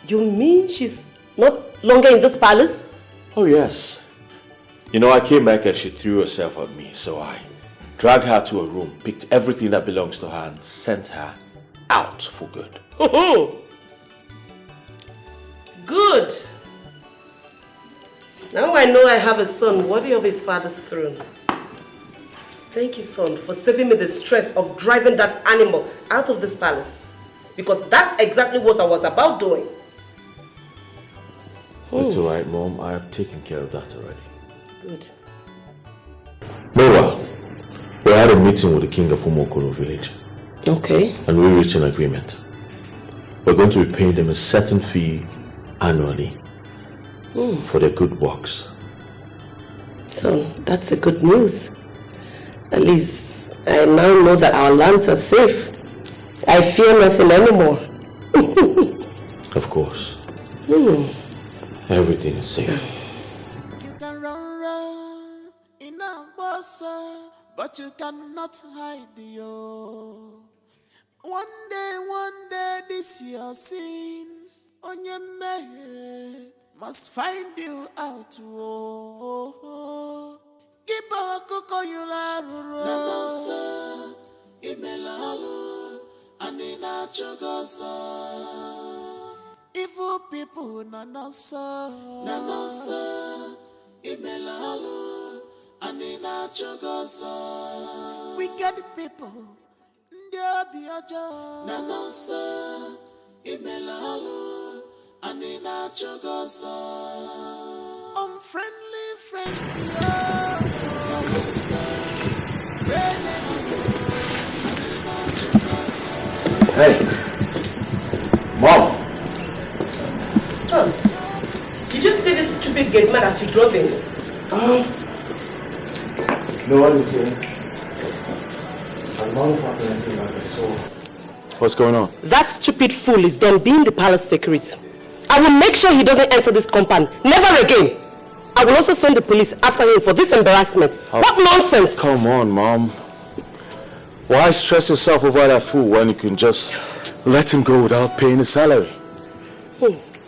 you mean she's not longer in this palace? Oh yes. You know, I came back and she threw herself at me, so I dragged her to a room, picked everything that belongs to her and sent her out for good. Good. Now I know I have a son worthy of his father's throne. Thank you, son, for saving me the stress of driving that animal out of this palace. Because that's exactly what I was about doing. It's alright, Mom. I have taken care of that already. Good. Meanwhile, we had a meeting with the king of Umokoro village. Okay. And we reached an agreement. We're going to be paying them a certain fee annually for their good works. So, that's a good news. At least, I now know that our lands are safe. I fear nothing anymore. Of course. Everything is safe. You can run in a bus, but you cannot hide you. One day, this your sins on your man must find you out. Keep a cocoa you la imelalu anina chogosa. Evil people nanasa imelalu anina chogosa. Wicked people ndia biaja nanasa imelalu anina chogosa. Unfriendly friends nanasa Hey, Mom. Son, did you see this stupid gate man as you drove in? No, what is it? My mom happened anything like I saw. What's going on? That stupid fool is done being the palace security. I will make sure he doesn't enter this compound. Never again. I will also send the police after him for this embarrassment. What nonsense! Come on, Mom. Why stress yourself over that fool when you can just let him go without paying his salary?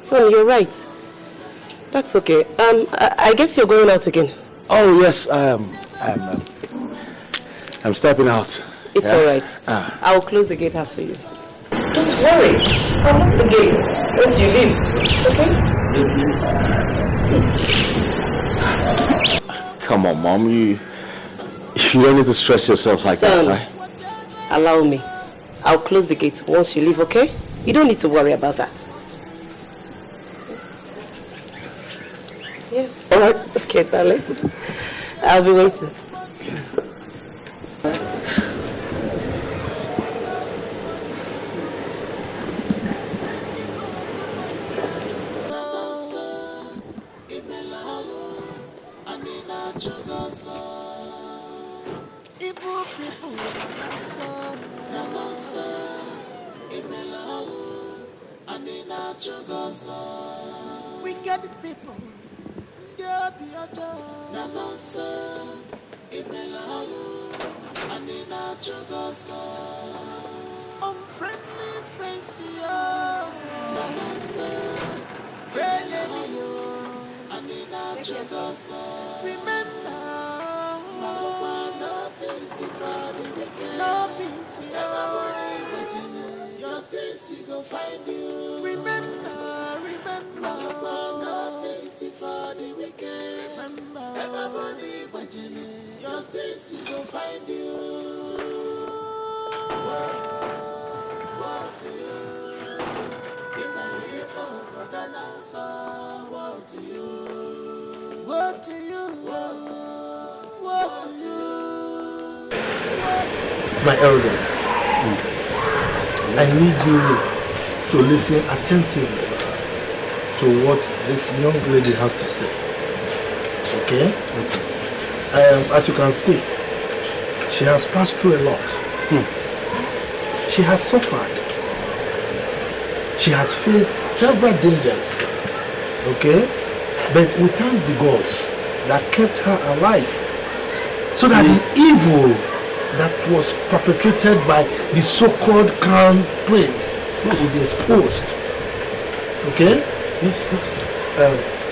Son, you're right. That's okay. I guess you're going out again. Oh, yes, I am. I'm stepping out. It's alright. I will close the gate after you. Don't worry. I'll lock the gate once you leave. Okay? Come on, Mom. You don't need to stress yourself like that, right? Allow me. I'll close the gate once you leave, okay? You don't need to worry about that. Yes. Alright, okay, darling. I'll be waiting. Evil people, wicked people, unfriendly friends, remember, no peace, your sins he go find you. Remember, no peace for the wicked. Remember, your sins he go find you. What to you? If I live for God and answer, what to you? What to you? What to you? My elders, I need you to listen attentively to what this young lady has to say. Okay? As you can see, she has passed through a lot. She has suffered. She has faced several dangers. Okay? But we thank the gods that kept her alive, so that the evil that was perpetrated by the so-called crown prince will be exposed. Okay? Yes.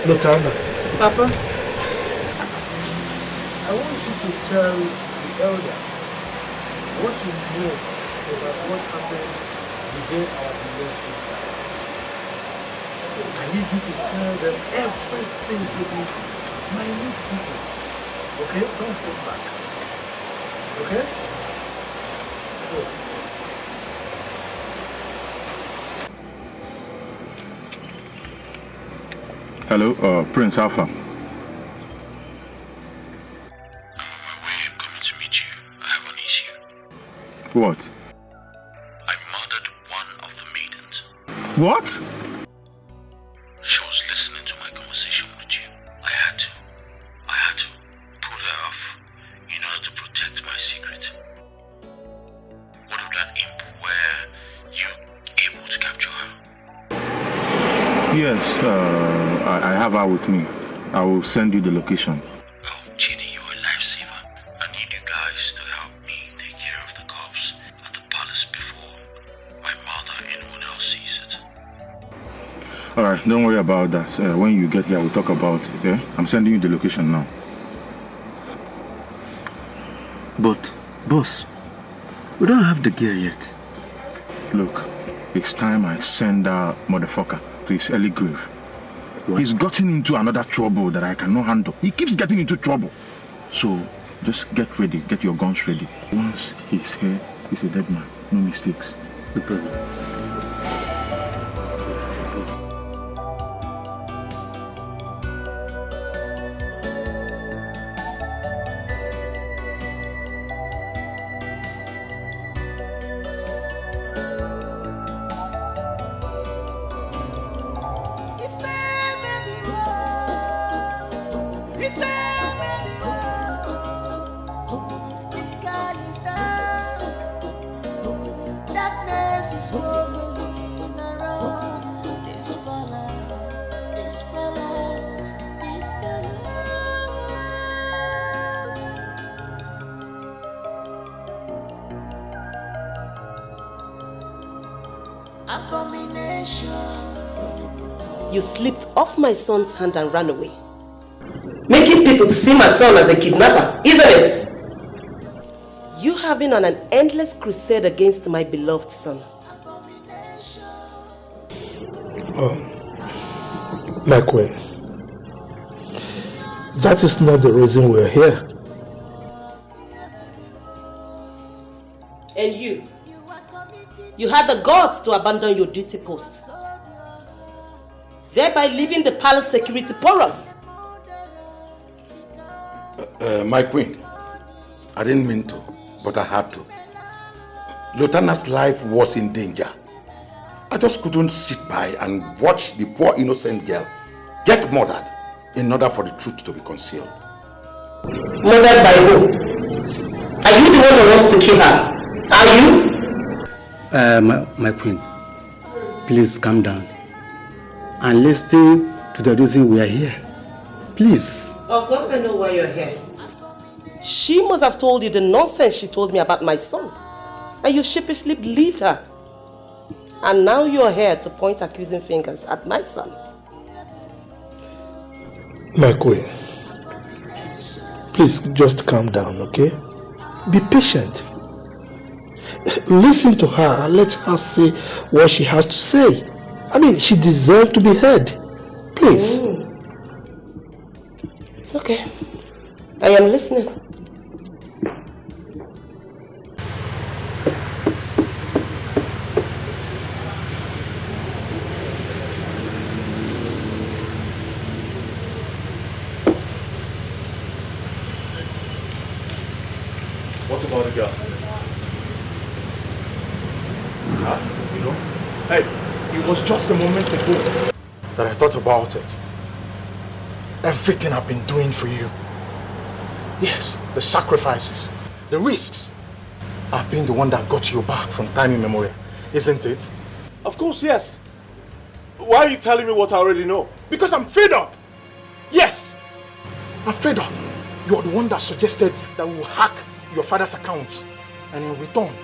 Lotana. Papa? I want you to tell the elders what you know about what happened the day our beloved king died. I need you to tell them everything to the minute details. Okay? Don't hold back. Okay? Good. Hello, Prince Alpha. I'm coming to meet you. I have an issue. What? I murdered one of the maidens. What? She was listening to my conversation with you. I had to put her off in order to protect my secret. What if that imp were you able to capture her? Yes, I have her with me. I will send you the location. Chidi, you're a lifesaver. I need you guys to help me take care of the corpse at the palace before my mother and anyone else sees it. Alright, don't worry about that. When you get here, we'll talk about it. Yeah? I'm sending you the location now. But, boss, we don't have the gear yet. Look, it's time I send that motherfucker to his early grave. What? He's gotten into another trouble that I cannot handle. He keeps getting into trouble. So, just get ready. Get your guns ready. Once he's here, he's a dead man. No mistakes. No problem. You slipped off my son's hand and ran away, making people to see my son as a kidnapper, isn't it? You have been on an endless crusade against my beloved son. Oh, my queen, that is not the reason we're here. you had the guts to abandon your duty post, thereby leaving the palace security porous. My queen, I didn't mean to, but I had to. Lieutenant's life was in danger. I just couldn't sit by and watch the poor innocent girl get murdered in order for the truth to be concealed. Murdered by who? Are you the one that wants to kill her? Are you? My queen, please calm down and listen to the reason we are here. Please. Of course I know why you're here. She must have told you the nonsense she told me about my son. And you sheepishly believed her. And now you're here to point accusing fingers at my son. My queen, please just calm down, okay? Be patient. Listen to her and let her say what she has to say. I mean, she deserves to be heard. Please. Okay. I am listening. What about the girl? Huh? You know? Hey, it was just a moment ago that I thought about it. Everything I've been doing for you. Yes, the sacrifices, the risks. I've been the one that got you back from time immemorial, isn't it? Of course, yes. Why are you telling me what I already know? Because I'm fed up. Yes, I'm fed up. You're the one that suggested that we will hack your father's account, and in return,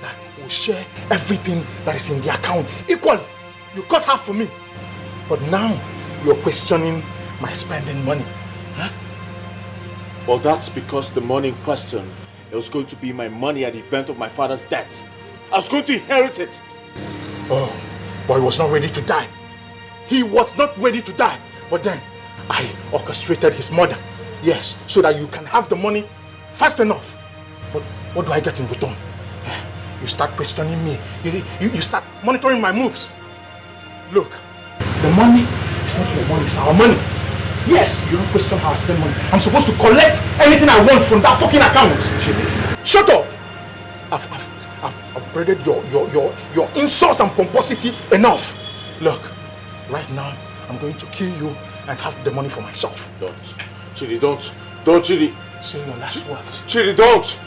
that we'll share everything that is in the account equally. You got half for me. But now, you're questioning my spending money. Huh? Well, that's because the money in question, it was going to be my money at the event of my father's death. I was going to inherit it. Oh, but he was not ready to die. He was not ready to die. But then, I orchestrated his murder. Yes, so that you can have the money fast enough. But what do I get in return? You start questioning me. You start monitoring my moves. Look, the money is not your money, it's our money. Yes, you don't question how I spend money. I'm supposed to collect anything I want from that fucking account. Shut up! I've braided your insults and pomposity enough. Look, right now, I'm going to kill you and have the money for myself. Don't. Chidi, don't. Don't, Chidi. Say your last words. Chidi, don't!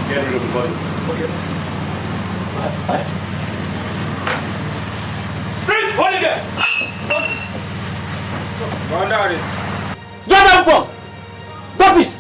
Get rid of the body. Okay. Freeze! Hold it there! Run down this. Get down from! Stop it!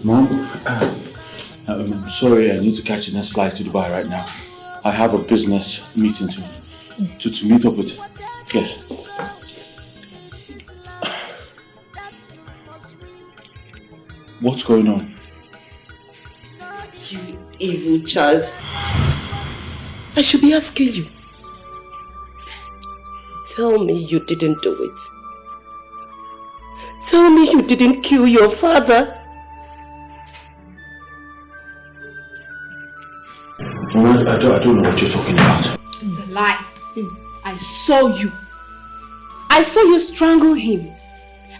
Mom, I'm sorry, I need to catch the next flight to Dubai right now. I have a business meeting to meet up with. Yes. What's going on? You evil child. I should be asking you. Tell me you didn't do it. Tell me you didn't kill your father. I don't know what you're talking about. It's a lie. I saw you. I saw you strangle him.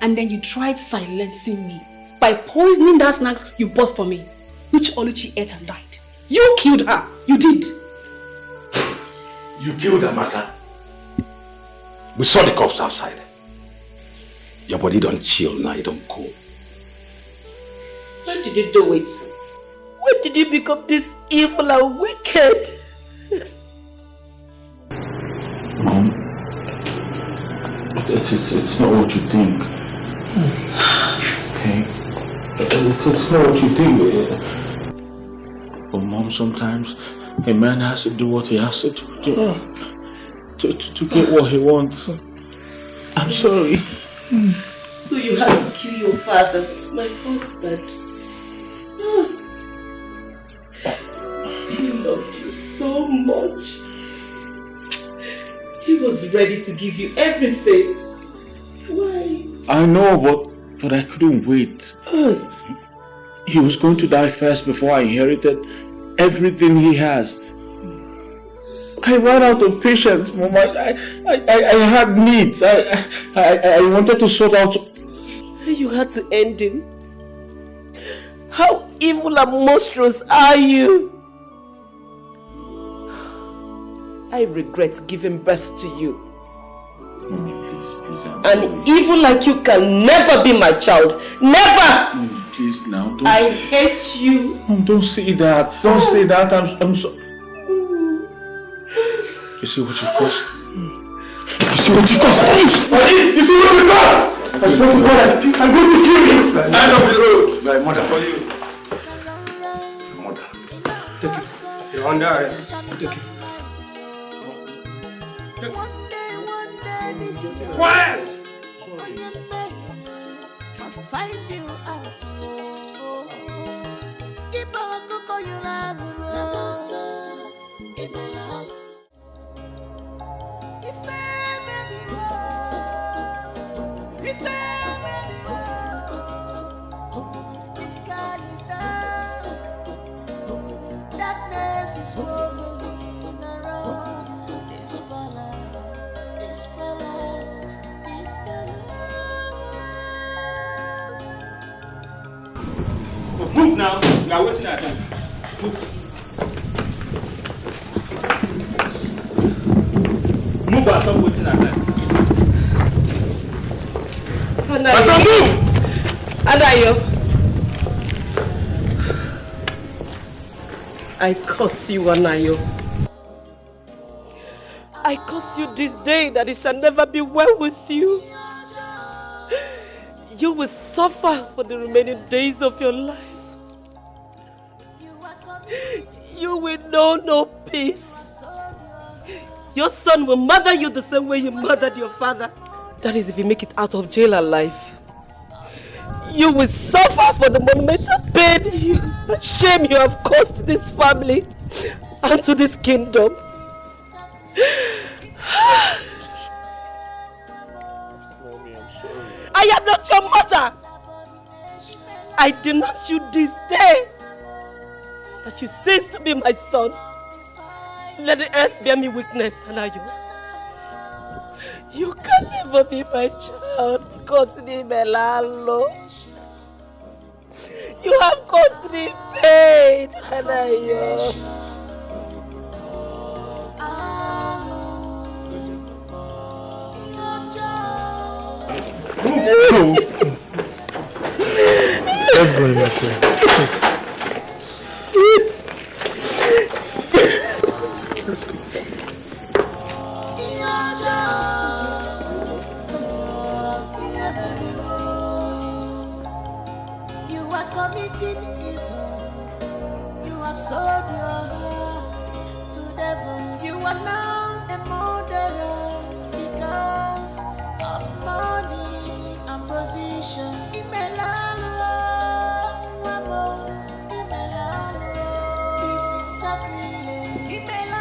And then you tried silencing me by poisoning that snacks you bought for me, which Oluchi ate and died. You killed her. You did. You killed Amaka. We saw the cops outside. Your body don't chill now, you don't cool. Why did you do it? Why did you become this evil and wicked? Mom, it's not what you think. Okay? It's not what you think. But Mom, sometimes a man has to do what he has to do to get what he wants. I'm sorry. So you had to kill your father, my husband. He loved you so much. He was ready to give you everything. Why? I know, but I couldn't wait. He was going to die first before I inherited everything he has. I ran out of patience, Mom. I had needs. I wanted to sort out. You had to end him. How evil and monstrous are you? I regret giving birth to you. An evil like you can never be my child. Never! Please now, don't I hate you. Mom, don't say that. Don't say that. I'm so... You see what you've caused? You see what you caused? Police! You see what you caused? I swear to God, I'm going to kill you! End of the road! My mother. For you. Your mother. Take it. You're under arrest. Take it. Quiet! Must find you out. The sky is dark. Darkness is rolling around this palace, this palace, this palace. Move now. We are wasting our time. Move. Move and stop wasting our time. My friend, move! Anayo. I curse you, Anayo. I curse you this day that it shall never be well with you. You will suffer for the remaining days of your life. You will know no peace. Your son will murder you the same way you murdered your father. That is if you make it out of jail alive. You will suffer for the monumental pain and shame you have caused this family and to this kingdom. I am not your mother. I denounce you this day that you cease to be my son. Let the earth bear me witness, Anayo. You can never be my child because ni melalo. You have caused me pain, Anayo. Let's go in my way. Please. Let's go. Yeah, baby. committing evil. You have sold your heart to devil. You are now a murderer because of money and position. Imelalo, wamo, Imelalo. This is sacrilege. Imelalo.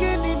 Give me